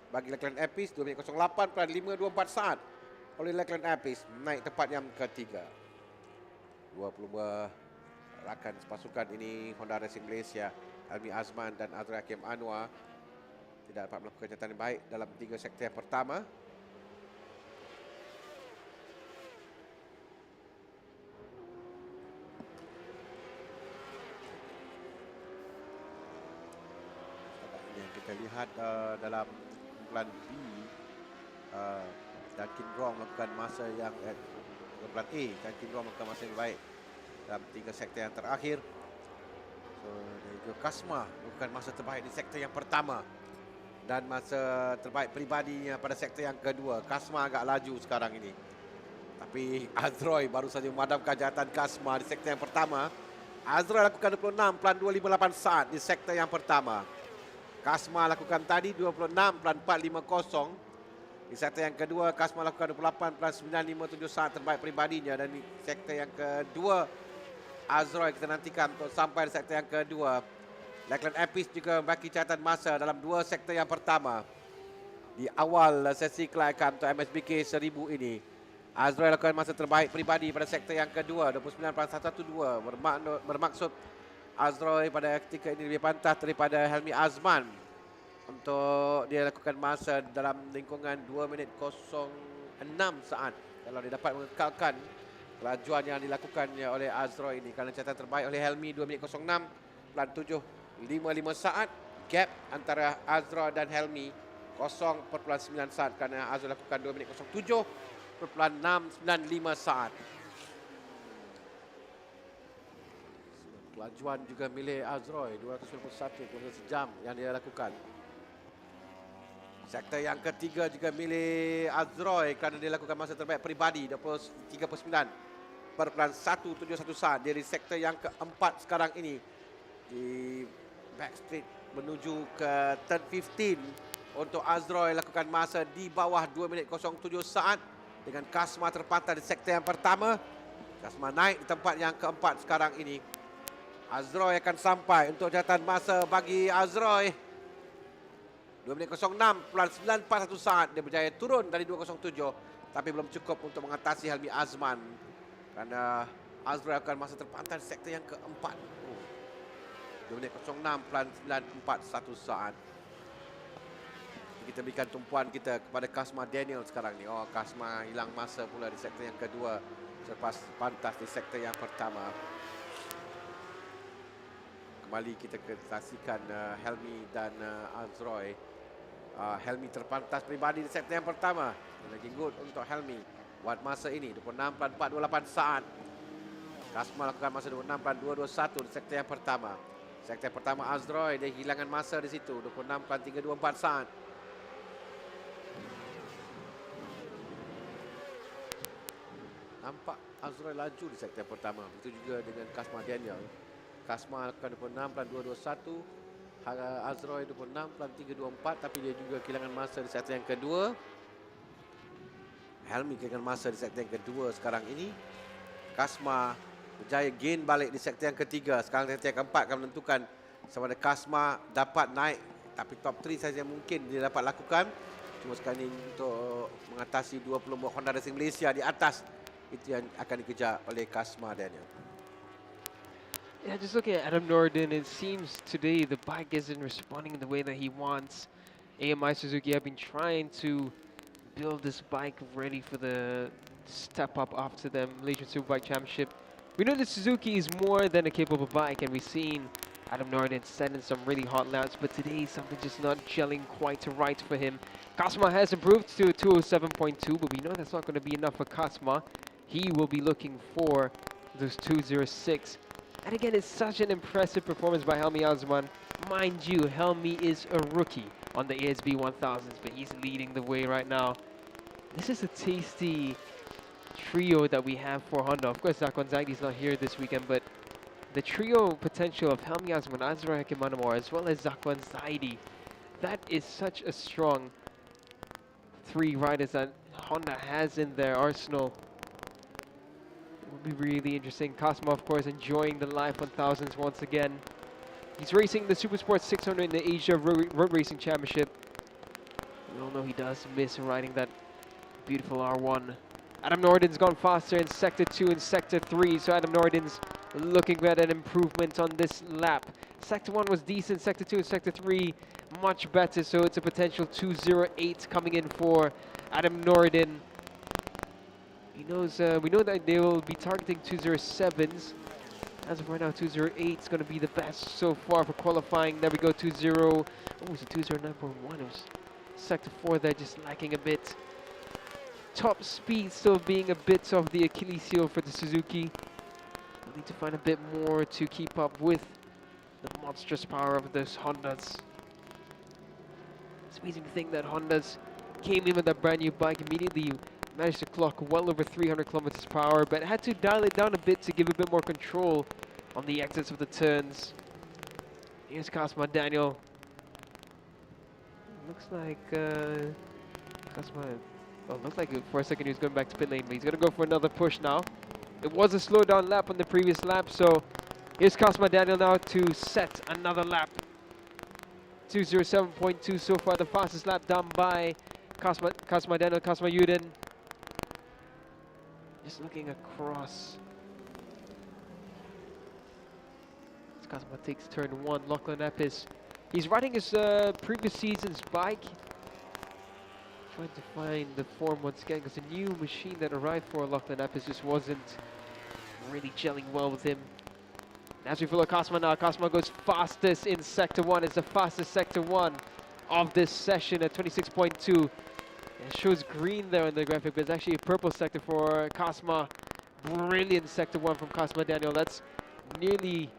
bagi Lachlan Apis. 2 minit 08.524 saat oleh Lachlan Apis, naik tempat yang ketiga. 20 rakan sepasukan ini Honda Racing Malaysia Helmi Azman dan Azrul Hakim Anwar tidak dapat melakukan catatan yang baik dalam 3 sektor yang pertama. Yang kita lihat dalam kumpulan B, Duncan Rong melakukan masa yang kumpulan A, Duncan Rong melakukan masa yang baik dalam 3 sektor yang terakhir. So, dan juga Kasma melakukan masa terbaik di sektor yang pertama dan masa terbaik peribadinya pada sektor yang kedua. Kasma agak laju sekarang ini, tapi Azroy baru saja memadamkan jahatan Kasma di sektor yang pertama. Azroy lakukan 26.258 saat di sektor yang pertama. Kasma lakukan tadi 26.450. Di sektor yang kedua, Kasma lakukan 28.957 saat terbaik peribadinya. Dan di sektor yang kedua, Azroy kita nantikan untuk sampai di sektor yang kedua. Lachlan Epis juga membagi catatan masa dalam 2 sektor yang pertama. Di awal sesi kelayakan untuk MSBK 1000 ini, Azroy lakukan masa terbaik peribadi pada sektor yang kedua, 29.112. Bermaksud Azroy pada ketika ini lebih pantas daripada Helmi Azman untuk dia lakukan masa dalam lingkungan 2 minit 06 saat. Kalau dia dapat mengekalkan kelajuan yang dilakukannya oleh Azroy ini, kerana catatan terbaik oleh Helmi 2 minit 06.755 saat. Gap antara Azroy dan Helmi 0.9 saat kerana Azroy lakukan 2 minit 07.695 saat. Kelajuan juga milik Azroy 291 km sejam yang dia lakukan. Sektor yang ketiga juga milik Azroy kerana dia lakukan masa terbaik peribadi 39.171 saat. Dari sektor yang keempat sekarang ini di backstreet menuju ke turn 15 untuk Azroy lakukan masa di bawah 2 minit 07 saat dengan Kasma terpantai di sektor yang pertama. Kasma naik di tempat yang keempat sekarang ini. Azroy akan sampai untuk catatan masa bagi Azroy 2 minit 06.941 saat. Dia berjaya turun dari 207 tapi belum cukup untuk mengatasi Helmi Azman kerana Azroy akan masa terpantai di sektor yang keempat. 2 minit 06.941 saat. Kita berikan tumpuan kita kepada Kasma Daniel sekarang ni. Oh, Kasma hilang masa pula di sektor yang kedua selepas pantas di sektor yang pertama. Kembali kita saksikan Helmi dan Azroy. Helmi terpantas peribadi di sektor yang pertama. Lagi good untuk Helmi buat masa ini 26.428 saat. Kasma lakukan masa 26.221 di sektor yang pertama. Sektor yang pertama Azroy dia kehilangan masa di situ 26.324 saat. Nampak Azroy laju di sektor yang pertama. Begitu juga dengan Kasma Daniel. Kasma lakukan 26.221, Azroy 26.324, tapi dia juga kehilangan masa di sektor yang kedua. Helmi kehilangan masa di sektor yang kedua sekarang ini. Kasma berjaya gain balik di sektor yang ketiga. Sekarang sektor yang keempat akan menentukan sama ada Kasma dapat naik, tapi top 3 saja mungkin dia dapat lakukan. Cuma sekarang ini untuk mengatasi 20 buah Honda Racing Malaysia di atas, itu yang akan dikejar oleh Kasma Daniel. Yeah, just looking at Adam Norden, it seems today the bike isn't responding the way that he wants. AMI Suzuki have been trying to build this bike ready for the step up after the Malaysian Superbike Championship. We know that Suzuki is more than a capable bike, and we've seen Adam Norden set in some really hot laps, but today something just not gelling quite right for him. Kasma has improved to 207.2, but we know that's not going to be enough for Kasma. He will be looking for those 206. And again, it's such an impressive performance by Helmi Azman. Mind you, Helmi is a rookie on the ASB 1000s, but he's leading the way right now. This is a tasty trio that we have for Honda. Of course, Zakwan Zagdi's not here this weekend, but the trio potential of Helmi Azman, Azra Hakimanamor, as well as Zakwan Zaidi, that is such a strong 3 riders that Honda has in their arsenal. Will be really interesting. Kasma, of course, enjoying the live 1000s once again. He's racing the Supersport 600 in the Asia Road Racing Championship. We all know he does miss riding that beautiful R1. Adam Norden's gone faster in Sector 2 and Sector 3, so Adam Norden's looking at an improvement on this lap. Sector 1 was decent, Sector 2 and Sector 3 much better, so it's a potential 208 coming in for Adam Nordin. He knows, we know that they will be targeting 207s. As of right now, 208 is going to be the best so far for qualifying. There we go, 20. Oh, it's a 209.1. It was Sector 4 there, just lacking a bit. Top speed still being a bit of the Achilles heel for the Suzuki. We'll need to find a bit more to keep up with the monstrous power of those Hondas. It's amazing to think that Hondas came in with a brand new bike, immediately managed to clock well over 300 kilometers per hour, but had to dial it down a bit to give a bit more control on the exits of the turns. Here's Cosmo Daniel. Looks like Cosmo. Oh, looks like for a second he was going back to pit lane, but he's going to go for another push now. It was a slow down lap on the previous lap, so here's Cosmo Daniel now to set another lap. 207.2 so far, the fastest lap done by Cosmo Daniel, Cosmo Yuden. Just looking across. As Cosmo takes turn 1, Lachlan Epis. He's riding his previous season's bike. Trying to find the form once again, because the new machine that arrived for Lachlan Epis just wasn't really gelling well with him. And as we follow Cosmo now, Cosmo goes fastest in Sector 1. It's the fastest Sector 1 of this session at 26.2. It shows green there on the graphic, but it's actually a purple sector for Cosmo. Brilliant Sector 1 from Cosmo Daniel. That's nearly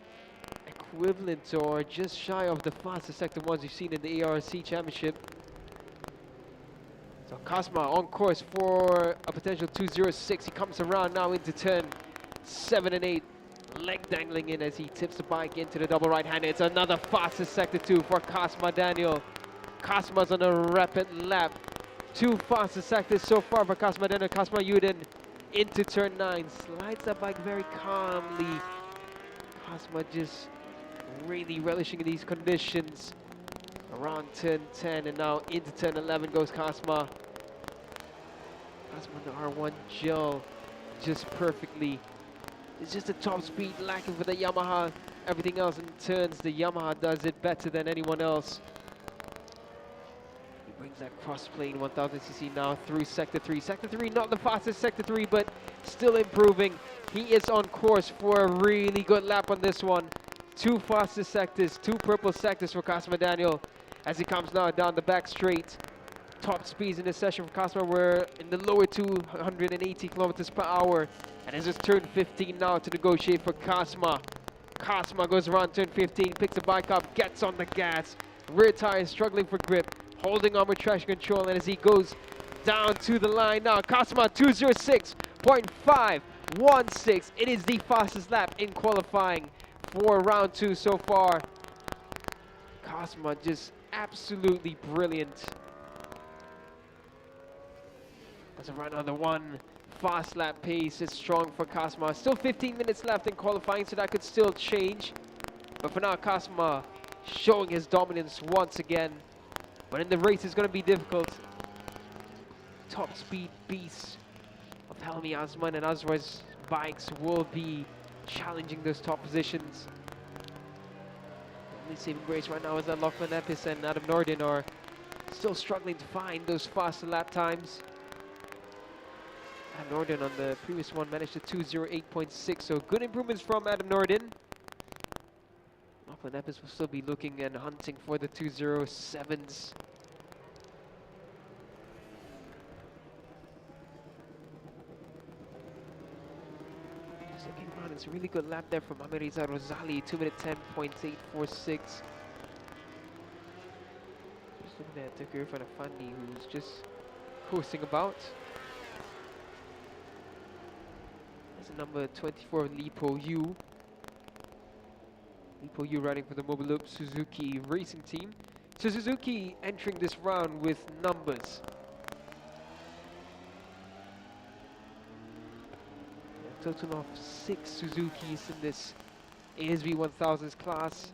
equivalent or just shy of the fastest Sector 1s you've seen in the ARC Championship. So Cosmo on course for a potential 206. He comes around now into turn 7 and 8. Leg dangling in as he tips the bike into the double right-hander. It's another fastest Sector 2 for Cosmo Daniel. Cosmo's on a rapid lap. 2 fastest sectors so far for Cosmo Daniel. Cosmo Yuden into turn 9. Slides that bike very calmly. Cosmo just really relishing in these conditions. Around turn 10 and now into turn 11 goes Cosmo. Cosmo on the R1 gel just perfectly. It's just a top speed lacking for the Yamaha. Everything else in turns, the Yamaha does it better than anyone else. He brings that cross-plane 1000cc now through Sector 3. Sector 3, not the fastest Sector 3, but still improving. He is on course for a really good lap on this one. 2 fastest sectors, 2 purple sectors for Cosmo Daniel as he comes now down the back straight. Top speeds in this session for Cosmo were in the lower 280 kilometers per hour. And it's just turn 15 now to negotiate for Cosmo. Cosmo goes around turn 15, picks the bike up, gets on the gas. Rear tire struggling for grip, holding on with traction control. And as he goes down to the line now, Cosmo 206.516. It is the fastest lap in qualifying for round 2 so far. Cosmo just absolutely brilliant. That's around another 1 fast lap pace. It's strong for Cosmo. Still 15 minutes left in qualifying, so that could still change. But for now, Cosmo showing his dominance once again. But in the race, it's going to be difficult. Top speed beasts of Helmi Asman and Azra's bikes will be challenging those top positions. Only saving grace right now is that Lachlan Epis and Adam Nordin are still struggling to find those faster lap times. Adam Nordin on the previous one managed to 208.6, so good improvements from Adam Nordin. Lachlan Epis will still be looking and hunting for the 207s. Just looking around, it's a really good lap there from Ameriza Rosali, 2 minute 10.846. Just looking at Takir Fanafandi, who's just coasting about. Number 24, Lipo Yu. Lipo Yu riding for the Mobiloop Suzuki racing team. So Suzuki entering this round with numbers. A total of 6 Suzukis in this ASV 1000s class.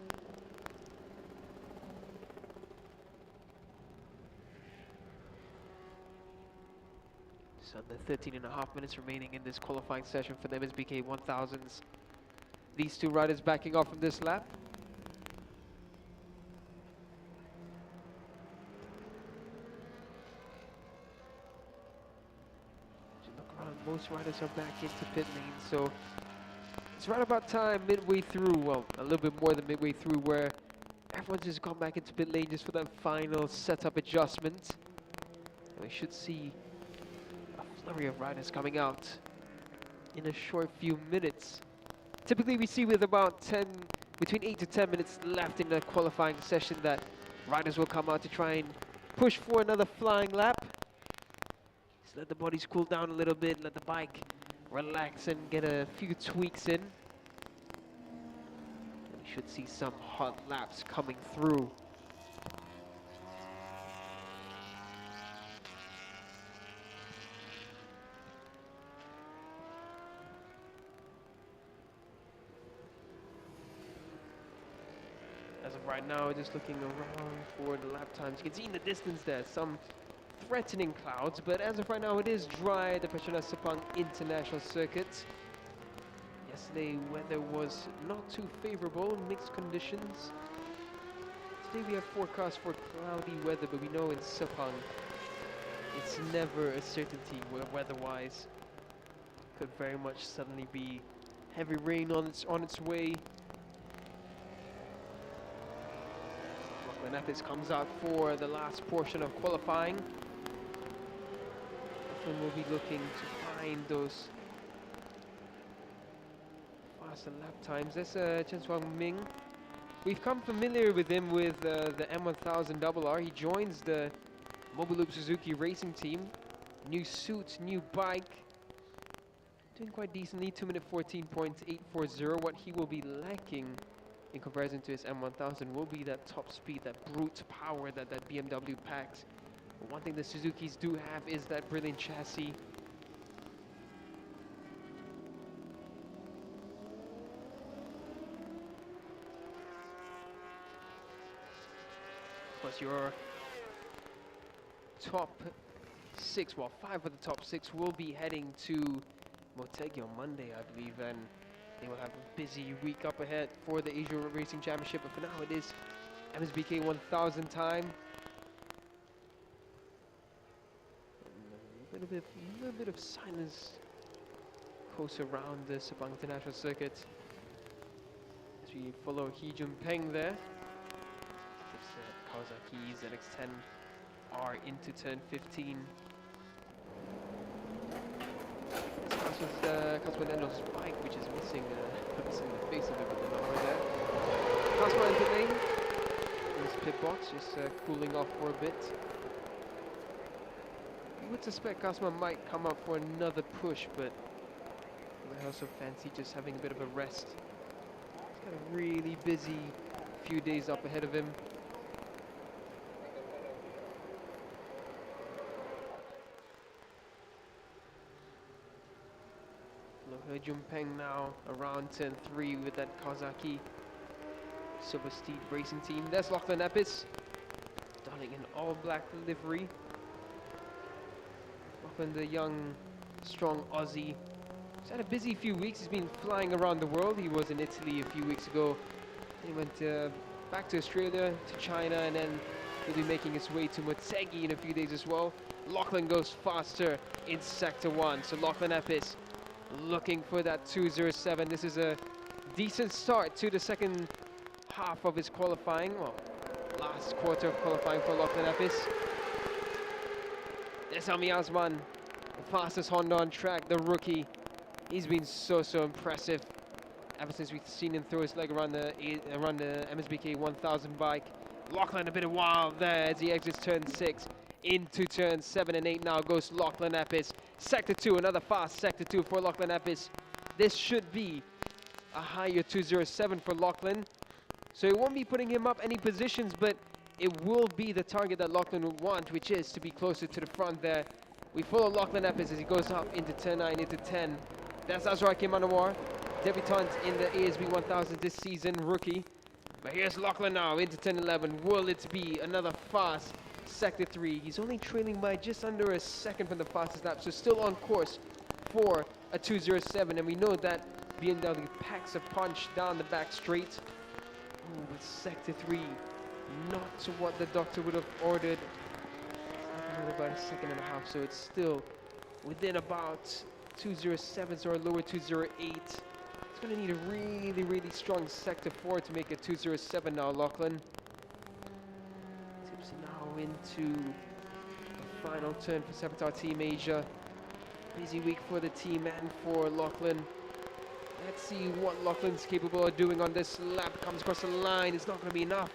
Under 13.5 minutes remaining in this qualifying session for the MSBK 1000s. These 2 riders backing off from this lap. most riders are back into pit lane, so it's right about time, midway through, well, a little bit more than midway through, where everyone's just gone back into pit lane just for that final setup adjustment. And we should see a flurry of riders coming out in a short few minutes. Typically we see with about between 8 to 10 minutes left in the qualifying session that riders will come out to try and push for another flying lap. Just let the bodies cool down a little bit, let the bike relax and get a few tweaks in. We should see some hot laps coming through. As of right now, just looking around for the lap times. You can see in the distance there some threatening clouds, but as of right now it is dry at the Petronas Sepang International Circuit. Yesterday weather was not too favorable, mixed conditions. Today we have forecast for cloudy weather, but we know in Sepang it's never a certainty weather-wise. Could very much suddenly be heavy rain on its way. Nepis comes out for the last portion of qualifying. And we'll be looking to find those faster lap times. That's Chen Suang Ming. We've come familiar with him with the M1000RR. He joins the Mobile Loop Suzuki racing team. New suit, new bike. Doing quite decently, 2 minute 14.840. What he will be lacking in comparison to his M1000 will be that top speed, that brute power that BMW packs. But one thing the Suzukis do have is that brilliant chassis. Plus your top 6, well 5 of the top 6 will be heading to Motegi on Monday, I believe, and they will have a busy week up ahead for the Asia Racing Championship, but for now it is MSBK 1000 time. A little bit of silence close around the Sepang International Circuit as we follow Hee Jun Peng there. Just Kawasaki ZX-10R into turn 15. Cosmo Nando's bike, which is missing the face of it with the number there. Cosmo in pit lane, in his pit box, just cooling off for a bit. You would suspect Cosmo might come up for another push, but I also fancy just having a bit of a rest. He's got a really busy few days up ahead of him. Jun Peng now around turn 3 with that Kawasaki Silver Steed racing team. There's Lachlan Epis, donning an all-black livery. Lachlan, the young, strong Aussie. He's had a busy few weeks. He's been flying around the world. He was in Italy a few weeks ago. He went back to Australia, to China, and then he'll be making his way to Motegi in a few days as well. Lachlan goes faster in Sector 1. So Lachlan Epis looking for that 207. This is a decent start to the second half of his qualifying. Well, last quarter of qualifying for Lachlan Epis. There's Ami Azman, the fastest Honda on track, the rookie. He's been so impressive ever since we've seen him throw his leg around the MSBK 1000 bike. Lachlan a bit of wild there as he exits turn 6. Into turn 7 and 8 now goes Lachlan Epis. Sector 2, another fast Sector 2 for Lachlan Epis. This should be a higher 207 for Lachlan. So it won't be putting him up any positions, but it will be the target that Lachlan would want, which is to be closer to the front there. We follow Lachlan Epis as he goes up into turn 9, into 10. That's Azra Manowar, debutant in the ASB 1000 this season, rookie. But here's Lachlan now into turn 11. Will it be another fast Sector 3? He's only trailing by just under a second from the fastest lap, so still on course for a 207. And we know that BMW packs a punch down the back straight. Oh, but Sector 3, not to what the doctor would have ordered. It's about a second and a half, so it's still within about 207s or a lower 208. It's going to need a really, really strong sector 4 to make it 207 now, Lachlan. Tips now into the final turn for Sepatar Team Asia. Busy week for the team and for Lachlan. Let's see what Lachlan's capable of doing on this lap. Comes across the line. It's not going to be enough.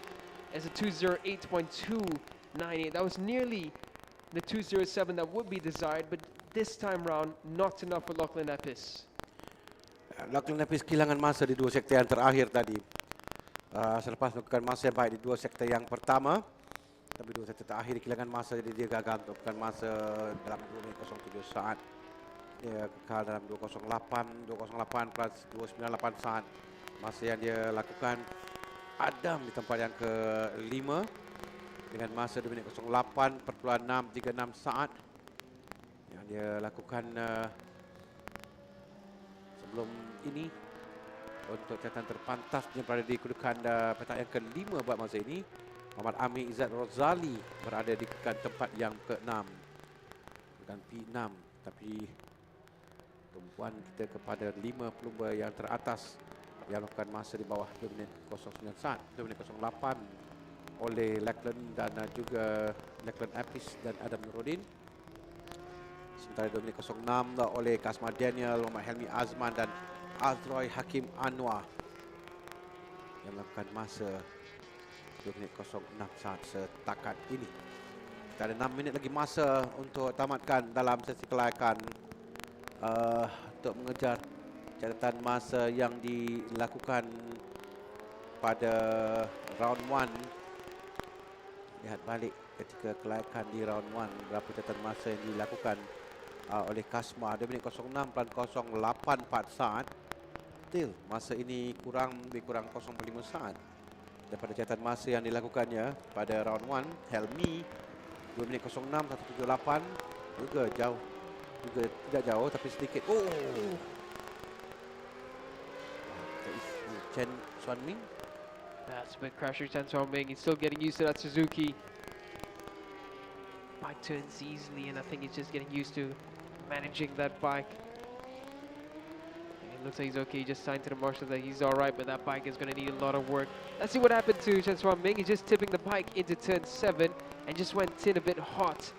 As a 208.298. That was nearly the 207 that would be desired, but this time round, not enough for Lachlan Epis. Lachlan Epis kehilangan masa di dua sektor yang terakhir tadi. Selepas melakukan masa yang baik di dua sektor yang pertama, tapi dua sektor terakhir kehilangan masa, jadi dia gagal untuk melakukan masa dalam 2 minit 07 saat. Dia kekal dalam 208 plus 298 saat. Masa yang dia lakukan Adam di tempat yang ke-5 dengan masa 2 minit 08.636 saat yang dia lakukan sebelum ini. Untuk catatan terpantasnya berada di kedudukan petak yang ke-5 buat masa ini. Muhammad Amir Izzat Rozali berada di kedudukan tempat yang ke-6 bukan P6, tapi tumpuan kita kepada 5 pelumba yang teratas yang melakukan masa di bawah 2 minit 09 saat, 2 minit 08 oleh Lachlan dan juga Lachlan Epis dan Adam Nurudin. Sementara 2 minit 06 oleh Kasma Daniel, Muhammad Helmi Azman dan Azroy Hakim Anwar yang melakukan masa 2 minit 06 saat setakat ini. Kita ada 6 minit lagi masa untuk tamatkan dalam sesi kelayakan untuk mengejar catatan masa yang dilakukan pada round 1. Lihat balik ketika kelayakan di round 1, berapa catatan masa yang dilakukan oleh Kasma, 2 minit 06.084 saat. Still, masa ini lebih kurang 0.5 saat daripada catatan masa yang dilakukannya pada round 1. Helmi 2 minit 06.178, juga jauh, juga tidak jauh tapi sedikit. Chen Xuanming. That's a bit crasher, Chen Xuanming. He's still getting used to that Suzuki. Bike turns easily, and I think he's just getting used to managing that bike. It looks like he's okay. He just signed to the marshal that he's all right, but that bike is going to need a lot of work. Let's see what happened to Chen Xuanming. He's just tipping the bike into turn 7 and just went in a bit hot.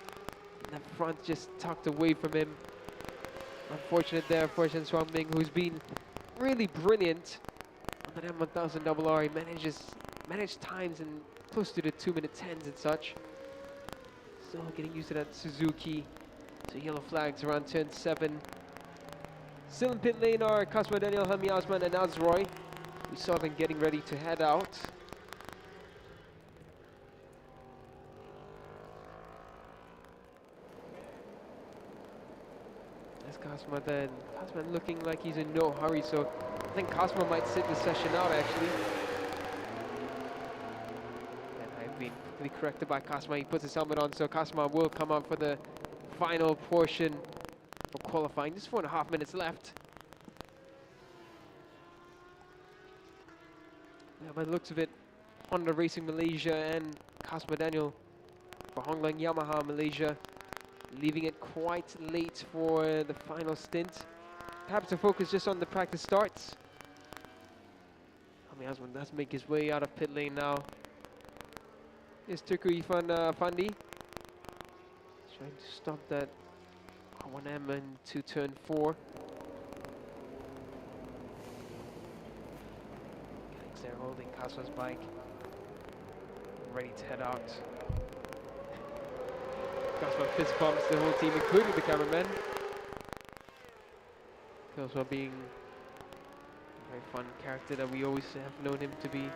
And the front just tucked away from him. Unfortunate there for Chen Xuanming, who's been really brilliant on that M1000 RR. He managed times in close to the 2-minute 10s and such. Still getting used to that Suzuki. So yellow flags around turn 7. Still in pit lane are Kasma Daniel, Hami Osman and Azroy. We saw them getting ready to head out. That's Kasma then. Kasma looking like he's in no hurry, so I think Kasma might sit the session out actually. And I've been quickly corrected by Kasma. He puts his helmet on, so Kasma will come on for the final portion for qualifying. Just 4.5 minutes left. Yeah, by the looks of it, Honda Racing Malaysia and Kasma Daniel for Honglang Yamaha Malaysia, leaving it quite late for the final stint. Perhaps to focus just on the practice starts. Hami Azman does make his way out of pit lane now. Here's Turku Ifan Fandi. Trying to stop that R1M into turn 4. Alex there holding Kasma's bike, ready to head out. Kasma fist bumps the whole team, including the cameraman. Kasma being a very fun character that we always have known him to be.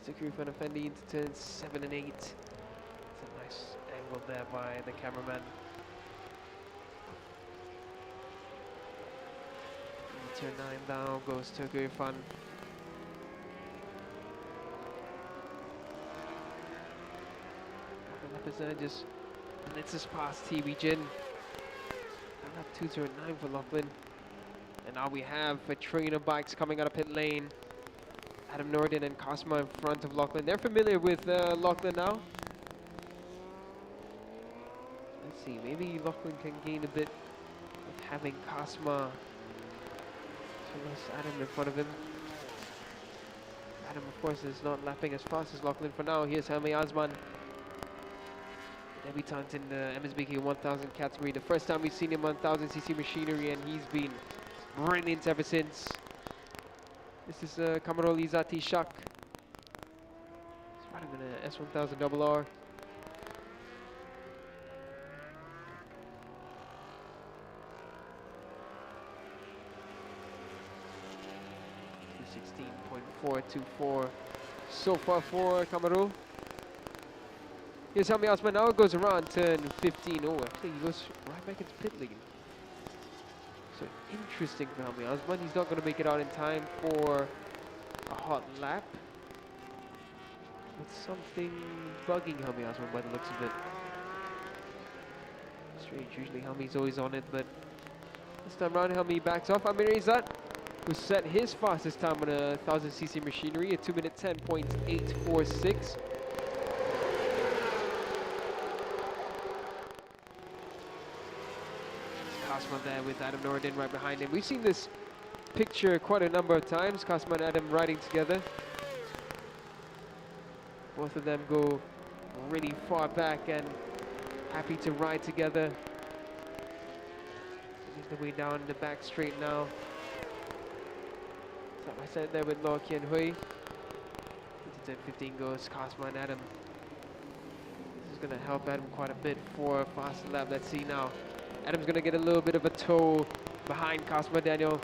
Security Fan Effendi into turns 7 and 8. It's a nice angle there by the cameraman. In turn 9 down goes Turku Irfan. Just blitzes past TV Jin. Lap 209 for Lachlan. And now we have a train of bikes coming out of pit lane. Adam Norden and Kasma in front of Lachlan. They're familiar with Lachlan now. Let's see, maybe Lachlan can gain a bit with having Kasma. So there's Adam in front of him. Adam, of course, is not lapping as fast as Lachlan for now. Here's Helmi Azman, debutant in the MSBK 1000 category. The first time we've seen him on 1000cc machinery, and he's been brilliant ever since. This is Kamarol Izati Shak. He's riding in a S1000 RR. .424 so far for Kamarul. Here's Helmi Osman now, goes around turn 15. Oh, actually he goes right back into pit lane. So interesting for Helmi Osman. He's not going to make it out in time for a hot lap. But something bugging Helmi Osman by the looks of it. Strange, usually Helmi's always on it, but this time around Helmi backs off. Amir Izzat, who set his fastest time on a 1000cc machinery at 2 minute 10.846. Kasma there with Adam Noordin right behind him. We've seen this picture quite a number of times, Kasma and Adam riding together. Both of them go really far back and happy to ride together. Making their way down the back straight now. Side by side there with Lo Kian Hui. Into turn 15 goes Kasma and Adam. This is going to help Adam quite a bit for a faster lap. Let's see now. Adam's going to get a little bit of a toe behind Kasma Daniel.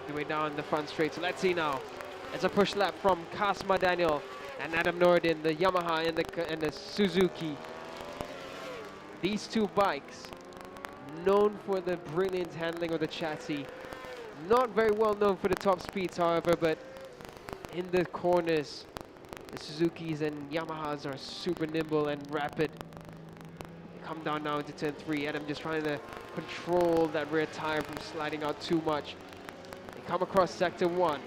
The way down the front straight. So let's see now. It's a push lap from Kasma Daniel and Adam Noordin, the Yamaha and the Suzuki. These two bikes, known for the brilliant handling of the chassis. Not very well known for the top speeds, however, but in the corners, the Suzukis and Yamahas are super nimble and rapid. They come down now into turn 3. Adam just trying to control that rear tire from sliding out too much. They come across sector 1.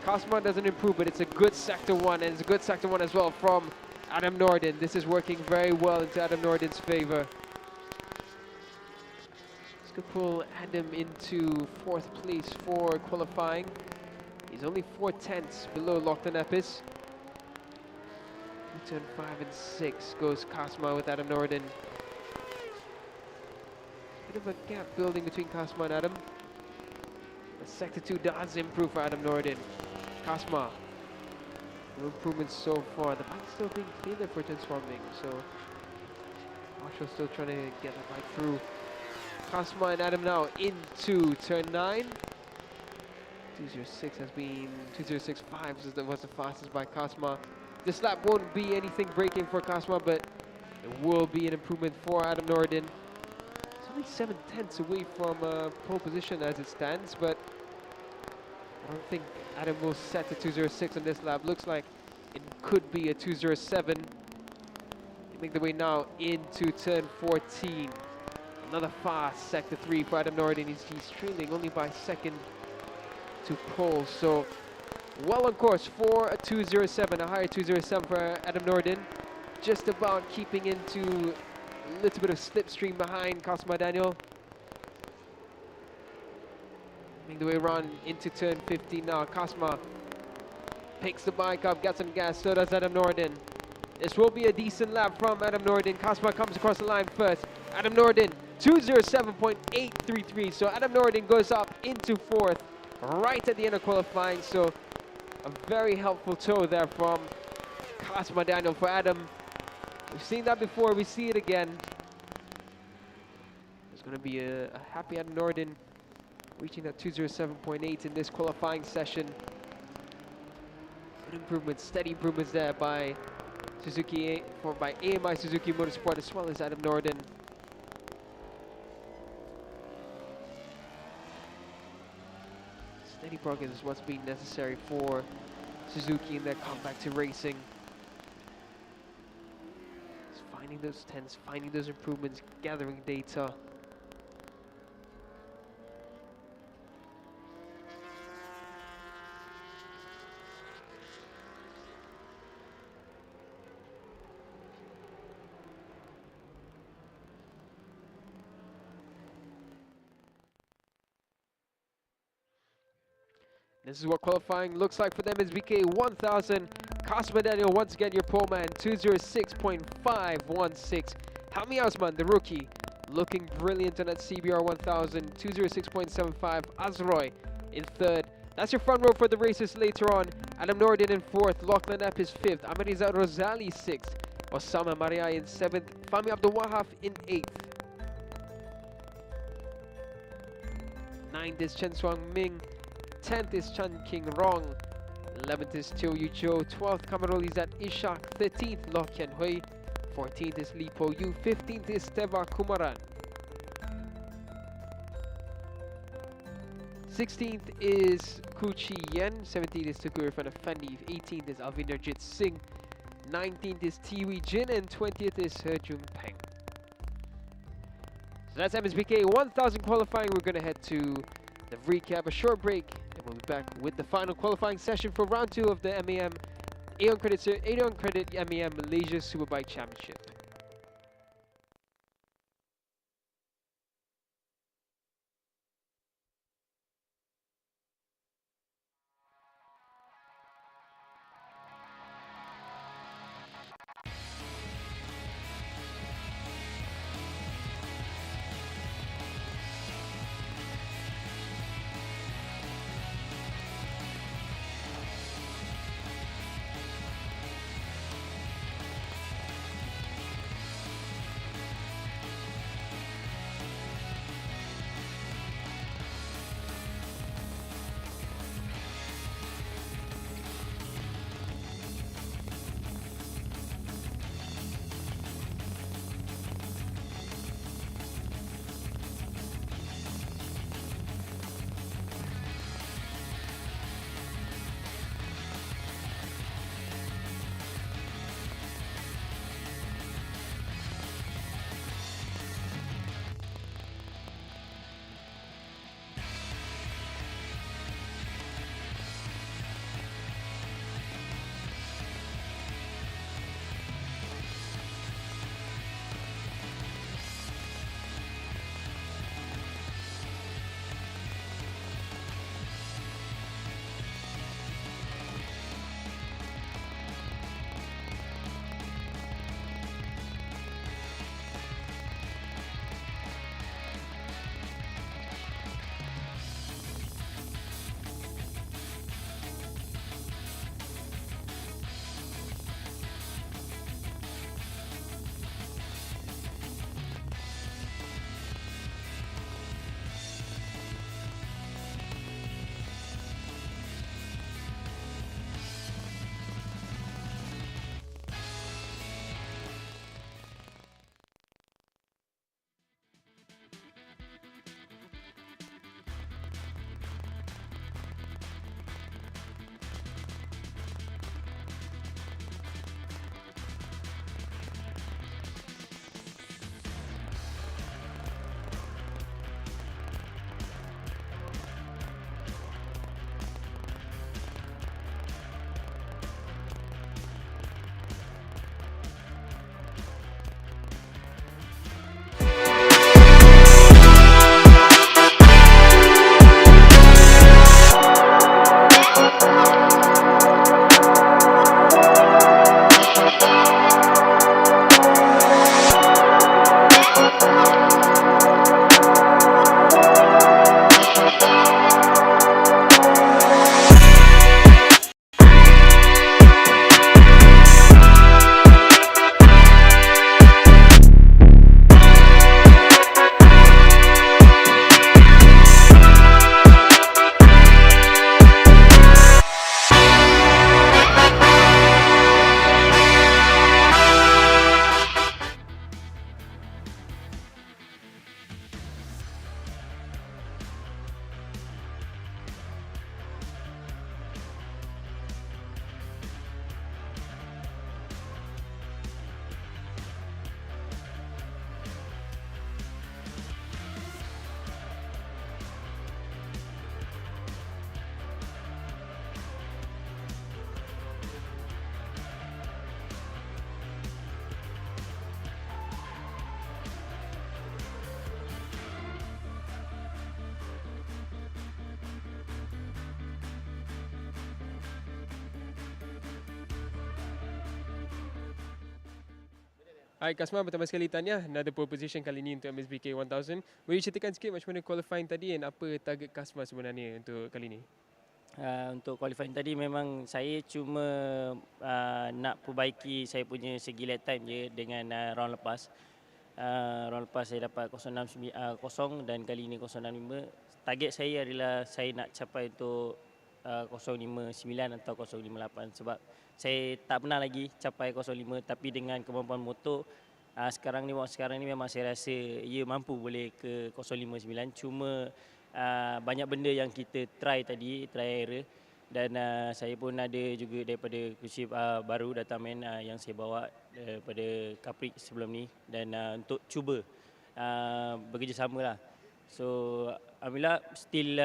Kasma doesn't improve, but it's a good sector 1, and it's a good sector 1 as well from Adam Noordin. This is working very well into Adam Noordin's favor. This could pull Adam into 4th place for qualifying. He's only 4/10 below Lachlan Epis. Turn 5 and 6 goes Kasma with Adam Noordin. Bit of a gap building between Kasma and Adam. But sector 2 does improve for Adam Noordin. Kasma, no improvements so far. The bike's still being cleaner for transforming, so Marshall's still trying to get the bike through. Kasma and Adam now into turn 9. 206 has been 206.5 was the fastest by Kasma. This lap won't be anything breaking for Kasma, but it will be an improvement for Adam Noordin. It's only 7/10 away from pole position as it stands, but I don't think Adam will set a 206 on this lap. Looks like it could be a 207. They make their way now into turn 14. Another fast sector 3 for Adam Noordin. He's trailing only by second to pole, so well on course for a 207, a higher 207 for Adam Noordin. Just about keeping into a little bit of slipstream behind Kasma Daniel. Making the way around into turn 15 now. Kasma picks the bike up, gets on gas, so does Adam Noordin. This will be a decent lap from Adam Noordin. Kasma comes across the line first. Adam Noordin, 207.833. So Adam Noordin goes up into 4th right at the end of qualifying. So a very helpful toe there from Kasma Daniel for Adam. We've seen that before, we see it again. There's going to be a happy Adam Noordin reaching that 207.8 in this qualifying session. Good improvements, steady improvements there by Suzuki, by AMI Suzuki Motorsport, as well as Adam Noordin. Steady progress is what's been necessary for Suzuki in their comeback to racing. Just finding those 10s, finding those improvements, gathering data. This is what qualifying looks like for the MSBK 1000. Cosmo Daniel, once again, your pole man, 206.516. Helmi Osman, the rookie, looking brilliant on that CBR 1000, 206.75. Azroy in third. That's your front row for the races later on. Adam Nordin in fourth. Lachlan Epp is fifth. Amariza Rosali sixth. Osama Maria in seventh. Fahmi Abdul Wahab in eighth. Ninth is Chen Suang Ming. 10th is Chan King Rong. 11th is Teo Yu Cho. 12th Kamarolizat Ishak. 13th Lo Kian Hui. 14th is Li Po Yu. 15th is Teva Kumaran. 16th is Kuchi Yen. 17th is Tukur Irfan Effendi. 18th is Alvinderjit Singh. 19th is Tiwi Jin. And 20th is Jun Peng. So that's MSBK 1000 qualifying. We're going to head to the recap, a short break, and we'll be back with the final qualifying session for round 2 of the MAM Aeon Credit MAM Malaysia Superbike Championship. Alright, Kasma, pertama sekali tanya, another pole position kali ini untuk MSBK 1000. Boleh ceritakan sikit macam mana qualifying tadi dan apa target Kasma sebenarnya untuk kali ini? Untuk qualifying tadi memang saya cuma nak perbaiki saya punya segi lap time je dengan round lepas. Round lepas saya dapat 069 dan kali ini 065. Target saya adalah saya nak capai untuk 059 atau 058 sebab saya tak pernah lagi capai 05 tapi dengan kemampuan motor sekarang ni memang saya rasa ia mampu boleh ke 059 cuma banyak benda yang kita try error dan saya pun ada juga daripada kursi baru dataman yang saya bawa daripada Capri sebelum ni dan untuk cuba bekerjasama lah. So alhamdulillah still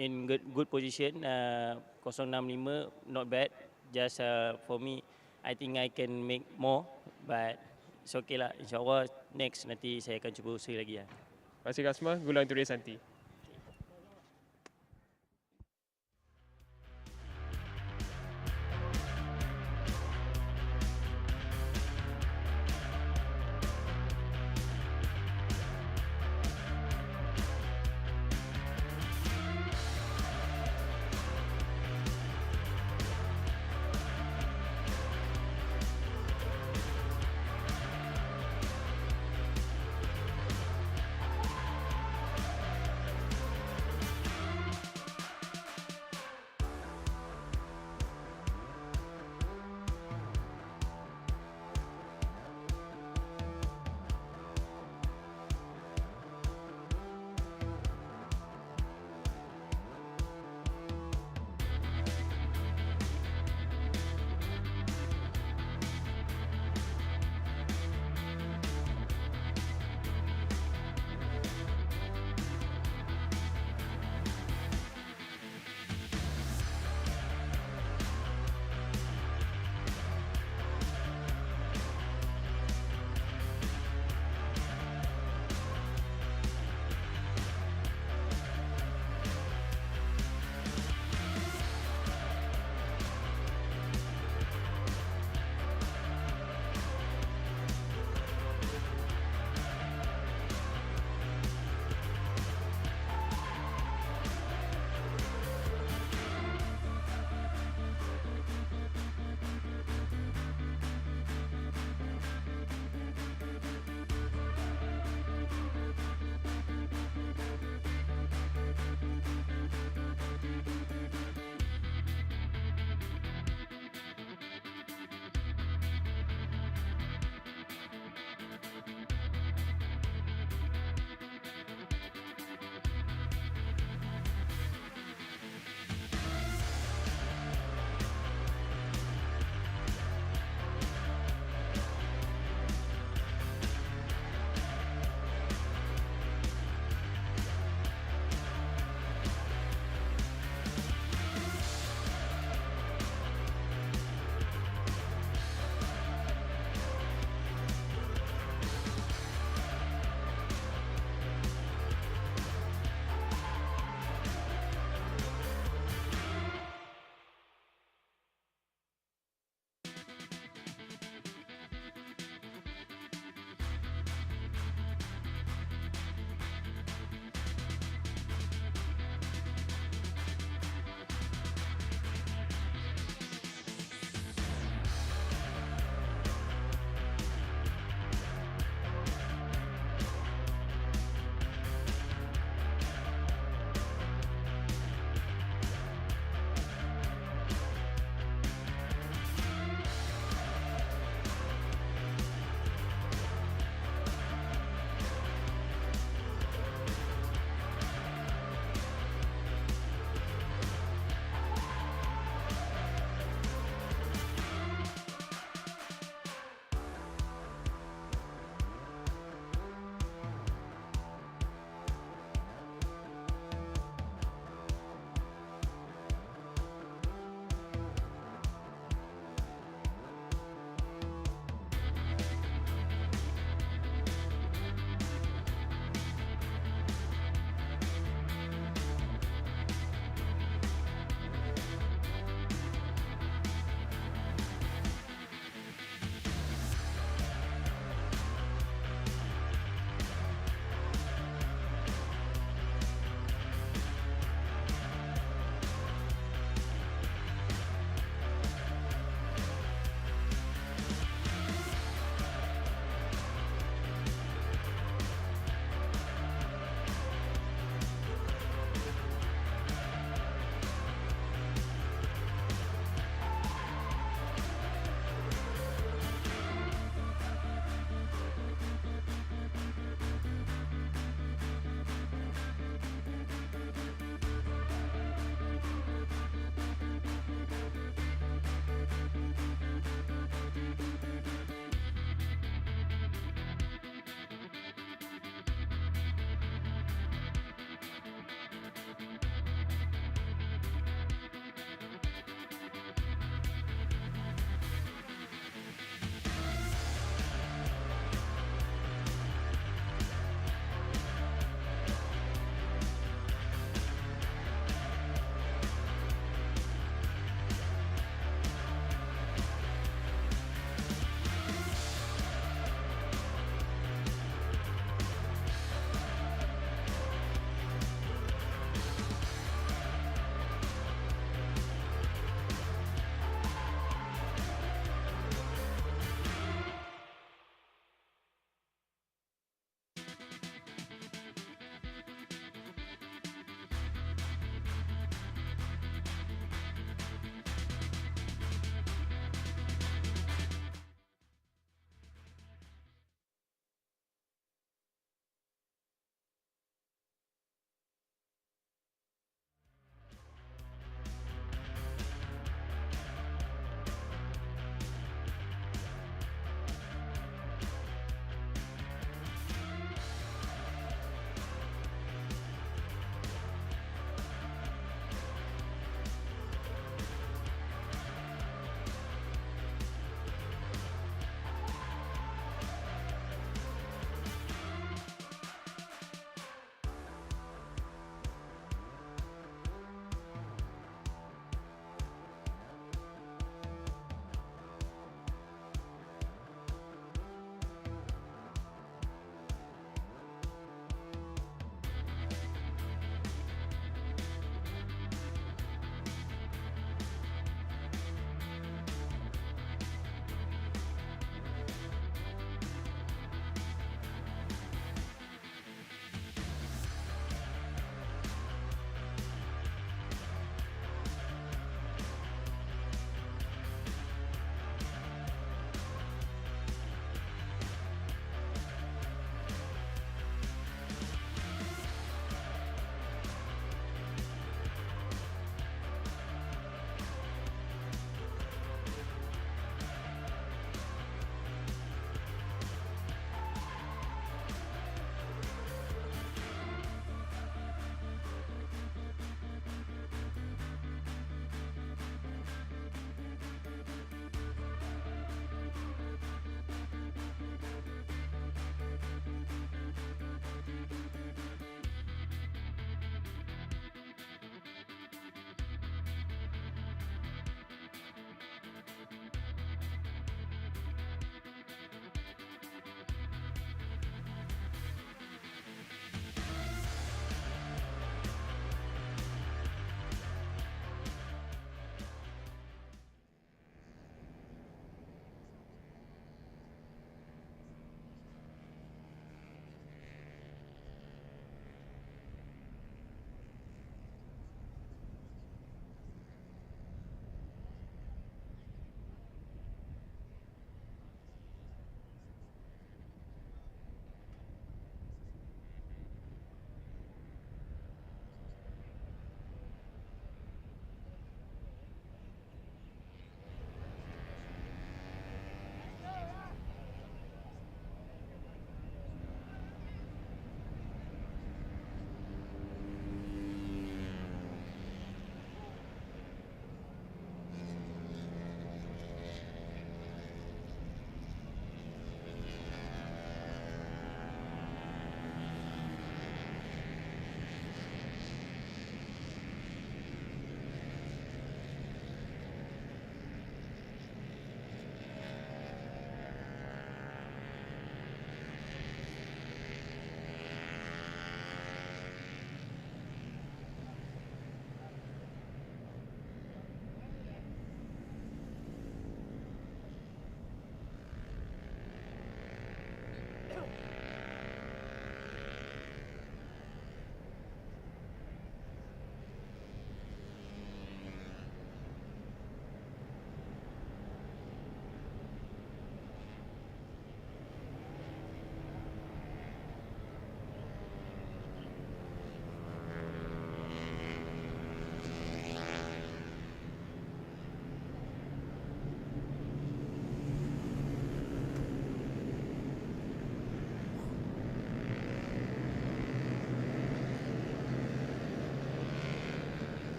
in good position 065 not bad just for me I think I can make more but it's okay lah insyaAllah next nanti saya akan cuba usaha lagi lah. Terima kasih Kasma, gula untuk race nanti.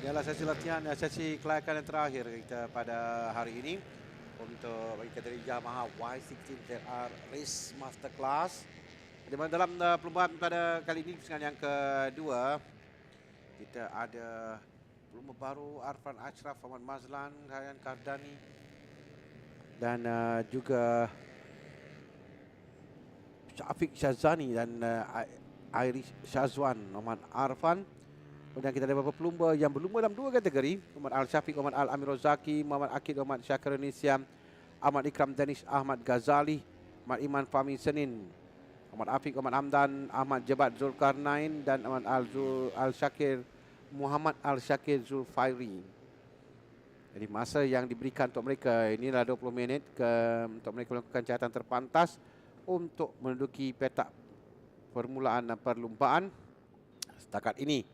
Ialah sesi latihan, sesi kelayakan yang terakhir kita pada hari ini untuk bagi kategori Yamaha Y16 ZR Race Masterclass. Di mana dalam perlumbaan pada kali ini pusingan yang kedua, kita ada pelumba baru Arfan Ashraf, Ahmad Mazlan, Ryan Kardani dan juga Syafiq Syazani dan Irish Syazwan, Muhammad Arfan. Kemudian kita ada beberapa pelumba yang berlumba dalam dua kategori, Muhammad Al-Syafiq, Muhammad Al-Amir Rozaki, Muhammad Akid, Muhammad Syakir Nisyam, Ahmad Ikram Danish, Ahmad Ghazali, Ahmad Iman Fahmi Senin, Muhammad Afiq, Muhammad Hamdan, Ahmad Jebat Zulkarnain dan Ahmad Al-Syakir, Muhammad Al-Syakir Zulfairi. Jadi masa yang diberikan untuk mereka inilah 20 minit untuk mereka melakukan catatan terpantas untuk menduduki petak permulaan perlumbaan. Setakat ini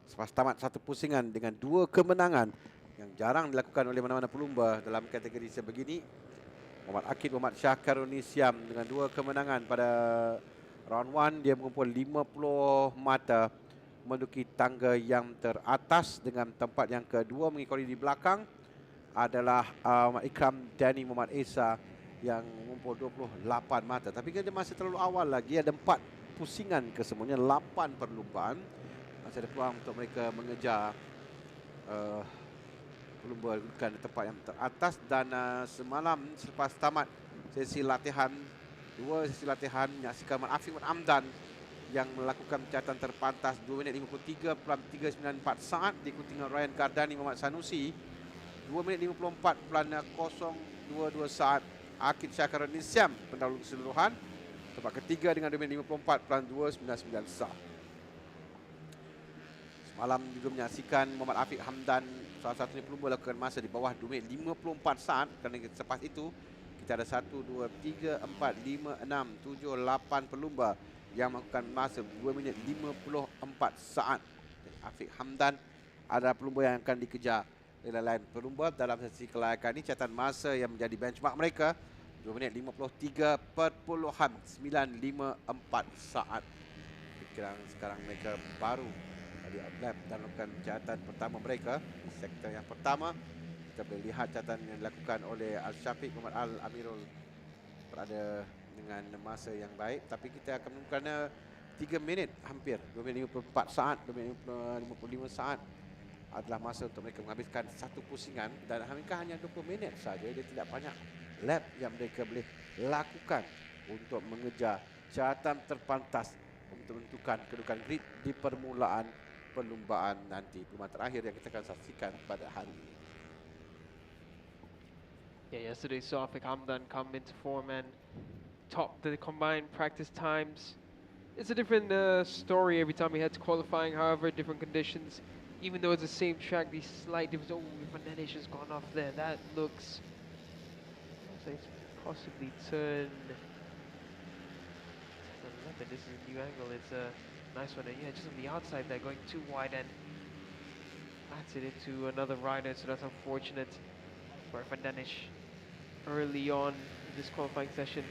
selepas tamat satu pusingan dengan 2 kemenangan yang jarang dilakukan oleh mana-mana pelumba dalam kategori sebegini. Muhammad Akid, Muhammad Syakirun Nisyam dengan 2 kemenangan pada round 1, dia mengumpul 50 mata menduduki tangga yang teratas, dengan tempat yang kedua mengikuti di belakang adalah Muhammad Ikram Dani, Muhammad Esa yang mengumpul 28 mata. Tapi kerana masih terlalu awal lagi, ada 4 pusingan kesemuanya, 8 perlumbaan. Masih ada peluang untuk mereka mengejar pelumba kedudukan di tempat yang teratas. Dan semalam selepas tamat sesi latihan, 2 sesi latihan, menyaksikan Ahmad Afiq Amdan yang melakukan catatan terpantas 2 minit 53.394 saat, diikuti dengan Ryan Kardani, Muhammad Sanusi 2 minit 54.022 saat. Akid Syakir Nisyam pendahulu keseluruhan tempat ketiga dengan 2 minit 54.299 saat. Malam juga menyaksikan Muhammad Afiq Hamdan, salah satunya pelumba lakukan masa di bawah 2 minit 54 saat. Kerana selepas itu kita ada 1, 2, 3, 4, 5, 6, 7, 8 pelumba yang melakukan masa 2 minit 54 saat. Afiq Hamdan adalah pelumba yang akan dikejar oleh lain pelumba dalam sesi kelayakan ini. Catatan masa yang menjadi benchmark mereka 2 minit 53.954 saat. Sekarang mereka baru di lap dan melakukan catatan pertama mereka di sektor yang pertama. Kita boleh lihat catatan yang dilakukan oleh Al-Syafiq, Muhammad Al-Amirul berada dengan masa yang baik, tapi kita akan menemukan 3 minit hampir 2 minit 54 saat, 2 minit 55 saat adalah masa untuk mereka menghabiskan satu pusingan, dan mereka hanya 20 minit saja. Dia tidak banyak lap yang mereka boleh lakukan untuk mengejar catatan terpantas untuk menentukan kedudukan grid di permulaan perlumbaan nanti, perlumbaan terakhir yang kita akan saksikan pada hari ini. Yeah, yesterday saw Afiq Hamdan come into form and top the combined practice times. It's a different story every time we head to qualifying, however, different conditions. Even though it's the same track, these slight differences. Oh, Fernandes has gone off there. That looks like it's possibly turned 11. This is a new angle. It's a nice one. And yeah, just on the outside there, going too wide and flats it into another rider. So that's unfortunate for Fernandes early on in this qualifying session.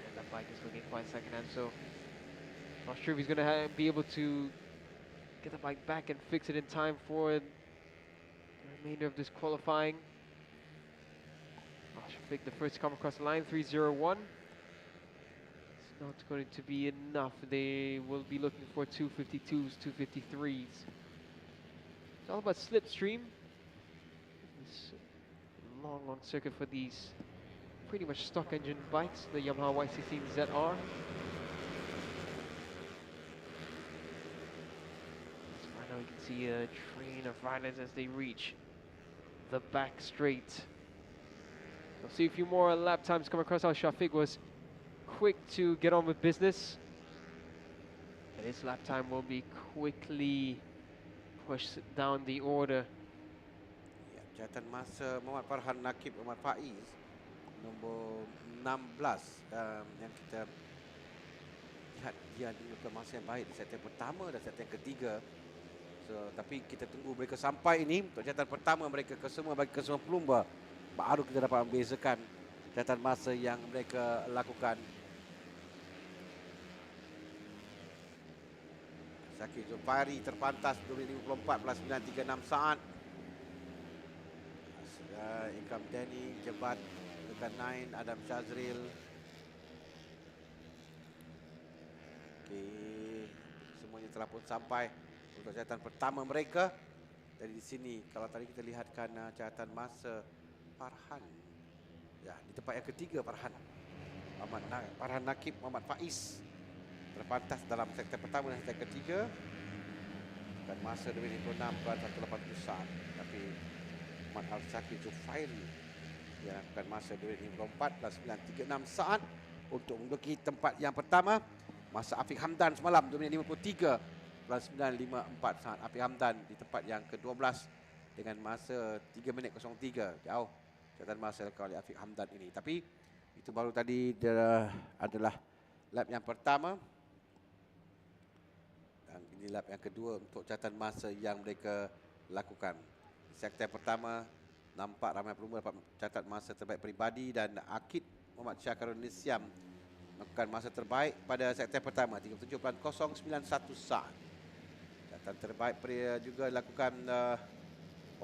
And that bike is looking quite second-hand, so not sure if he's going to be able to get the bike back and fix it in time for the remainder of this qualifying. Shafiq, the first to come across the line, 3:01. It's not going to be enough. They will be looking for 252s, 253s. It's all about slipstream. It's a long circuit for these pretty much stock engine bikes, the Yamaha Y16 ZR. So right now you can see a train of riders as they reach the back straight. We'll see a few more lap times come across. Al-Shafiq was quick to get on with business. And his lap time will be quickly pushed down the order. Ya, catatan masa Muhammad Farhan Nakib Muhammad Faiz nombor 16 yang kita lihat dia menunjukkan masa yang baik di set yang pertama dan set yang ketiga. So, tapi kita tunggu mereka sampai ini untuk catatan pertama mereka bagi kesemua pelumba. Baru kita dapat membezakan catatan masa yang mereka lakukan. Syakir Zulfairi terpantas 2 minit 54 plus 936 saat. Ikram Danny, Jebat, Dekat Nain, Adam Syazril. Okey, semuanya telah pun sampai untuk catatan pertama mereka. Dari di sini, kalau tadi kita lihatkan catatan masa Farhan. Ya, di tempat yang ketiga Farhan. Farhan Nakib, Muhammad Faiz terpantas dalam sektor pertama dan sektor ketiga. Dan masa 2 minit 6 plus 180 saat. Tapi Muhammad Al-Syakir Zufairi dia lakukan masa 2 minit 54 plus 936 saat untuk menduduki tempat yang pertama. Masa Afiq Hamdan semalam 2 minit 53 plus 954 saat. Afiq Hamdan di tempat yang ke-12 dengan masa 3 minit 03. Jauh catatan masa oleh Afiq Hamdan ini. Tapi itu baru tadi dia adalah lap yang pertama. Dan ini lap yang kedua untuk catatan masa yang mereka lakukan. Sektor pertama nampak ramai pelumba dapat catat masa terbaik peribadi dan Akid Muhammad Syakarul Nisyam melakukan masa terbaik pada sektor pertama 37.091 saat. Catatan terbaik juga dilakukan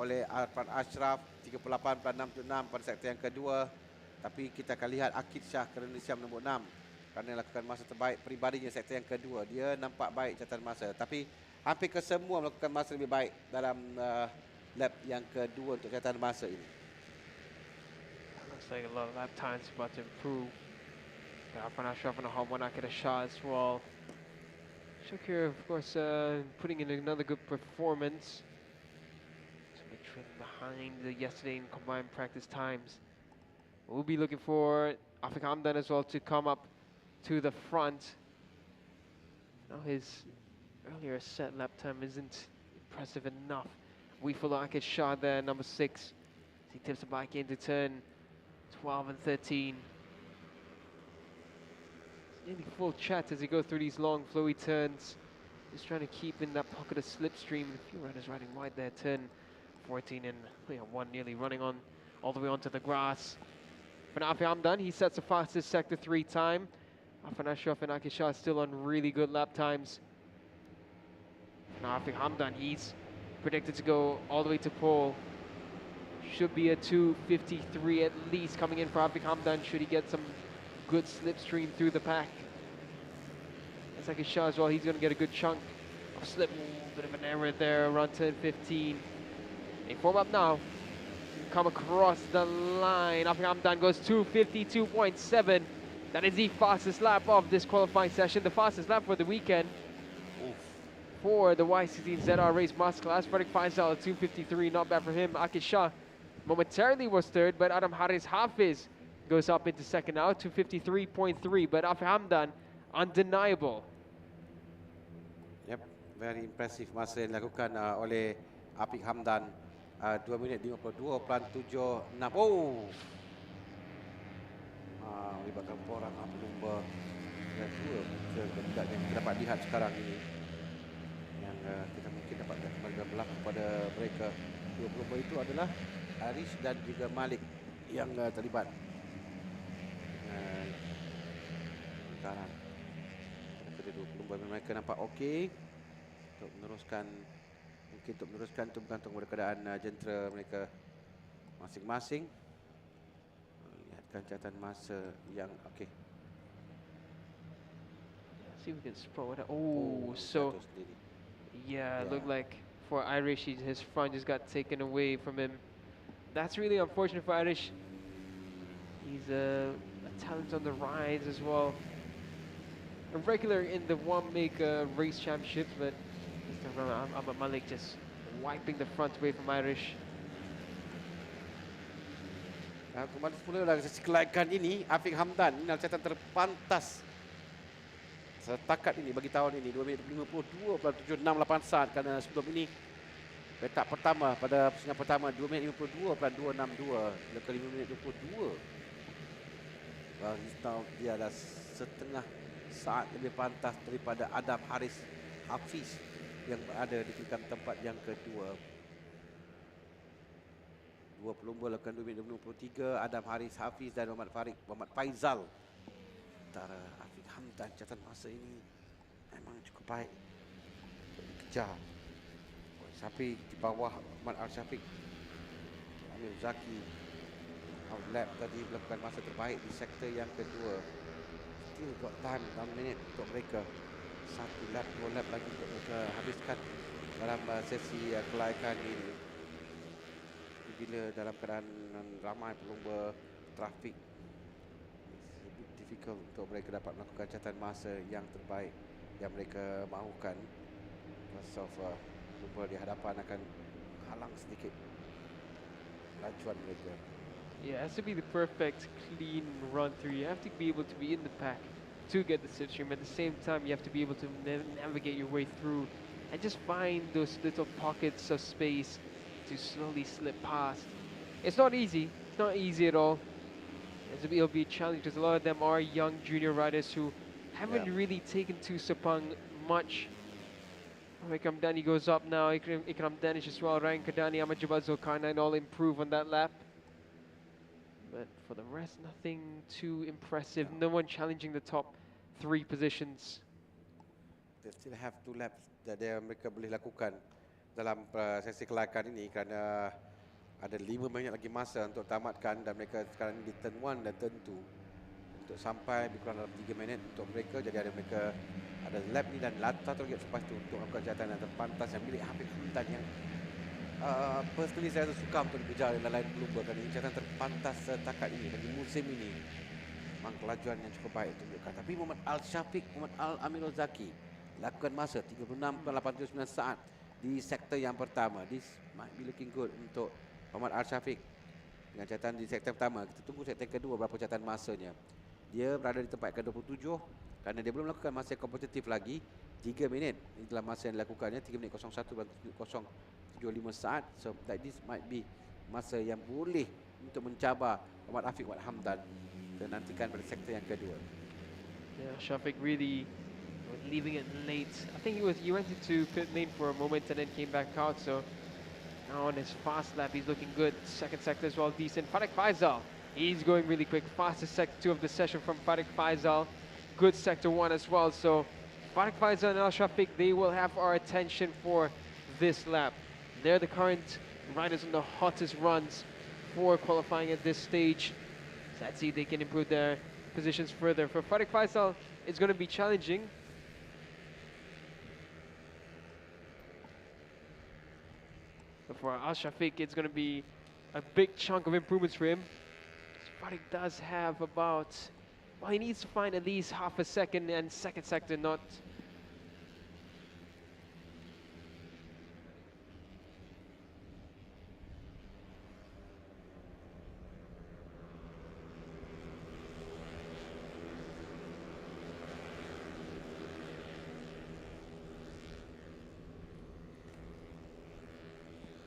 oleh Arfan Ashraf 38.676 pada sektor yang kedua. Tapi kita akan lihat Akid Syakarul Nisyam nombor 6 kerana lakukan masa terbaik peribadinya sektor yang kedua. Dia nampak baik catatan masa, tapi hampir kesemua melakukan masa lebih baik dalam lap yang kedua untuk catatan masa ini. Looks like a lot of lap times about to improve. Arfan Ashraf on a hot one, Akid Shah as well. Shakir, of course, putting in another good performance. So we trailing behind yesterday in combined practice times. We'll be looking for Afiq Hamdan as well to come up to the front. Now his earlier set lap time isn't impressive enough. We follow Akid Shah there, number 6. He tips the bike into turn 12 and 13. Nearly full chat as he goes through these long flowy turns. Just trying to keep in that pocket of slipstream. A few runners riding wide there, turn 14 and one nearly running on all the way onto the grass. For Afiq Hamdan, he sets the fastest sector 3 time. Arfan Ashraf and Akid Shah still on really good lap times. Now Afiq Hamdan, he's predicted to go all the way to pole. Should be a 2:53 at least coming in for Afiq Hamdan should he get some good slipstream through the pack. That's Akid Shah as well, he's going to get a good chunk of slip. Bit of an error there, around 10:15. They form up now. Come across the line. Afiq Hamdan goes 2:52.7. That is the fastest lap of this qualifying session, the fastest lap for the weekend. For the Y16ZR race masterclass, Frederick Faisal 2:53, not bad for him. Akid Shah momentarily was third, but Adam Haris Hafiz goes up into second now, 2:53.3. But Afiq Hamdan, undeniable. Yep, very impressive masa yang dilakukan oleh Afiq Hamdan. 2 minit 52.76. Oh, melibatkan orang pelumba dan dua tidak yang kita dapat lihat sekarang ini yang kita mungkin dapat berlaku pada mereka. Dua pelumba itu adalah Aris dan juga Malik yang terlibat sekarang. Kedua pelumba mereka nampak okey untuk meneruskan, mungkin untuk meneruskan itu bergantung pada keadaan jentera mereka masing-masing. Lihatkan catatan masa yang okey. See if we can spot what. Oh, so yeah, looked like for Irish, his front just got taken away from him. That's really unfortunate for Irish. He's a talent on the rise as well. A regular in the one-make race championships, but this time around, Ahmad Malik just wiping the front away from Irish. Kembali semula dalam sesi kelaikan ini, Afiq Hamdan ini adalah catatan terpantas setakat ini bagi tahun ini, 2 minit 52.768 saat, kerana sebelum ini petak pertama pada pusingan pertama 2 minit 52.262, ke 5 minit 22. Bagi tahun dia adalah setengah saat lebih pantas daripada Adam Haris Hafiz yang berada di tingkat tempat yang kedua. Dua pelumba lakukan 2 minit 23, Adam Haris Hafiz dan Muhammad Faisal. Antara Afiq Hamdan, catatan masa ini memang cukup baik. kejar. Syafiq di bawah Ahmad Al-Syafiq. Amir Zaki lap tadi melakukan masa terbaik di sektor yang kedua. Still got time 6 minit untuk mereka. 1 lap, 2 lap lagi untuk mereka habiskan dalam sesi kelayakan ini. Bila dalam keadaan ramai pelumba trafik, it's a bit difficult untuk mereka dapat melakukan catatan masa yang terbaik yang mereka mahukan. Because of pelumba di hadapan akan halang sedikit lajuan mereka. Yeah, it has to be the perfect clean run through. You have to be able to be in the pack to get the slipstream. At the same time, you have to be able to navigate your way through and just find those little pockets of space to slowly slip past. It's not easy. It's not easy at all. It'll be a challenge because a lot of them are young junior riders who haven't really taken to Sepang much. Ikram Dani goes up now. Ikram Danish as well. Ryan Kadani, Ahmad Jabal, Zulkarnain all improve on that lap. But for the rest, nothing too impressive. No one challenging the top 3 positions. They still have 2 laps that mereka boleh lakukan dalam sesi kelayakan ini kerana ada 5 minit lagi masa untuk tamatkan dan mereka sekarang di turn 1 dan turn 2 untuk sampai lebih kurang dalam 3 minit untuk mereka. Jadi mereka ada lap ni dan satu lagi selepas itu untuk melakukan jatuhan yang terpantas yang milik Habib Hamdan yang personally saya suka untuk dikejar oleh lain pelumba kerana ini catatan terpantas setakat ini bagi musim ini. Memang kelajuan yang cukup baik tunjukkan. Tapi Muhammad Al-Syafiq, Muhammad Al-Amirul Zaki lakukan masa 36.89 saat di sektor yang pertama. This might be looking good untuk Muhammad Al-Syafiq dengan catatan di sektor pertama. Kita tunggu sektor kedua berapa catatan masanya. Dia berada di tempat ke-27 kerana dia belum melakukan masa yang kompetitif lagi. 3 minit itulah masa yang dilakukannya, 3 minit 01 dan 0.75 saat. So that this might be masa yang boleh untuk mencabar Muhammad Afiq Muhammad Hamdan. Kita nantikan pada sektor yang kedua. Yeah, Shafiq really leaving it late. I think he went into pit lane for a moment and then came back out. So now on his fast lap, he's looking good. Second sector as well, decent. Farik Faisal, he's going really quick. Fastest sector 2 of the session from Farik Faisal. Good sector 1 as well. So Farik Faisal and Al Shafiq, they will have our attention for this lap. They're the current riders on the hottest runs for qualifying at this stage. So let's see if they can improve their positions further. For Farik Faisal, it's going to be challenging. But for Al Shafiq, it's going to be a big chunk of improvements for him. Farik does have about, well, he needs to find at least half a second, and second sector not.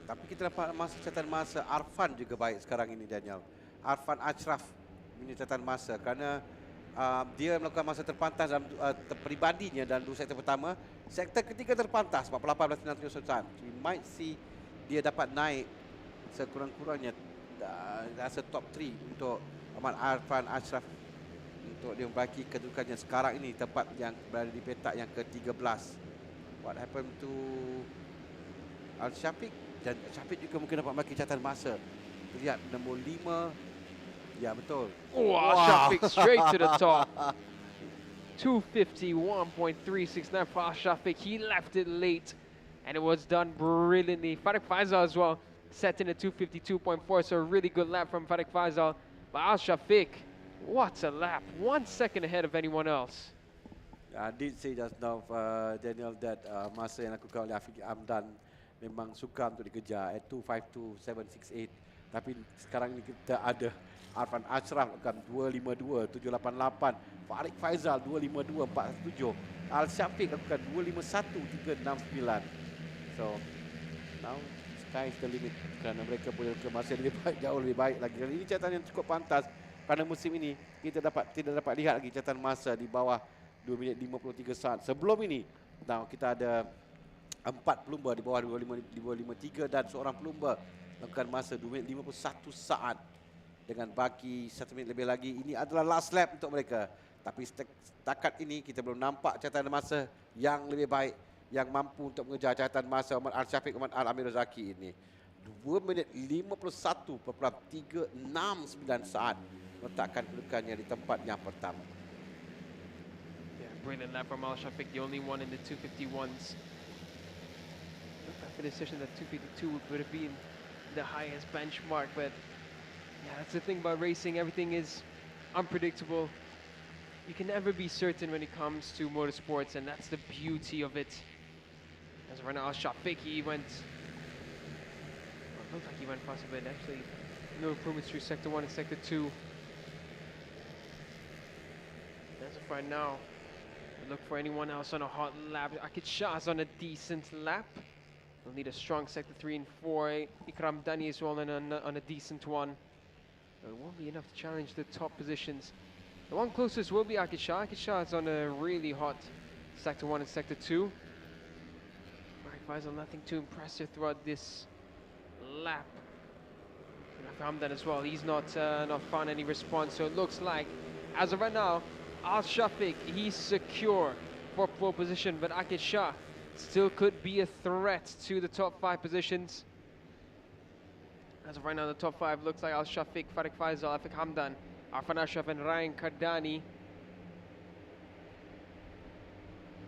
Tapi kita dapat catatan masa Arfan juga baik sekarang ini, Daniel. Arfan Ashraf punya catatan masa kerana dia melakukan masa terpantas dalam peribadinya dalam 2 sektor pertama. Sektor ketiga terpantas 48.91 saat. We might see dia dapat naik sekurang-kurangnya rasa top 3 untuk Ahmad Arfan Ashraf untuk dia membaki kedudukannya sekarang ini, tempat yang berada di petak yang ke-13. What happened to Al Shafiq? Dan Syafiq juga mungkin dapat membaki catatan masa. Lihat nombor 5. Ya, betul. Wow, Shafiq straight to the top. 251.369 for Al Shafiq. He left it late and it was done brilliantly. Farik Faisal as well set in at 252.4, so a really good lap from Farik Faisal. But Al Shafiq, what a lap. 1 second ahead of anyone else. I did say just now, Daniel, that masa yang dilakukan oleh Afiq Hamdan memang suka untuk dikejar at 252.768. Tapi sekarang ini kita ada Arfan Ashraf lakukan 252.788, Farik Faisal 252.47, Al Shafiq lakukan 251.369. So now sky is the limit kerana mereka boleh ke masa lebih baik, jauh lebih baik lagi. Dan ini catatan yang cukup pantas pada musim ini. Kita tidak dapat lihat lagi catatan masa di bawah 2 minit 53 saat. Sebelum ini, now kita ada 4 pelumba di bawah 253 dan seorang pelumba lakukan masa 2 minit 51 saat dengan baki 1 minit lebih lagi. Ini adalah last lap untuk mereka. Tapi setakat ini kita belum nampak catatan masa yang lebih baik yang mampu untuk mengejar catatan masa Muhammad Al-Syafiq Muhammad Al-Amir Zaki ini. 2 minit 51.369 saat meletakkan kedudukannya di tempat yang pertama. Yeah, brilliant lap from Al Shafiq, the only one in the 251s. Looked like for this session that 252 would have been the highest benchmark, but yeah, that's the thing about racing. Everything is unpredictable. You can never be certain when it comes to motorsports, and that's the beauty of it. As right now, Al Shafiq, he went. Well, it looked like he went faster, but actually, no improvements through sector 1 and sector 2. As of right now, we look for anyone else on a hot lap. Akid Shah's on a decent lap. We'll need a strong sector 3 and 4. Ikram Dani as well on a decent one. But it won't be enough to challenge the top positions. The one closest will be Akid Shah. Akid Shah is on a really hot sector 1 and sector 2. Right, Faisal, nothing too impressive throughout this lap. Hamdan as well, he's not found any response, so it looks like, as of right now, Al Shafiq, he's secure for pole position, but Akid Shah still could be a threat to the top 5 positions. As of right now, the top 5 looks like Al Shafiq, Farik Faisal, Afiq Hamdan, Arfan Ashraf and Ryan Kardani.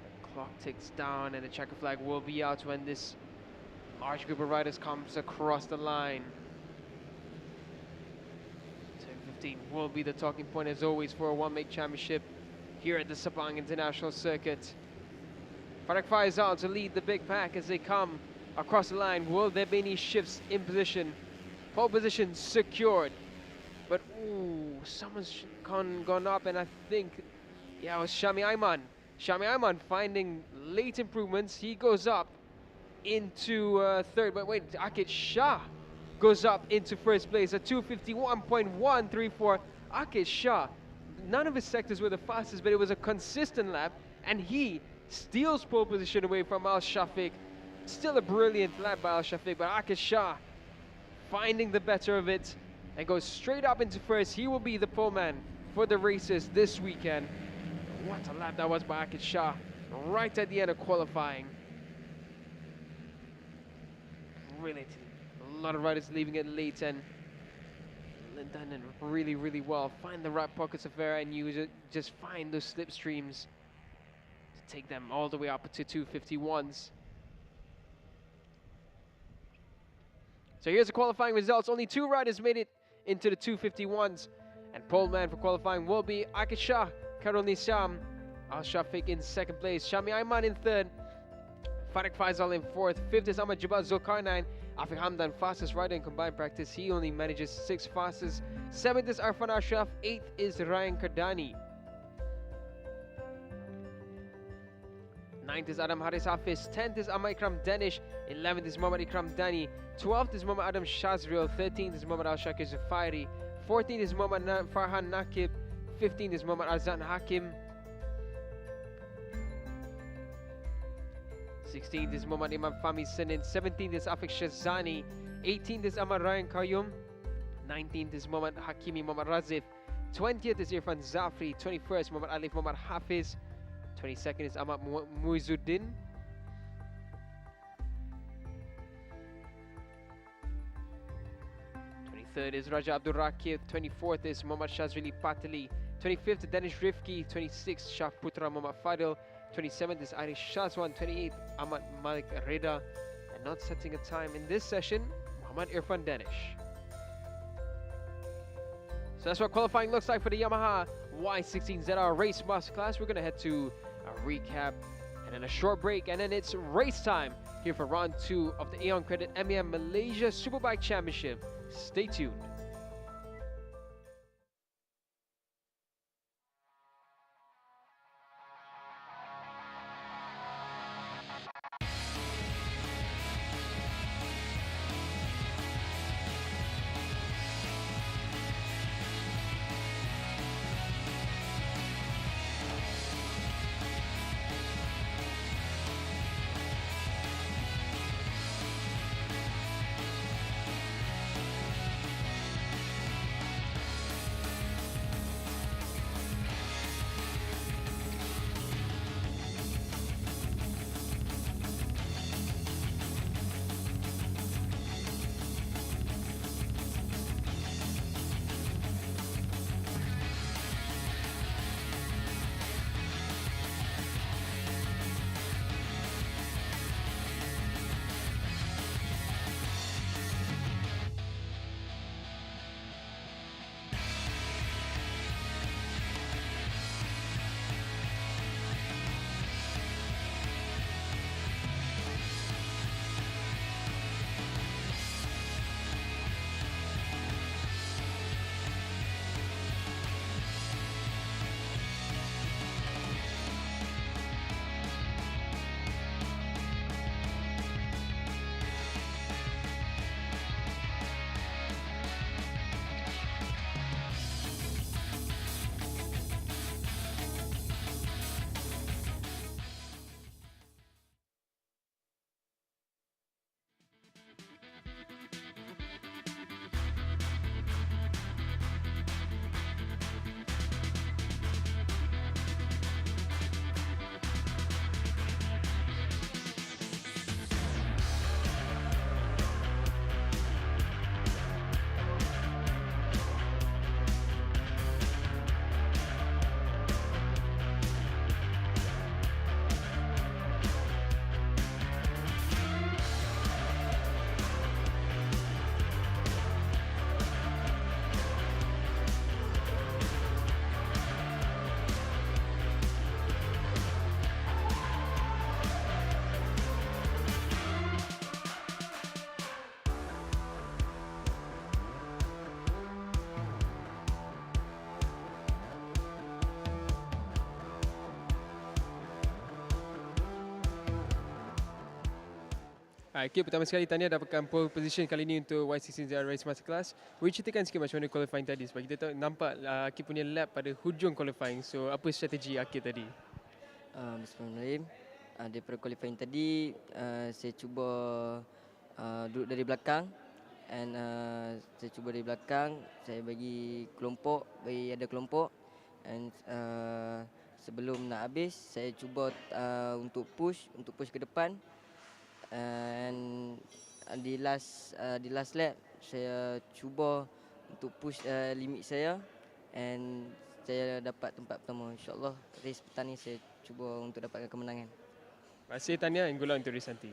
The clock ticks down and the checker flag will be out when this large group of riders comes across the line. 10:15 will be the talking point as always for a one-make championship here at the Sepang International Circuit. Farak Faisal to lead the big pack as they come across the line. Will there be any shifts in position? Pole position secured. But ooh, someone's gone up, and I think, yeah, it was Shami Ayman. Shami Ayman finding late improvements. He goes up into third, but wait, Akid Shah goes up into first place at 251.134. Akid Shah, none of his sectors were the fastest, but it was a consistent lap, and he steals pole position away from Al Shafiq. Still a brilliant lap by Al Shafiq, but Akid Shah finding the better of it and goes straight up into first. He will be the pole man for the races this weekend. What a lap that was by Akid Shah, right at the end of qualifying. Brilliant. A lot of riders leaving it late and done it really, really well. Find the right pockets of air and you just find those slipstreams to take them all the way up to 251s. So here's the qualifying results. Only 2 riders made it into the 251s. And pole man for qualifying will be Akid Shah, Karol Nisham, Al Shafiq in second place, Shami Ayman in third, Farik Faisal in fourth, fifth is Ahmad Jabal Zulkarnain, Afiq Hamdan, fastest rider in combined practice. He only manages 6 fastest. Seventh is Arfan Ashraf, 8th is Ryan Kardani. 9th is Adam Haris Hafiz, 10th is Amma Ikram Danish, 11th is Muhammad Ikram Dani, 12th is Muhammad Adam Shazril, 13th is Muhammad Al Shakir Zufairi, 14th is Muhammad Farhan Nakib, 15th is Muhammad Arzan Hakim, 16th is Muhammad Imam Fahmi Sinin, 17th is Afiq Shazani, 18th is Amar Ryan Qayyum, 19th is Muhammad Hakimi Muhammad Razif, 20th is Irfan Zafri, 21st Muhammad Alif Muhammad Hafiz, 22nd is Ahmad Muizuddin, 23rd is Raja Abdul Rakib, 24th is Muhammad Shazrili Patali, 25th Danish Rifki, 26th Shah Putra Muhammad Fadil, 27th is Irish Shazwan, 28th Ahmad Malik Reda, and not setting a time in this session, Muhammad Irfan Danish. So that's what qualifying looks like for the Yamaha Y16ZR Race Masterclass. We're going to head to a recap and then a short break, and then it's race time here for round 2 of the Aeon Credit MAM Malaysia Superbike Championship. Stay tuned. Okay, pertama sekali Tania dapatkan pole position kali ini untuk Y16 Race Masterclass. Boleh ceritakan sikit macam mana qualifying tadi? Sebab kita tahu, nampak Akif punya lap pada hujung qualifying. So apa strategi Akif tadi? Bismillahirrahmanirrahim. Daripada qualifying tadi, saya cuba duduk dari belakang. And saya cuba dari belakang, saya bagi ada kelompok. And sebelum nak habis, saya cuba untuk push ke depan. And di last lap, saya cuba untuk push limit saya. And saya dapat tempat pertama. InsyaAllah race petang ni saya cuba untuk dapatkan kemenangan. Terima kasih Tania, and good luck untuk race nanti.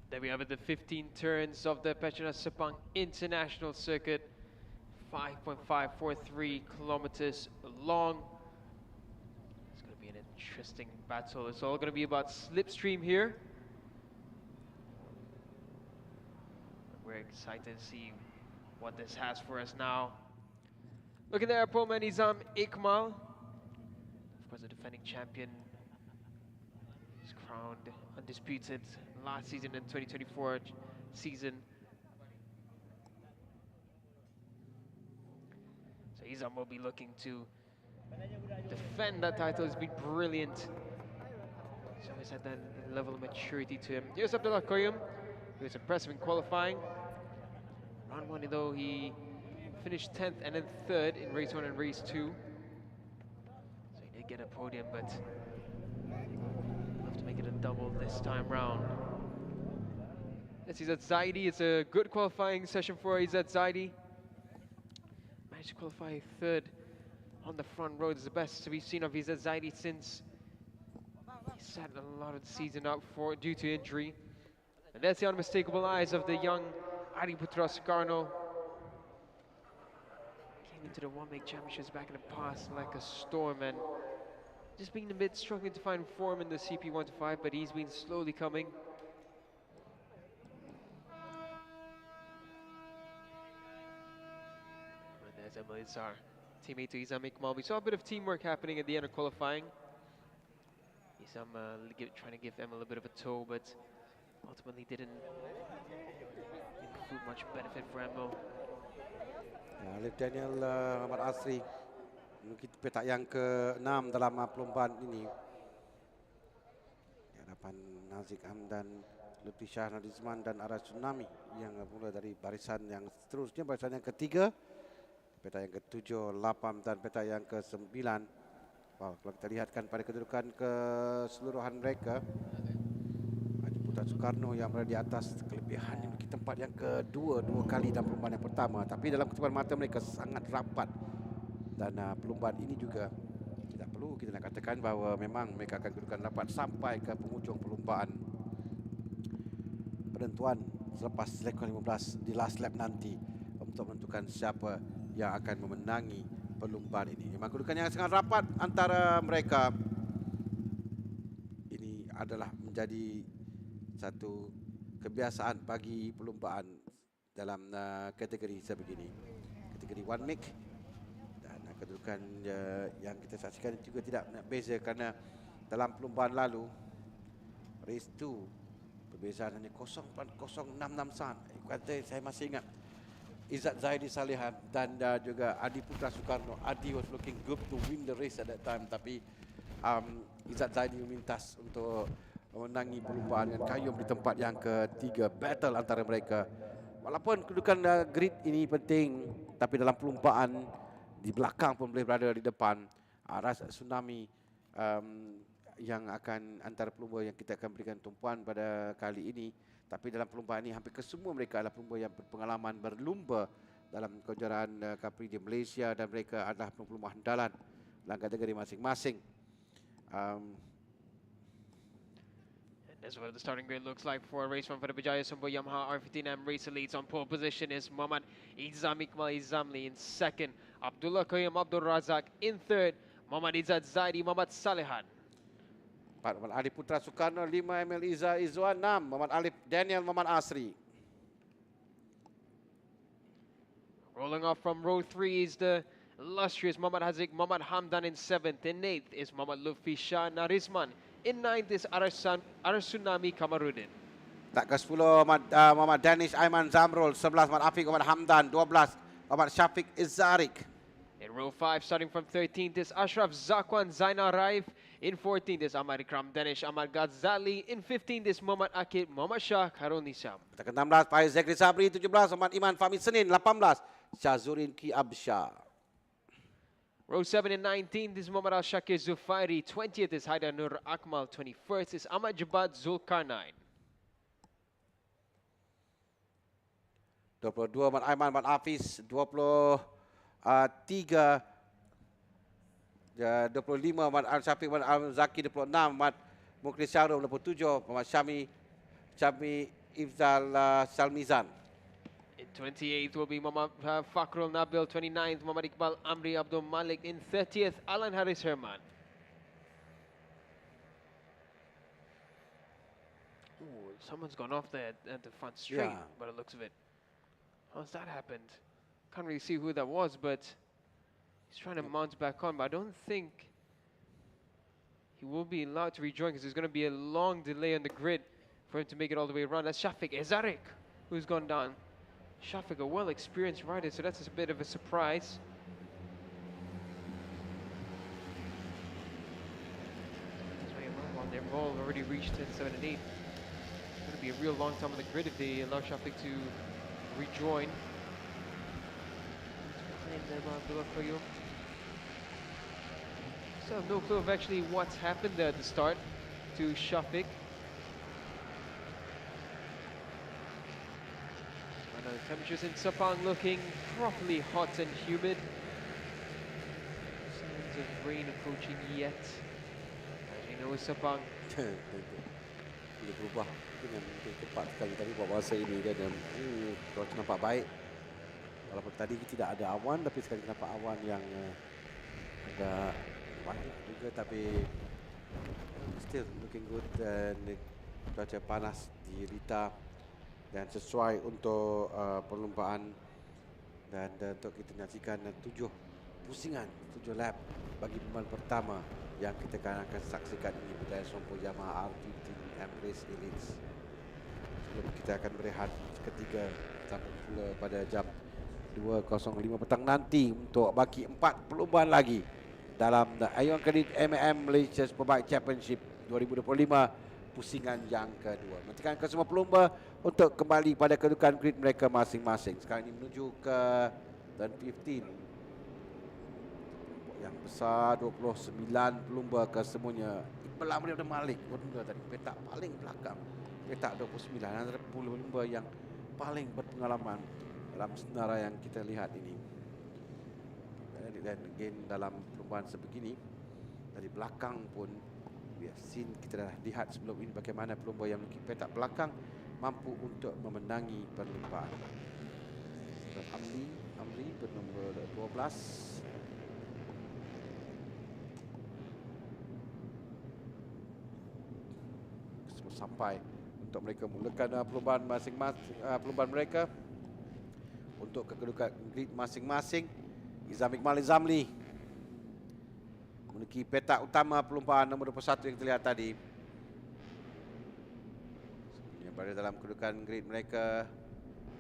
There we have it, the 15 turns of the Petronas Sepang International Circuit. 5.543 kilometers long. It's going to be an interesting battle. It's all going to be about slipstream here. We're excited to see what this has for us now. Look at their opponent, Nizam Iqmal. Of course, the defending champion. He's crowned undisputed last season in 2024 season. So Izam will be looking to defend that title. He's been brilliant. So he's had that level of maturity to him. Here's Abdullah Koyum. He was impressive in qualifying. Round 1, though, he finished 10th and then 3rd in race 1 and race 2. So he did get a podium, but he'll have to make it a double this time round. Yes, Izzat Zaidi. It's a good qualifying session for Izzat Zaidi. Managed to qualify 3rd on the front row. It's the best we've seen of Izzat Zaidi since he sat a lot of the season out due to injury. And that's the unmistakable eyes of the young Adi Putra Sukarno. Came into the one-make championships back in the past like a storm, and just been a bit struggling to find form in the CP125, but he's been slowly coming. And there's Emil Izzar, teammate to Izam Iqmal. We saw a bit of teamwork happening at the end of qualifying. Izam trying to give Emil a bit of a tow, but ultimately didn't include much benefit for Emil. Ya, Alif Daniel Ahmad Asri mungkin petak yang ke-6 dalam perlombaan ini. Di hadapan Nazik Hamdan, Lutfi Shah Nadizman dan Aras Tsunami yang mula dari barisan yang seterusnya, barisan yang ketiga, petak yang ke-7, 8 dan petak yang ke-9. Wow, kalau kita lihatkan pada kedudukan keseluruhan mereka, Putra Sukarno yang berada di atas kelebihan memiliki tempat yang kedua, 2 kali dalam perlombaan yang pertama. Tapi dalam ketutupan mata mereka sangat rapat. Dan perlombaan ini juga tidak perlu kita nak katakan bahawa memang mereka akan kedudukan rapat sampai ke penghujung perlombaan. Penentuan selepas lekor 15 di last lap nanti untuk menentukan siapa yang akan memenangi perlombaan ini. Memang kedudukan yang sangat rapat antara mereka. Ini adalah menjadi satu kebiasaan bagi perlombaan dalam kategori sebegini, kategori one make, dan kedudukan yang kita saksikan juga tidak beza kerana dalam perlombaan lalu race 2 perbezaan hanya 0.066 san. Kata saya masih ingat Izzat Zaidi Salihan dan juga Adi Putra Sukarno. Adi was looking good to win the race at that time, tapi Izzat Zaidi memintas untuk memenangi perlombaan dengan kayum di tempat yang ketiga. Battle antara mereka. Walaupun kedudukan grid ini penting, tapi dalam perlombaan di belakang pun boleh berada di depan. Aras Tsunami yang akan antara pelumba yang kita akan berikan tumpuan pada kali ini. Tapi dalam perlombaan ini hampir kesemua mereka adalah pelumba yang berpengalaman berlumba dalam kejuaraan Capri di Malaysia, dan mereka adalah pelumba andalan dalam kategori masing-masing. That's what the starting grid looks like for race 1 for the Bijaya Sumbo Yamaha R15M race leads. On pole position is Muhammad Izam Iqmal Izamli in 2nd, Abdullah Qayyum Abdul Razak in 3rd, Muhammad Izzat Zaidi Muhammad Salihan. 4 Muhammad Ali Putra Sukarno, 5 Emil Izzar Izzuan, 6 Muhammad Alif Daniel Muhammad Asri. Rolling off from row 3 is the illustrious Muhammad Haziq Muhammad Hamdan in 7th. In 8th is Muhammad Lutfi Shah Narizman. In 9th is Arasunami Kamarudin. Tak ke 10 Muhammad Danish Aiman Zamrul, 11 Muhammad Afiq Muhammad Hamdan, 12 Muhammad Syafiq Izzarik. In row 5, starting from 13th is Ashraf Zakwan Zainal Raif. In 14th is Ahmad Ikram Danish Ahmad Ghazali. In 15th is Muhammad Akid Muhammad Shah Kharul Nisam. Tak ke 16 Faiz Zekri Sabri, 17 Muhammad Iman Fahmi Senin, 18 Syazurin Ki Absyah. Row 7 and 19th is Muhammad Al-Shakir Zufairi. 20th is Haidar Nur Akmal. 21st is Ahmad Jabad Zulkarnain. 22 Muhammad Aiman Muhammad Hafiz, 23 25 Muhammad Al-Syafiq Muhammad Al-Zaki, 26 Muhammad Muklis Syarul, 27 Muhammad Syami Ifzal Salmizan. In 28th will be Muhammad Fakhrul Nabil. 29th, Muhammad Iqbal Amri Abdul Malik. In 30th, Alan Haris Herman. Ooh, someone's gone off there at the front straight, by the looks of it. How's that happened? Can't really see who that was, but he's trying to mount back on, but I don't think he will be allowed to rejoin because there's going to be a long delay on the grid for him to make it all the way around. That's Shafiq Ezarik who's gone down. Shafiq, a well-experienced rider, so that's a bit of a surprise. Well, they've all already reached 10, 7, and 8. It's going to be a real long time on the grid if they allow Shafiq to rejoin. So no clue of actually what's happened there at the start to Shafiq. The temperatures in Sepang looking properly hot and humid. Signs of rain approaching yet. As we know, Sepang. Boleh berubah dengan cepat sekali, tapi buat masa ini dia cuaca nampak baik. Walaupun tadi tidak ada awan, tapi sekarang nampak awan yang agak banyak juga, tapi still looking good, dan cuaca panas di Rita dan sesuai untuk perlombaan, dan untuk kita nyaksikan 7 pusingan, 7 lap bagi pembalap pertama yang kita akan saksikan ini pada Sompo Yamaha R15 Embrace Elite. Sebelum kita akan berehat ketiga sampai pula pada jam 2.05 petang nanti untuk bagi 4 perlombaan lagi dalam Ayuan Kredit MAM Malaysia Superbike Championship 2025 pusingan yang kedua. Nantikan ke semua pelumba untuk kembali pada kedudukan grid mereka masing-masing. Sekarang ini menuju ke turn 15 yang besar, 29 pelumba ke semuanya. Iqbal Amri Abdul Malik bermula tadi petak paling belakang, petak 29, antara pelumba yang paling berpengalaman dalam senarai yang kita lihat ini. Dan again dalam perlombaan sebegini, dari belakang pun kita dah lihat sebelum ini bagaimana pelumba yang memiliki petak belakang mampu untuk memenangi perlombaan. Amri bernombor 12. Semua sampai untuk mereka mulakan perlombaan masing-masing, perlombaan mereka untuk kedudukan grid masing-masing. Izam Iqbal Izamli memiliki petak utama perlombaan nombor 21 yang terlihat tadi. Yang berada dalam kedudukan grid mereka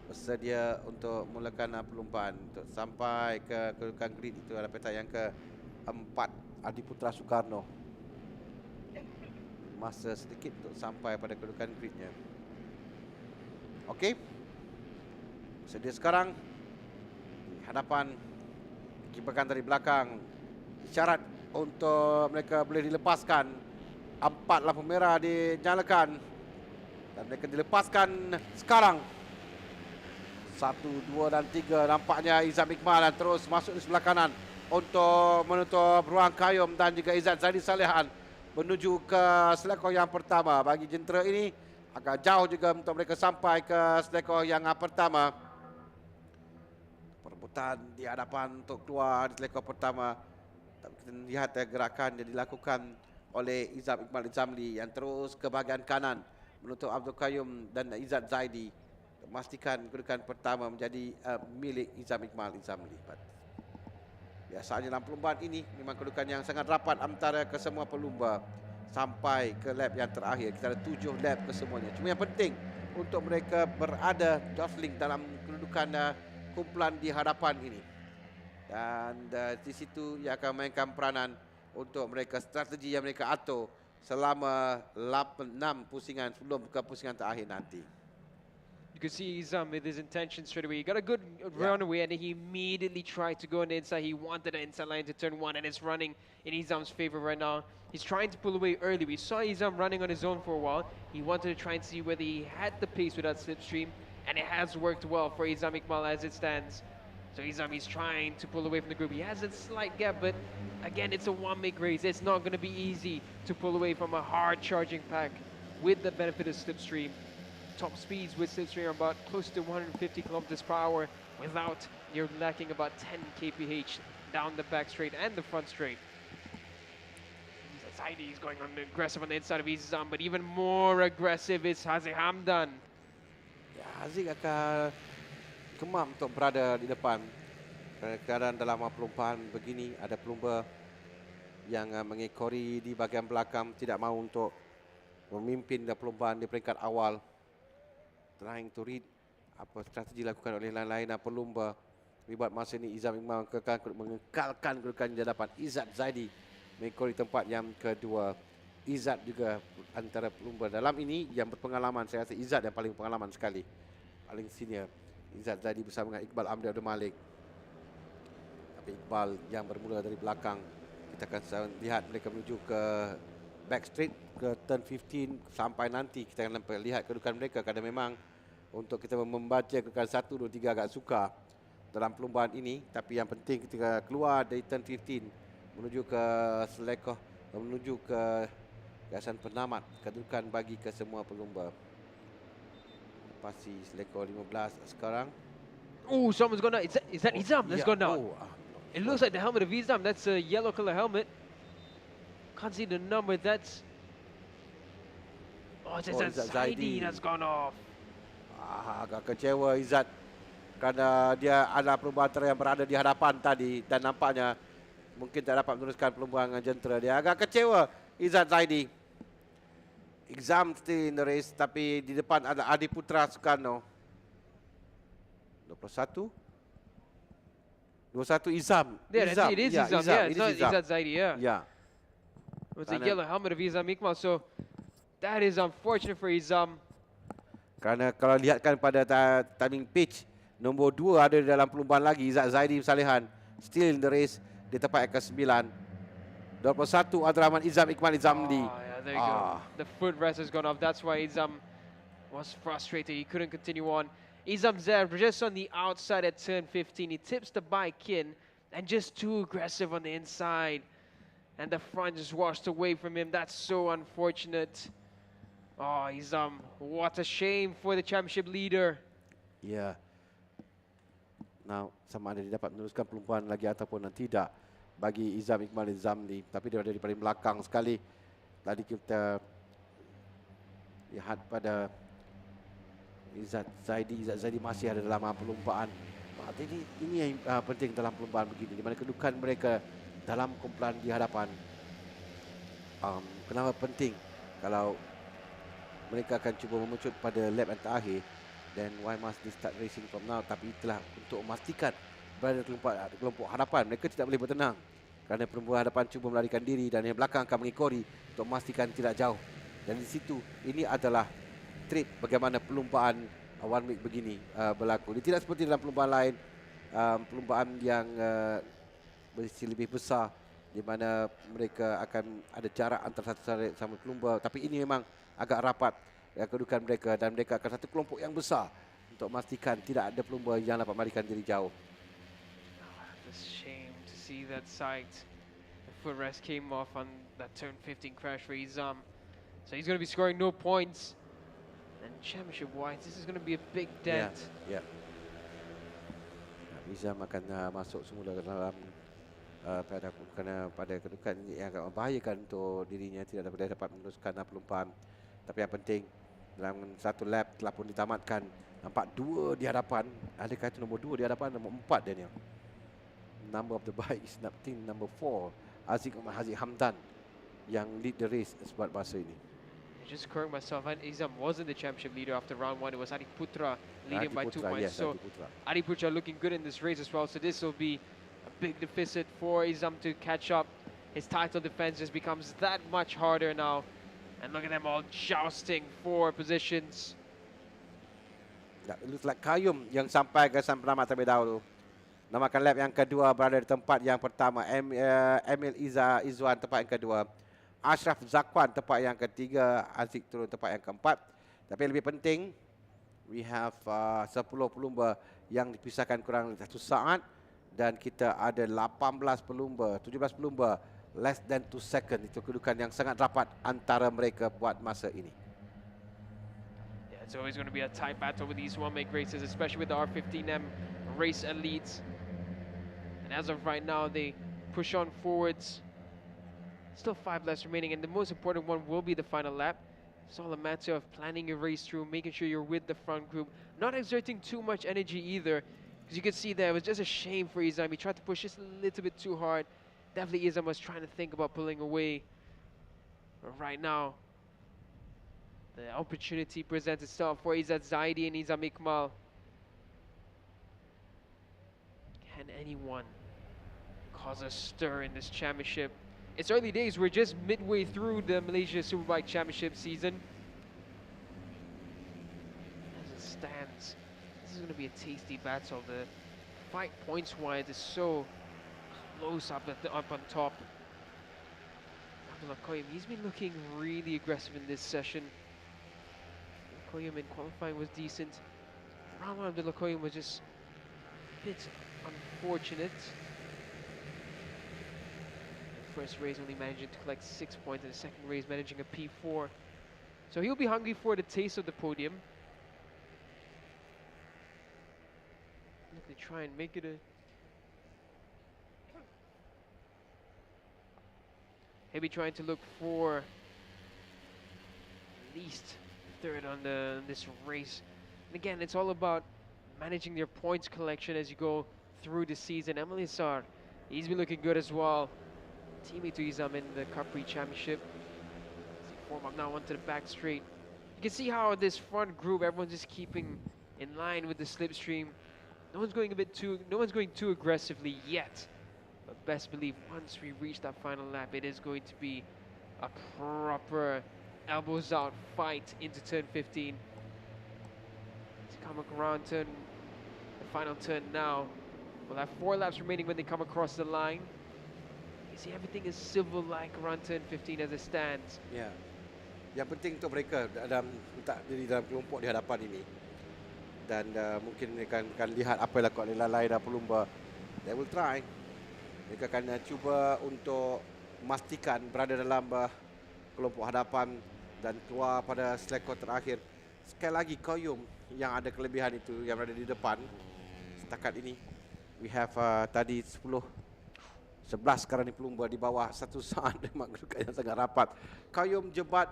bersedia untuk mulakan perlombaan. Untuk sampai ke kedudukan grid itu adalah petak yang ke-4 Adi Putra Soekarno. Masa sedikit untuk sampai pada kedudukan gridnya. Okey. Sedia sekarang di hadapan kibarkan dari belakang. Isyarat untuk mereka boleh dilepaskan. 4 lampu merah dinyalakan dan mereka dilepaskan sekarang. 1, 2 dan 3 nampaknya Izam Iqbal dan terus masuk di sebelah kanan untuk menutup ruang Kayum dan juga Izzat Zaidi Salihan menuju ke selekoh yang pertama. Bagi jentera ini agak jauh juga untuk mereka sampai ke selekoh yang pertama. Perebutan di hadapan untuk keluar di selekoh pertama. Kita lihat gerakan yang dilakukan oleh Izam Iqbal Izamli yang terus ke bahagian kanan menutup Abdul Qayyum dan Izzat Zaidi. Memastikan kedudukan pertama menjadi milik Izam Iqbal Izamli. Biasanya dalam perlombaan ini memang kedudukan yang sangat rapat antara kesemua pelumba sampai ke lap yang terakhir. Kita ada 7 lap kesemuanya. Cuma yang penting untuk mereka berada jostling dalam kedudukan kumpulan di hadapan ini. Dan di situ ia akan mainkan peranan untuk mereka, strategi yang mereka atur selama 6 pusingan sebelum buka pusingan terakhir nanti. You could see Izam with his intention straight away. He got a good runaway and he immediately tried to go on the inside. He wanted the inside line to turn 1 and it's running in Izam's favor right now. He's trying to pull away early. We saw Izam running on his own for a while. He wanted to try and see whether he had the pace with that slipstream, and it has worked well for Izam Iqbal as it stands. So Izam is trying to pull away from the group. He has a slight gap, but again, it's a one-make race. It's not going to be easy to pull away from a hard charging pack with the benefit of slipstream. top speeds with slipstream about close to 150 kilometers per hour without you're lacking about 10 kph down the back straight and the front straight. Zaidi is going on aggressive on the inside of Izam, but even more aggressive is Haziq Hamdan. Ya, Haziq akan kemam untuk berada di depan. Kadang dalam perlumbaan begini ada pelumba yang mengekori di bahagian belakang, tidak mahu untuk memimpin perlumbaan di peringkat awal. Trying to read apa strategi dilakukan oleh lain-lain pelumba. Tapi buat masa ini Izam Iqmal mengekalkan kedudukan di hadapan Izzat Zaidi mengekori tempat yang kedua. Izzat juga antara pelumba dalam ini yang berpengalaman. Saya rasa Izzat yang paling pengalaman sekali, paling senior. Izzat Zaidi bersama dengan Iqbal Amdi Abdul Malik. Tapi Iqbal yang bermula dari belakang. Kita akan lihat mereka menuju ke back straight ke turn 15 sampai nanti kita akan lihat kedudukan mereka, kerana memang untuk kita membaca kedudukan 1, 2, 3 agak sukar dalam perlumbaan ini. Tapi yang penting ketika keluar dari turn 15 menuju ke selekoh, menuju ke gasan penamat, kedudukan bagi ke semua pelumba. Pasti selekoh 15 sekarang. Oh, someone's gone out. Is that Izam that's gone out? Oh, it looks like the helmet of Izam. That's a yellow color helmet. Can't see the number. That's... Oh, it's Izzat Zaidi that's gone off. Agak kecewa Izzat kerana dia adalah pelumba yang berada di hadapan tadi dan nampaknya mungkin tak dapat meneruskan perlumbaan dengan jentera. Dia agak kecewa Izzat Zaidi. Exam still in the race, tapi di depan ada Adi Putra Soekarno. 21 Izam. Yeah, it is Izam. Yeah, it's not Izzat Zaidi. Yeah. Yeah. It's a yellow helmet of Izam Iqmal. So that is unfortunate for Izam. Kerana kalau lihatkan pada timing pitch, nombor 2 ada di dalam perlumbaan lagi, Izzat Zaidi Salihan. Still in the race di tempat yang ke-9. 21 Abdul Rahman Izam Iqmal Izamli. Oh, yeah, there you go. The footrest has gone off. That's why Izam was frustrated. He couldn't continue on. Izam's there just on the outside at turn 15. He tips the bike in and just too aggressive on the inside. And the front just washed away from him. That's so unfortunate. Oh, Izam, what a shame for the championship leader. Ya. Now, sama ada dia dapat meneruskan perlumbaan lagi ataupun tidak bagi Izam Iqmal Izamli. Tapi dia ada di paling belakang sekali. Tadi kita lihat pada Izzat Zaidi masih ada dalam perlumbaan. Jadi ini yang penting dalam perlumbaan begini, di mana kedudukan mereka dalam kumpulan di hadapan. Kenapa penting kalau mereka akan cuba memecut pada lap yang terakhir, then why must they start racing from now? Tapi itulah untuk memastikan berada kelompok hadapan mereka tidak boleh bertenang, kerana perempuan hadapan cuba melarikan diri dan yang belakang akan mengikori untuk memastikan tidak jauh. Dan di situ ini adalah trik bagaimana perlumbaan one week begini berlaku. Dia tidak seperti dalam perlumbaan lain, perlumbaan yang bersih lebih besar, di mana mereka akan ada jarak antara satu sama pelumba. Tapi ini memang agak rapat kedudukan mereka dan mereka akan satu kelompok yang besar untuk memastikan tidak ada pelumba yang dapat melarikan diri jauh. It's a shame to see that sight. The footrest came off on that turn 15 crash for Izam. So he's going to be scoring no points. And championship-wise, this is going to be a big dent. Yeah. Izam akan masuk semula ke dalam pada kedudukan yang agak membahayakan untuk dirinya, tidak dapat meneruskan perlumbaan. Tapi yang penting dalam satu lap telah pun ditamatkan. Nampak 2 di hadapan. Adakah itu nombor 2 di hadapan? Nombor 4 Daniel. Number of the bike is number 4. Haziq Hamdan yang lead the race sebab masa ini. Just correct myself, Izam wasn't the championship leader after round 1. It was Adi Putra leading by 2 points. Yes, so Adi Putra looking good in this race as well. So this will be a big deficit for Izam to catch up. His title defense just becomes that much harder now. And look at them all jousting for positions. It looks like Kayum yang sampai ke gasan penamat terlebih dahulu. Namakan lap yang kedua berada di tempat yang pertama. Emil Izwan tempat yang kedua. Ashraf Zakwan tempat yang ketiga. Aziz turun tempat yang keempat. Tapi lebih penting, we have 10 pelumba yang dipisahkan kurang 1 saat. Dan kita ada 18 pelumba, 17 pelumba. Less than 2 seconds. Itu kedudukan yang sangat rapat antara mereka buat masa ini. Yeah, It's always going to be a tight battle with these one-make races, especially with the R15M race elites. And as of right now, they push on forwards. Still 5 laps remaining, and the most important one will be the final lap. It's all a matter of planning your race through, making sure you're with the front group, not exerting too much energy either. Because you can see there, it was just a shame for Izam. He tried to push just a little bit too hard. Definitely Izam was trying to think about pulling away. But right now, the opportunity presents itself for Izzat Zaidi and Izam Iqmal. Can anyone cause a stir in this championship? It's early days, we're just midway through the Malaysia Superbike Championship season. As it stands, this is going to be a tasty battle. The fight points-wise is so close up on top. Abdullah Koyim, he's been looking really aggressive in this session. Koyim in qualifying was decent. Round one, Abdullah Koyim was just a bit unfortunate. First race only managing to collect 6 points, and the second race managing a P4. So he'll be hungry for the taste of the podium. Look, to try and make it a... He'll be trying to look for at least third on this race. And again, it's all about managing your points collection as you go through the season. Emily Sar, he's been looking good as well. Teammate to Izam in the Capri Championship. See form up now onto the back straight. You can see how this front group, everyone's just keeping in line with the slipstream. No one's going too aggressively yet. But best believe once we reach that final lap, it is going to be a proper elbows out fight into turn 15. To come around the final turn now. We'll have 4 laps remaining when they come across the line. See, everything is civil-like around turn 15 as it stands. Ya, yang penting untuk mereka dalam letak diri dalam kelompok di hadapan ini, dan mungkin mereka akan lihat apa yang dilakukan oleh lalai dan pelumba. They will try. Mereka akan cuba untuk memastikan berada dalam kelompok hadapan dan keluar pada selekor terakhir. Sekali lagi, Koyum yang ada kelebihan itu yang berada di depan. Setakat ini, we have tadi 11 sekarang ni pelumba di bawah 1 saat memang kedudukan yang sangat rapat. Qayyum Jebat,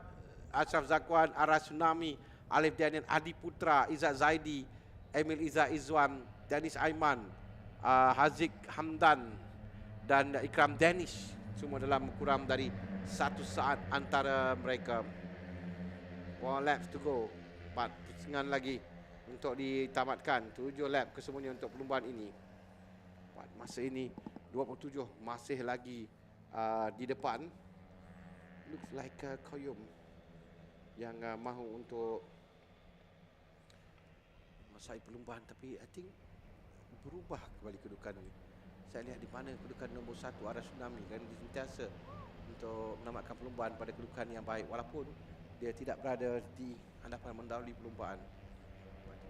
Ashraf Zakwan, Ara Tsunami, Alif Daniel, Adi Putra, Izzat Zaidi, Emil Izzat Izwan, Danis Aiman, Haziq Hamdan dan Ikram Danish. Semua dalam kurang dari 1 saat antara mereka. 4 laps to go. 4 pusingan lagi untuk ditamatkan. 7 lap kesemuanya untuk perlumbaan ini. Masa ini 27 masih lagi di depan. Looks like Qayyum yang mahu untuk masai perlumbaan, tapi I think berubah kembali kedudukan ini. Saya lihat di mana kedudukan nombor 1 Ara Tsunami kan sentiasa untuk menamatkan perlumbaan pada kedudukan yang baik walaupun dia tidak berada di hadapan mendahului perlumbaan.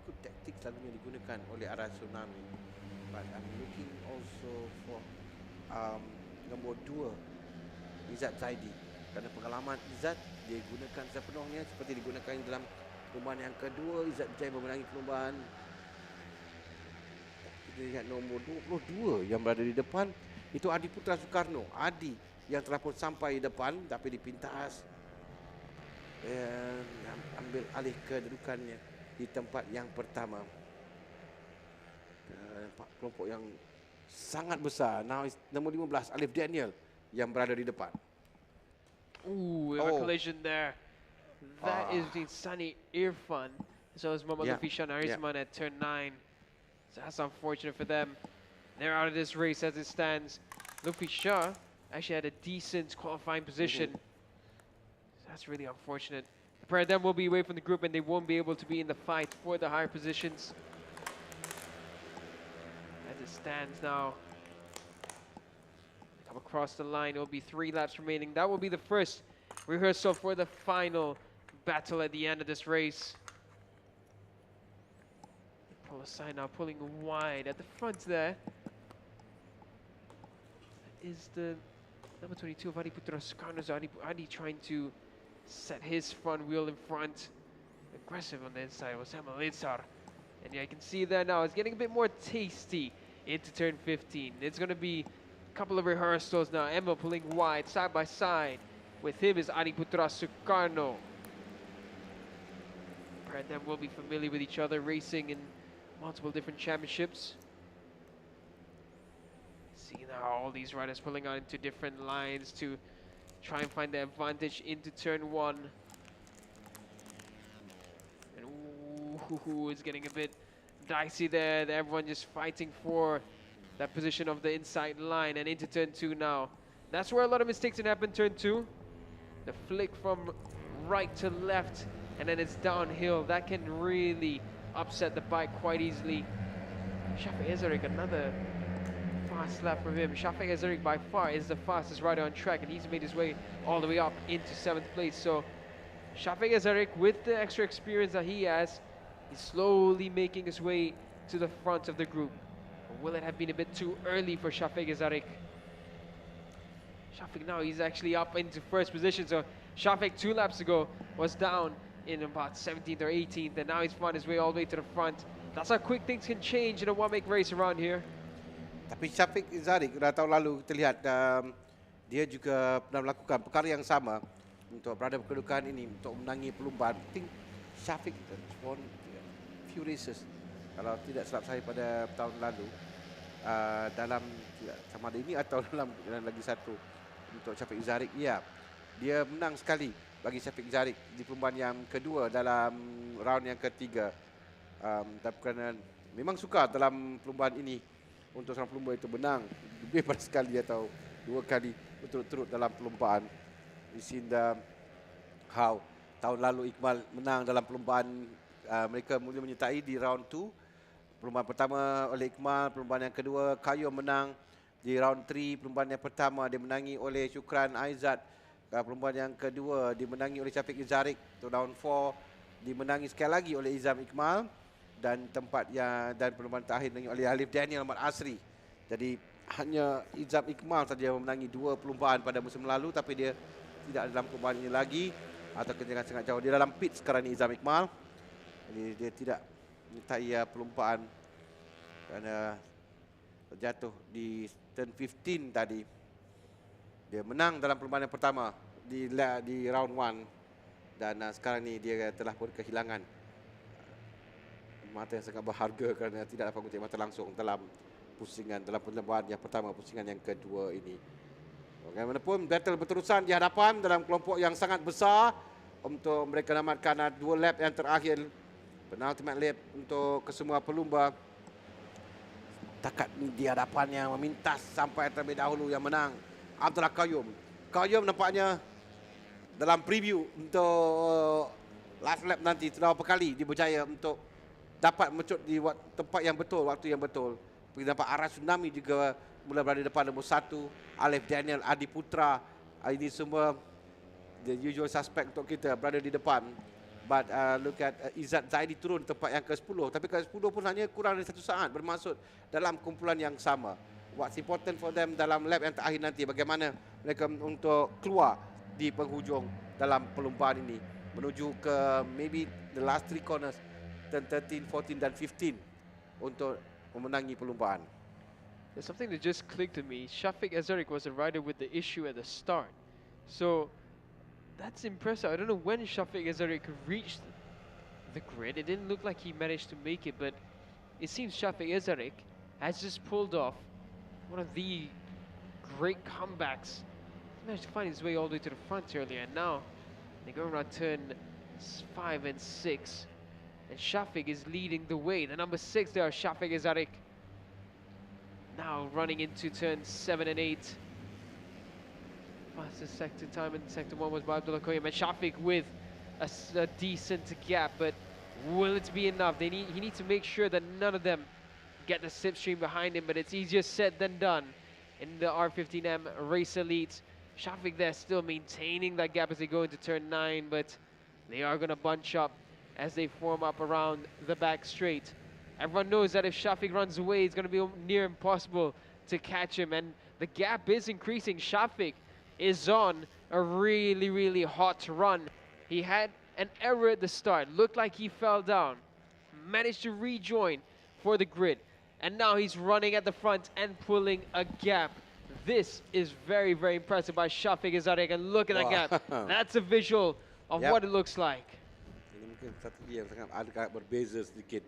Good taktik selalunya digunakan oleh Ara Tsunami. But I'm looking also for nombor 2 Izzat Zaidi. Kerana pengalaman Izzat dia gunakan sepenuhnya seperti digunakan dalam perlumbaan yang kedua. Izzat Jai memenangi perlumbaan. Kita lihat nombor 22 yang berada di depan. Itu Adi Putra Soekarno. Adi yang telah pun sampai di depan tapi dipintas dan ambil alih kedudukannya di tempat yang pertama. Kelompok yang sangat besar. Now nombor 15 Alif Daniel yang berada di depan. Ooh, a collision there. That is between Sunny Irfan. So is Muhammad Lufishan Arizman at turn 9. So that's unfortunate for them. They're out of this race as it stands. Lufi Shah actually had a decent qualifying position. So that's really unfortunate. The pair of them will be away from the group and they won't be able to be in the fight for the higher positions. As it stands now, come across the line, it will be 3 laps remaining. That will be the first rehearsal for the final battle at the end of this race. Pull aside now, pulling wide at the front there. Is the number 22 of Adi Putra Soekarno. Adi trying to set his front wheel in front. aggressive on the inside was Emma Litzar. And yeah, you can see there now, it's getting a bit more tasty into turn 15. It's going to be a couple of rehearsals now. Emma pulling wide, side by side. With him is Adi Putra Sukarno. Pair of them will be familiar with each other, racing in multiple different championships. See now all these riders pulling out into different lines to try and find the advantage into turn 1. And ooh, it's getting a bit dicey there. Everyone just fighting for that position of the inside line and into turn 2 now. That's where a lot of mistakes can happen, turn 2. The flick from right to left and then it's downhill. That can really upset the bike quite easily. Shafik Ezarik, another fast lap from him. Shafik Ezarik by far is the fastest rider on track and he's made his way all the way up into 7th place. So Shafik Ezarik, with the extra experience that he has, he's slowly making his way to the front of the group. Or will it have been a bit too early for Shafik Ezarik? Shafik now, he's actually up into 1st position. So Shafik 2 laps ago was down in about 17th or 18th, and now he's found his way all the way to the front. That's how quick things can change in a one-make race around here. Tapi Shafik Zarik, dah tahun lalu kita lihat dia juga pernah melakukan perkara yang sama untuk berada berkedudukan ini, untuk menangi perlombaan. I think Shafik won few races, kalau tidak silap saya pada tahun lalu, dalam sama ada ini atau dalam lagi satu untuk Shafik Zarik. Ya, dia menang sekali bagi Shafik Zarik di perlombaan yang kedua dalam round yang ketiga. Tapi kerana memang suka dalam perlombaan ini untuk seorang pelumba itu menang lebih pada sekali atau 2 kali berturut-turut dalam perlombaan. Di sini how tahun lalu Iqbal menang dalam perlombaan mereka mula menyertai di round 2. Perlombaan pertama oleh Iqbal, perlombaan yang kedua Kayo menang di round 3. Perlombaan yang pertama dimenangi oleh Syukran Aizat. Perlombaan yang kedua dimenangi oleh Shafik Zarik. Round 4 dimenangi sekali lagi oleh Izam Iqmal. Dan perlombaan terakhir dimenangi oleh Alif Daniel Ahmad Asri. Jadi hanya Izam Iqmal saja memenangi 2 perlombaan pada musim lalu, tapi dia tidak dalam perlombaan ini lagi atau ketinggalan sangat jauh. Dia dalam pit sekarang ni Izam Iqmal. Jadi dia tidak menyertai perlombaan kerana terjatuh di turn 15 tadi. Dia menang dalam perlombaan yang pertama di round 1 dan sekarang ni dia telah pun kehilangan mata yang sangat berharga kerana tidak dapat mengutip mata langsung dalam pusingan, dalam perlombaan yang pertama, pusingan yang kedua ini. Bagaimanapun battle berterusan di hadapan dalam kelompok yang sangat besar untuk mereka namatkan 2 lap yang terakhir, penultimate lap untuk kesemua pelumba. Takat di hadapan yang memintas sampai terlebih dahulu yang menang Abdullah Qayyum. Qayyum nampaknya dalam preview untuk last lap nanti beberapa kali dia berjaya untuk dapat mencut di tempat yang betul, waktu yang betul. Kita nampak arah tsunami juga mula berada di depan nombor 1, Alif Daniel, Adi Putra. Ini semua the usual suspect untuk kita berada di depan. But look at Izzat Zaidi turun tempat yang ke-10. Tapi ke-10 pun hanya kurang dari 1 saat bermaksud dalam kumpulan yang sama. What's important for them dalam lap yang terakhir nanti, bagaimana mereka untuk keluar di penghujung dalam perlombaan ini menuju ke maybe the last 3 corners, turn 13, 14 dan 15 untuk memenangi perlombaan. There's something that just clicked to me. Shafik Ezarik was a rider with the issue at the start. So that's impressive. I don't know when Shafik Ezarik reached the grid. It didn't look like he managed to make it, but it seems Shafik Ezarik has just pulled off one of the great comebacks. He managed to find his way all the way to the front earlier, and now they go around turn 5 and 6. And Shafik is leading the way. The number 6 there, Shafik Ezarik. Now running into turn 7 and 8. Fastest sector time in sector 1 was by Abdullah Qayyum. And Shafik with a decent gap, but will it be enough? He needs to make sure that none of them get the slipstream behind him, but it's easier said than done in the R15M Race Elite. Shafik there still maintaining that gap as they go into turn 9, but they are going to bunch up as they form up around the back straight. Everyone knows that if Shafik runs away, it's going to be near impossible to catch him, and the gap is increasing. Shafik is on a really, really hot run. He had An error at the start. Looked like he fell down. Managed to rejoin for the grid. And now he's running at the front and pulling a gap. This is very, very impressive by Shafiq Azarek. And look at that gap. That's a visual of what it looks like. Ini mungkin strategi yang sangat agak berbeza sedikit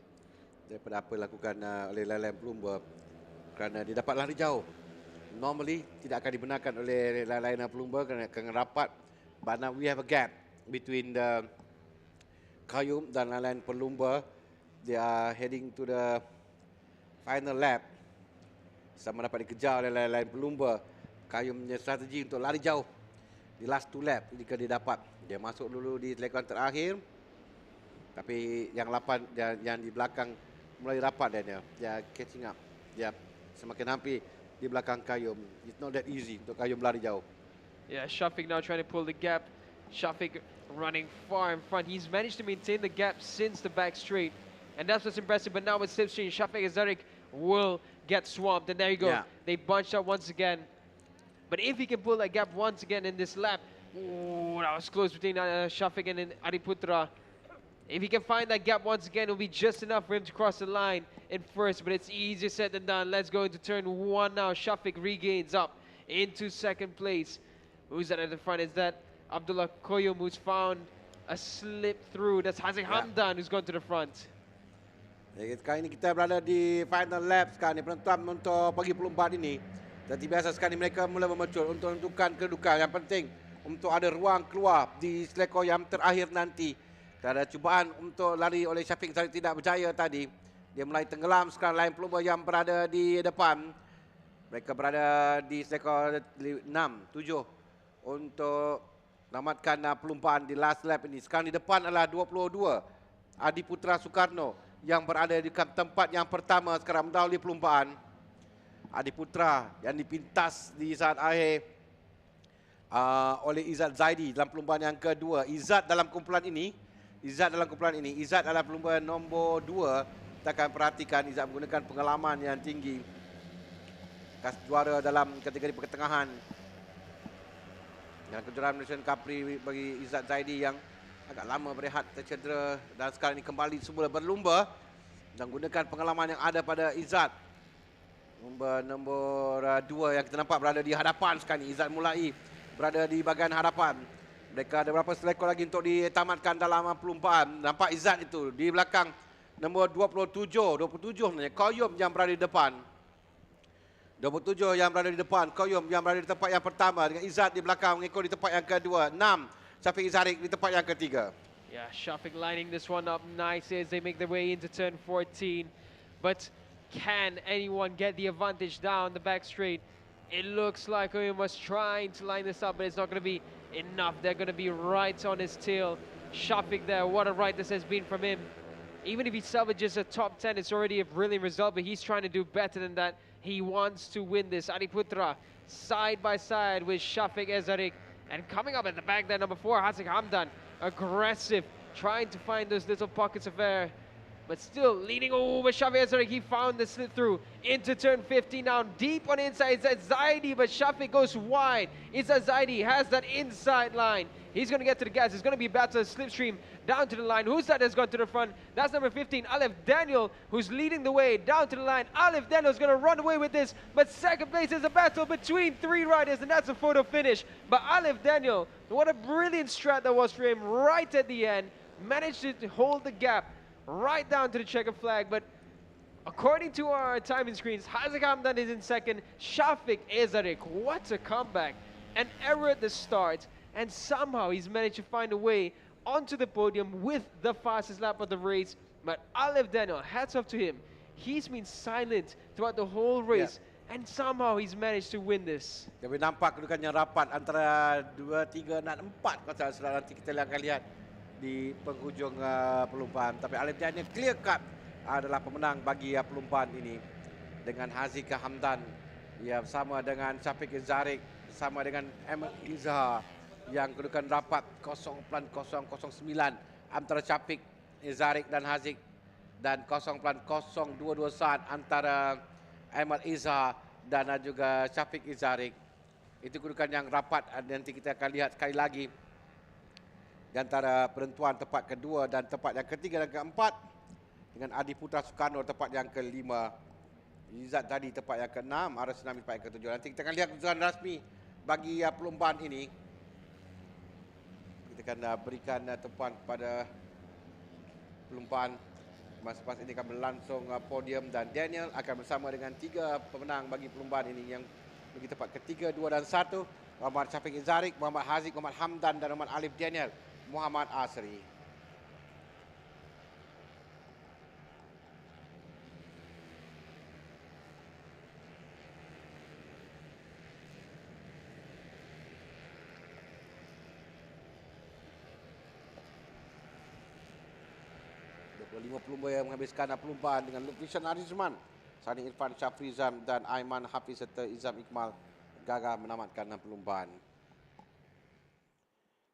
daripada apa dilakukan oleh lain-lain pelumba kerana dia dapat lari jauh. Normally tidak akan dibenarkan oleh lain-lain pelumba kerana rapat. But now we have a gap between the Qayyum dan lain-lain pelumba. They are heading to the final lap. Sama dapat dikejar oleh lain-lain pelumba. Qayyum punya strategi untuk lari jauh di last 2 lap jika dia dapat. Dia masuk dulu di selekoan terakhir. Tapi yang 8 yang di belakang mulai rapat dia catching up. Dia semakin hampir di belakang Qayyum. It's not that easy untuk Qayyum lari jauh. Yeah, Shafiq now trying to pull the gap. Shafiq running far in front. He's managed to maintain the gap since the back straight. And that's what's impressive. But now with slipstream, Shafiq Azarek will get swamped. And there you go. Yeah. They bunched up once again. But if he can pull that gap once again in this lap, ooh, that was close between Shafiq and Adiputra. If he can find that gap once again, it'll be just enough for him to cross the line in first. But it's easier said than done. Let's go into turn 1 now. Shafiq regains up into second place. Who's that at the front? Is that Abdullah Koyum, who's found a slip through? That's Haziq Hamdan, who's gone to the front. Sekarang ini kita berada di final lap sekarang ni, penentuan untuk pagi perlombaan ini. Seperti biasa sekarang ini mereka mula memuncul untuk menentukan kedudukan. Yang penting untuk ada ruang keluar di seleko yang terakhir nanti. Kerana cubaan untuk lari oleh Shafiq Azarek tidak berjaya tadi. Dia mulai tenggelam sekarang lain pelumba yang berada di depan. Mereka berada di seleko 6, 7 untuk tamatkan perlumbaan di last lap ini. Sekarang di depan adalah 22 Adiputra Soekarno yang berada di tempat yang pertama sekarang mendahului perlumbaan. Adiputra yang dipintas di saat akhir oleh Izzat Zaidi dalam perlumbaan yang kedua. Izzat dalam kumpulan ini, Izzat adalah pelumba nombor 2. Kita akan perhatikan Izzat menggunakan pengalaman yang tinggi. Bekas juara dalam kategori pertengahan. Dan kejuaraan Malaysian Capri bagi Izzat Zaidi yang agak lama berehat tercedera dan sekarang ini kembali semula berlumba dan gunakan pengalaman yang ada pada Izzat. Lumba nombor 2 yang kita nampak berada di hadapan sekarang ini. Izzat mulai berada di bahagian hadapan. Mereka ada berapa selekor lagi untuk ditamatkan dalam perlumbaan. Nampak Izzat itu di belakang nombor 27 sebenarnya. Qayyum yang berada di depan. 27 yang berada di depan. Qayyum yang berada di tempat yang pertama dengan Izzat di belakang mengikut di tempat yang kedua. 6 Shafiq Azarek di tempat yang ketiga. Yeah, Shafiq lining this one up nice as they make their way into turn 14. But can anyone get the advantage down the back straight? It looks like Qayyum was trying to line this up, but it's not going to be enough. They're going to be right on his tail. Shafiq there, what a ride this has been from him. Even if he salvages a top 10, it's already a brilliant result, but he's trying to do better than that. He wants to win this. Adiputra side by side with Shafiq Azarek. And coming up at the back there, number 4, Haziq Hamdan. Aggressive, trying to find those little pockets of air. But still leading over Shafiq Azarek. He found the slip through into turn 15 now. Deep on the inside, it's Zaidi, but Shafiq goes wide. It's Zaidi, has that inside line. He's going to get to the gas. It's going to be a battle slipstream down to the line. Who's that has gone to the front? That's number 15, Alif Daniel, who's leading the way down to the line. Alif Daniel's going to run away with this, but second place is a battle between 3 riders, and that's a photo finish. But Alif Daniel, what a brilliant strat that was for him right at the end. Managed to hold the gap right down to the checkered flag, but according to our timing screens, Haziq Hamdan is in second. Shafiq Azarek, what a comeback. An error at the start, and somehow he's managed to find a way onto the podium with the fastest lap of the race. But Alif Daniel, hats off to him. He's been silent throughout the whole race, and somehow he's managed to win this. Tapi nampak kedudukannya rapat antara 2, 3 dan 4 kalau salah nanti kita akan lihat di penghujung perlumbaan. Tapi Alif Daniel clear cut adalah pemenang bagi perlumbaan ini dengan Haziq Hamdan. Ya, sama dengan Shafiq Azarek, sama dengan Ahmad Izzah yang kedudukan rapat 0.009 antara Shafiq Azarek dan Haziq, dan 0.022 saat antara Ahmad Izzah dan juga Shafiq Azarek. Itu kedudukan yang rapat. Nanti kita akan lihat sekali lagi di antara penentuan tempat kedua dan tempat yang ketiga dan keempat, dengan Adi Putra Soekarno tempat yang kelima. Izzat tadi tempat yang keenam, Aras Nami tempat yang ketujuh. Nanti kita akan lihat keputusan rasmi bagi perlombaan ini. Kita akan berikan tempat kepada perlombaan. Masa pas ini akan berlangsung podium dan Daniel akan bersama dengan 3 pemenang bagi perlombaan ini yang bagi tempat ketiga, 2 dan 1. Muhammad Syafiq Izarik, Muhammad Haziq, Muhammad Hamdan dan Muhammad Alif Daniel Muhammad Asri. Lima pelumba yang menghabiskan perlombaan dengan Lukishan Arizman, Sani Irfan Syafrizam dan Aiman Hafiz serta Izam Iqmal gagal menamatkan perlombaan.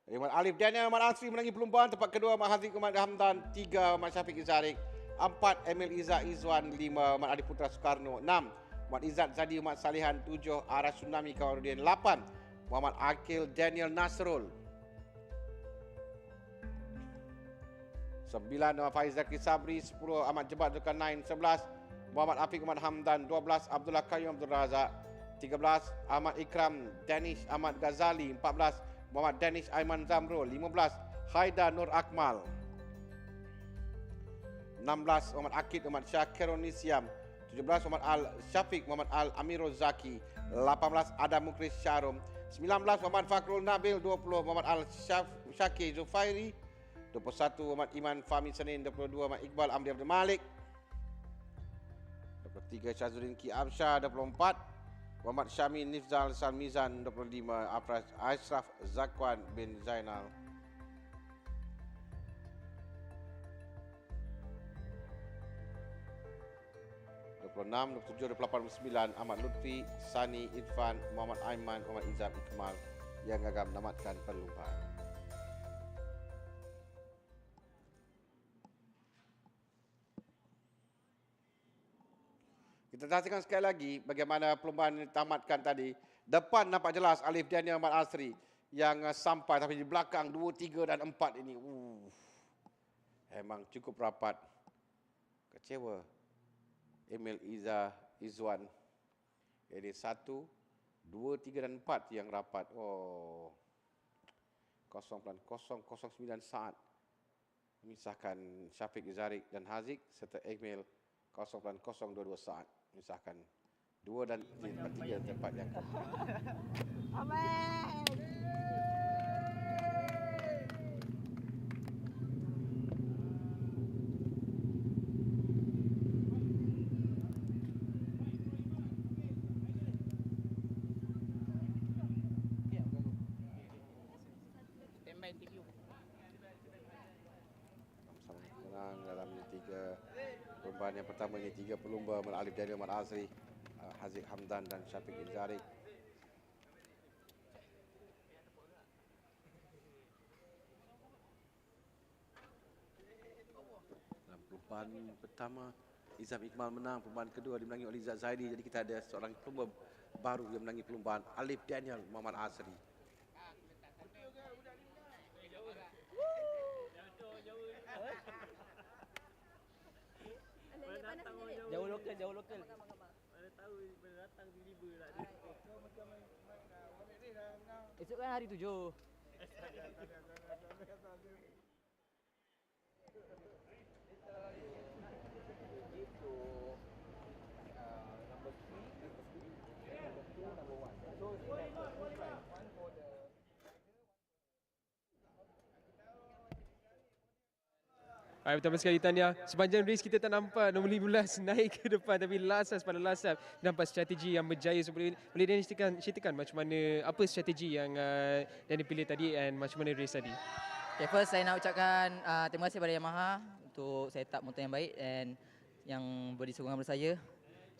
Muhammad Alif Daniel Muhammad Asri menangi perlombaan. Tempat kedua Muhammad Haziq Muhammad Hamdan, 3 Muhammad Syafiq Izarik, 4 Emil Izzat Izwan, 5 Muhammad Adi Putra Soekarno, 6 Muhammad Izzat Zadi Muhammad Salihan, 7 Aras Tsunami Kamarudin, 8 Muhammad Akil Daniel Nasrul, 9 Muhammad Faiz Zaki Sabri, 10 Ahmad Jebat Zulkarnain, 11 Muhammad Afiq Muhammad Hamdan, 12 Abdullah Qayyum Abdul Razak, 13 Ahmad Ikram Danish Ahmad Ghazali, 14 Muhammad Danish Aiman Zamrul, 15 Haida Nur Akmal, 16 Muhammad Akid Muhammad Syakirun Nisyam, 17 Muhammad Al Syafiq Muhammad Al Amirul Zaki, 18 Adam Mukris Syarum, 19 Muhammad Fakrul Nabil, 20 Muhammad Al Syakir Zufairi, 21 Muhammad Iman Fahmi Senin, 22 Muhammad Iqbal Amri Abdul Malik, 23 Syazudin Ki Absyah, 24 Muhammad Syamin Nifzal Salmizan, 25 Ashraf Zakwan bin Zainal, 26, 27, 28, 29 Ahmad Lutfi, Sani Irfan, Muhammad Aiman, Muhammad Izam Ikmal yang gagal menamatkan perlombaan. Kita saksikan sekali lagi bagaimana perlombaan ditamatkan tadi. Depan nampak jelas Alif Daniel Muhammad Asri yang sampai, tapi di belakang 2, 3 dan 4 ini. Memang cukup rapat. Kecewa. Emil Izwan. Jadi 1, 2, 3 dan 4 yang rapat. 0.009 saat. Memisahkan Syafiq Izarik dan Haziq serta Emil 0.022 saat. Memisahkan 2 dan 3 tempat yang Amin. menang dalam ini 3 perlombaan yang pertama ini 3 pelumba Alif Daniel Muhammad Asri, Haziq Hamdan dan Syafiq Izarik. Dalam perlombaan pertama Izam Iqmal menang, perlombaan kedua dimenangi oleh Izzat Zaidi. Jadi kita ada seorang pelumba baru yang menangi perlombaan, Alif Daniel Muhammad Asri. Jauh lokal, jauh lokal. Mana tahu mana datang tiba-tiba tak ada. Esok kan hari 7. Baik, pertama sekali Tanya, sepanjang race kita tak nampak nombor 15 naik ke depan, tapi last pada last lap nampak strategi yang berjaya. So, boleh Daniel ceritakan macam mana, apa strategi yang Daniel pilih tadi dan macam mana race tadi? Okay, first saya nak ucapkan terima kasih kepada Yamaha untuk set up motor yang baik dan yang beri sokongan kepada saya.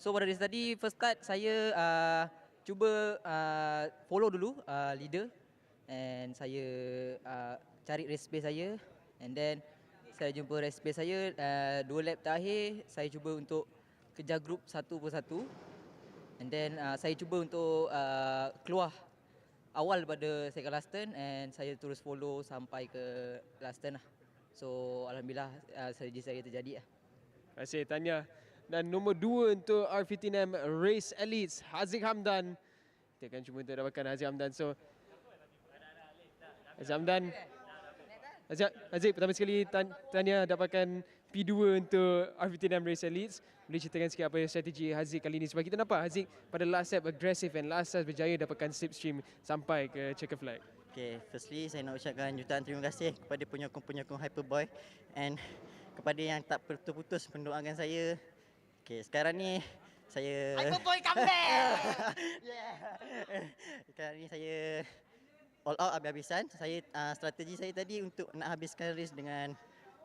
So pada race tadi, first start saya cuba follow dulu leader and saya cari race pace saya, and then saya jumpa race pace saya 2 lap terakhir saya cuba untuk kejar group satu persatu, and then saya cuba untuk keluar awal daripada second last turn and saya terus follow sampai ke last turn lah. So alhamdulillah strategi saya terjadi lah. Terima kasih Tanya. Dan nombor 2 untuk R15M Race Elites, Haziq Hamdan. Kita akan cuba untuk dapatkan Haziq Hamdan. So Haziq Hamdan. Haziq, pertama sekali Tanya dapatkan P2 untuk R15M Race Elites. Boleh ceritakan sikit apa strategi Haziq kali ini? Sebab kita nampak Haziq pada last lap agresif and last lap berjaya dapatkan slipstream sampai ke checker flag. Okay, firstly saya nak ucapkan jutaan terima kasih kepada penyokong-penyokong Hyperboy and kepada yang tak putus-putus mendoakan saya. Okay, sekarang ni saya... Hyperboy comeback! Yeah. Sekarang ni saya all out habis-habisan. Strategi saya tadi untuk nak habiskan race dengan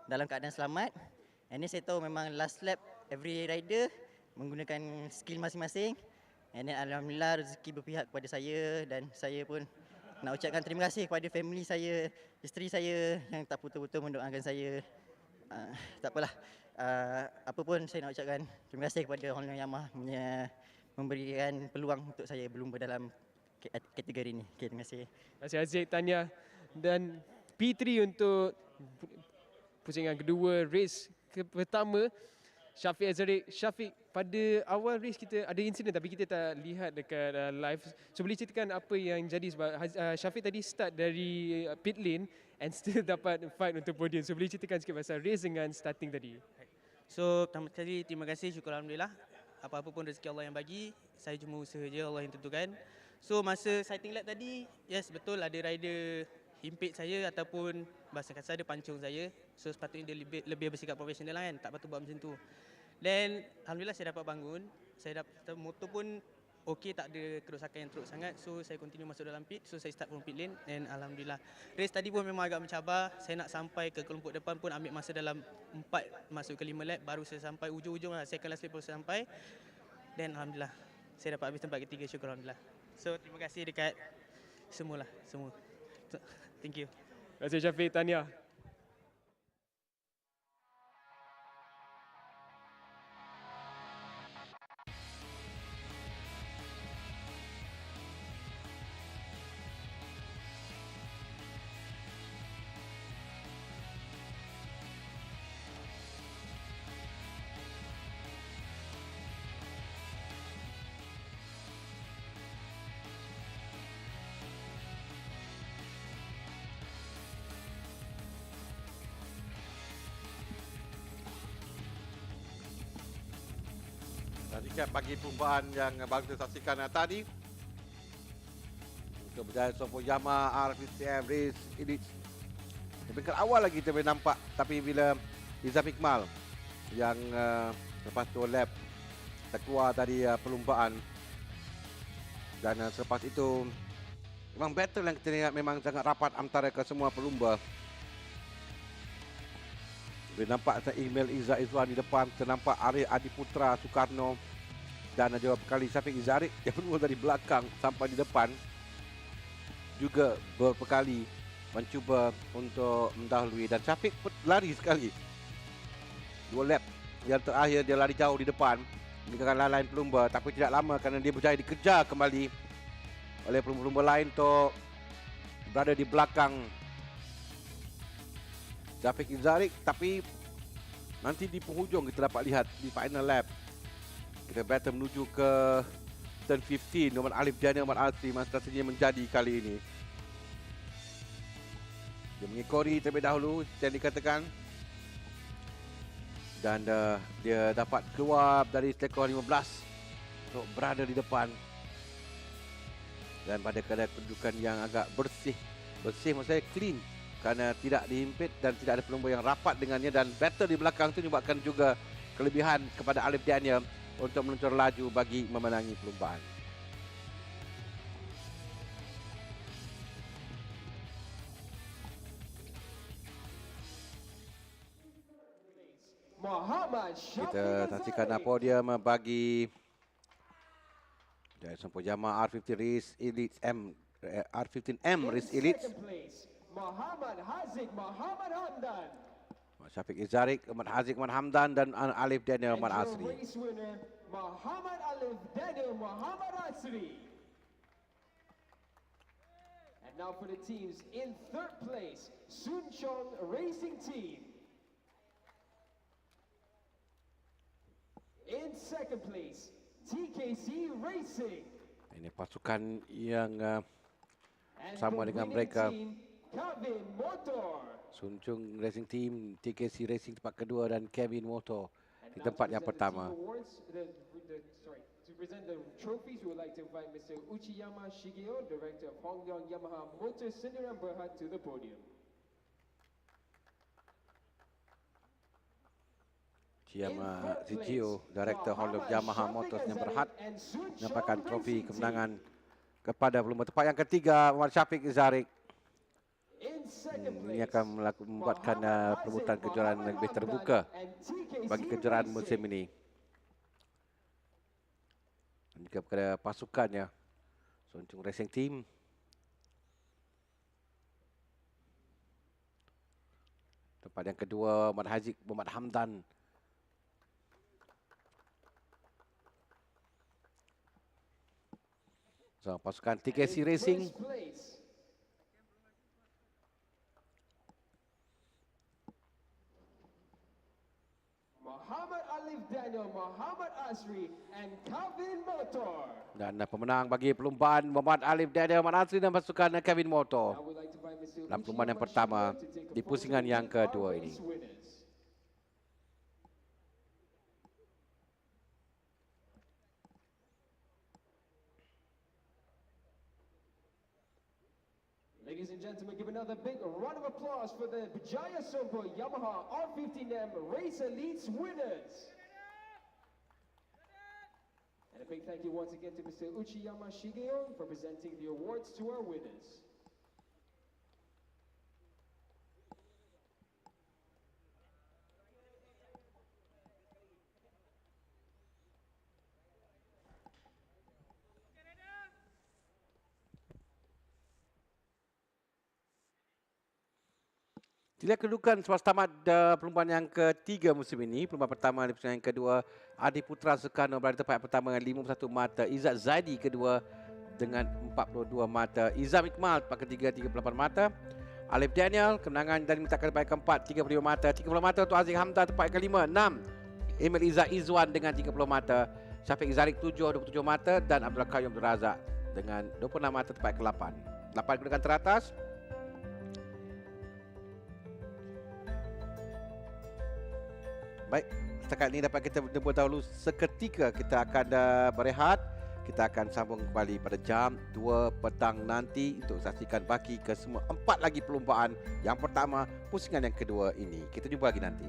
dalam keadaan selamat. And ni saya tahu memang last lap every rider menggunakan skill masing-masing. And then alhamdulillah rezeki berpihak kepada saya dan saya pun nak ucapkan terima kasih kepada family saya, isteri saya yang tak putus-putus mendoakan saya. Tak apalah. Apa pun saya nak ucapkan terima kasih kepada Honda Yamaha memberikan peluang untuk saya berlumba dalam kategori ini. Okay, terima kasih. Terima kasih Haziq, Tanya. Dan P3 untuk pusingan kedua race pertama, Syafiq Azariq. Syafiq, pada awal race kita ada insiden tapi kita tak lihat dekat live. So boleh ceritakan apa yang jadi sebab Syafiq tadi start dari pit lane and still dapat fight untuk podium. So boleh ceritakan sikit pasal race dengan starting tadi. So pertama sekali terima kasih, syukur alhamdulillah. Apa-apa pun rezeki Allah yang bagi, saya cuma usaha je, Allah yang tentukan. So masa sighting lap tadi, yes betul ada rider himpit saya ataupun bahasa kasar dia pancung saya. So sepatutnya dia lebih bersikap profesional lah kan, tak patut buat macam tu. Dan alhamdulillah saya dapat bangun, saya dapat motor pun okey, tak ada kerosakan yang teruk sangat. So saya continue masuk dalam pit, so saya start from pit lane dan alhamdulillah. Race tadi pun memang agak mencabar, saya nak sampai ke kelompok depan pun ambil masa dalam 4 masuk ke 5 lap baru saya sampai ujung-ujung lah, second last lap baru saya sampai. Dan alhamdulillah saya dapat habis tempat ketiga, syukur alhamdulillah. So terima kasih dekat semua. Thank you. Terima kasih Syafiq, Tanya. Nantikan bagi perlumbaan yang baru kita saksikan tadi untuk berjaya sopo Yamaha R15M Race Elite. Di peringkat awal lagi kita boleh nampak, tapi bila Izzah Fikmal yang lepas tu lap terkeluar tadi perlumbaan dan selepas itu memang battle yang kita lihat memang sangat rapat antara kesemua pelumba. Boleh nampak email Izzah Izwan di depan, ternampak Arif Adiputra Soekarno dan juga berkali Syafiq Azariq yang bermula dari belakang sampai di depan juga beberapa kali mencuba untuk mendahului dan Syafiq lari sekali 2 lap yang terakhir dia lari jauh di depan meninggalkan lain pelumba, tapi tidak lama kerana dia berjaya dikejar kembali oleh pelumba-pelumba lain untuk berada di belakang Syafiq Azariq. Tapi nanti di penghujung kita dapat lihat di final lap kita battle menuju ke turn 15 Muhammad Alif Daniel Muhammad Asri yang strateginya menjadi kali ini. Dia mengekori terlebih dahulu yang dikatakan dan dia dapat keluar dari skor 15 untuk berada di depan dan pada keadaan kedudukan yang agak bersih maksud saya clean kerana tidak dihimpit dan tidak ada pelumba yang rapat dengannya, dan battle di belakang itu menyebabkan juga kelebihan kepada Alif Daniel untuk meluncur laju bagi memenangi perlumbaan. Kita saksikan podium bagi dari sampul Yamaha R15 Race Elite R15M Race Elite. Muhammad Haziq Muhammad Hamdan, Syafiq Azariq, Muhammad Haziq Muhammad Hamdan dan Alif Daniel Muhammad Asri. Muhammad Alif Daniel Muhammad Asri. Now for the teams in third place, Sun Chong Racing Team. In second place, TKC Racing. Ini pasukan yang And sama the dengan winning mereka. team, Kevin Motor. Sun Chung Racing Team, TKC Racing tempat kedua dan Kevin Motor And di now tempat to yang present the team pertama. awards, to present the trophies, we would like to invite Mr. Uchiyama Shigeo, Director of Hongyang Yamaha Motor Senior Berhad, to the podium. Uchiyama Shigeo, Director Hongyang Yamaha Motor Senior Berhad, menyampaikan trofi kemenangan kepada pelumba. Tempat yang ketiga, Muhammad Syafiq Zarik. Ini akan membuatkan perebutan kejuaraan yang lebih terbuka bagi kejuaraan musim ini. Dan juga kepada pasukannya, Sun Chung Racing Team. Tempat yang kedua, Muhammad Haziq Muhammad Hamdan. So, pasukan TKC Racing. Muhammad Alif Daniel, Muhammad Asri, and Kevin Motor. Dan pemenang bagi perlumbaan Muhammad Alif Daniel Muhammad Asri dan pasukan Kevin Motor dalam perlumbaan yang pertama di pusingan yang kedua ini. Ladies and gentlemen, give another big round of applause for the Bijaya Sompo Yamaha R15M Race Elites winners. And a big thank you once again to Mr. Uchiyama Shigeo for presenting the awards to our winners. Dilihat kedudukan selepas tamat perlumbaan yang ketiga musim ini. Perlumbaan pertama di pusingan yang kedua, Adi Putra Soekarno berada di tempat pertama dengan 51 mata. Izzat Zaidi kedua dengan 42 mata. Izam Iqmal tempat ketiga 38 mata. Alif Daniel kemenangan dari mencapai tempat keempat 35 mata. 30 mata untuk Aziz Hamdan tempat kelima 6. Emil Izzat Izwan dengan 30 mata. Syafiq Zarik 27 mata dan Abdul Qayyum Abdul Razak dengan 26 mata tempat ke-8. 8 kedudukan teratas. Baik, setakat ini dapat kita bertemu dahulu seketika. Kita akan berehat. Kita akan sambung kembali pada jam 2 petang nanti untuk saksikan baki ke semua 4 lagi perlumbaan. Yang pertama, pusingan yang kedua ini. Kita jumpa lagi nanti.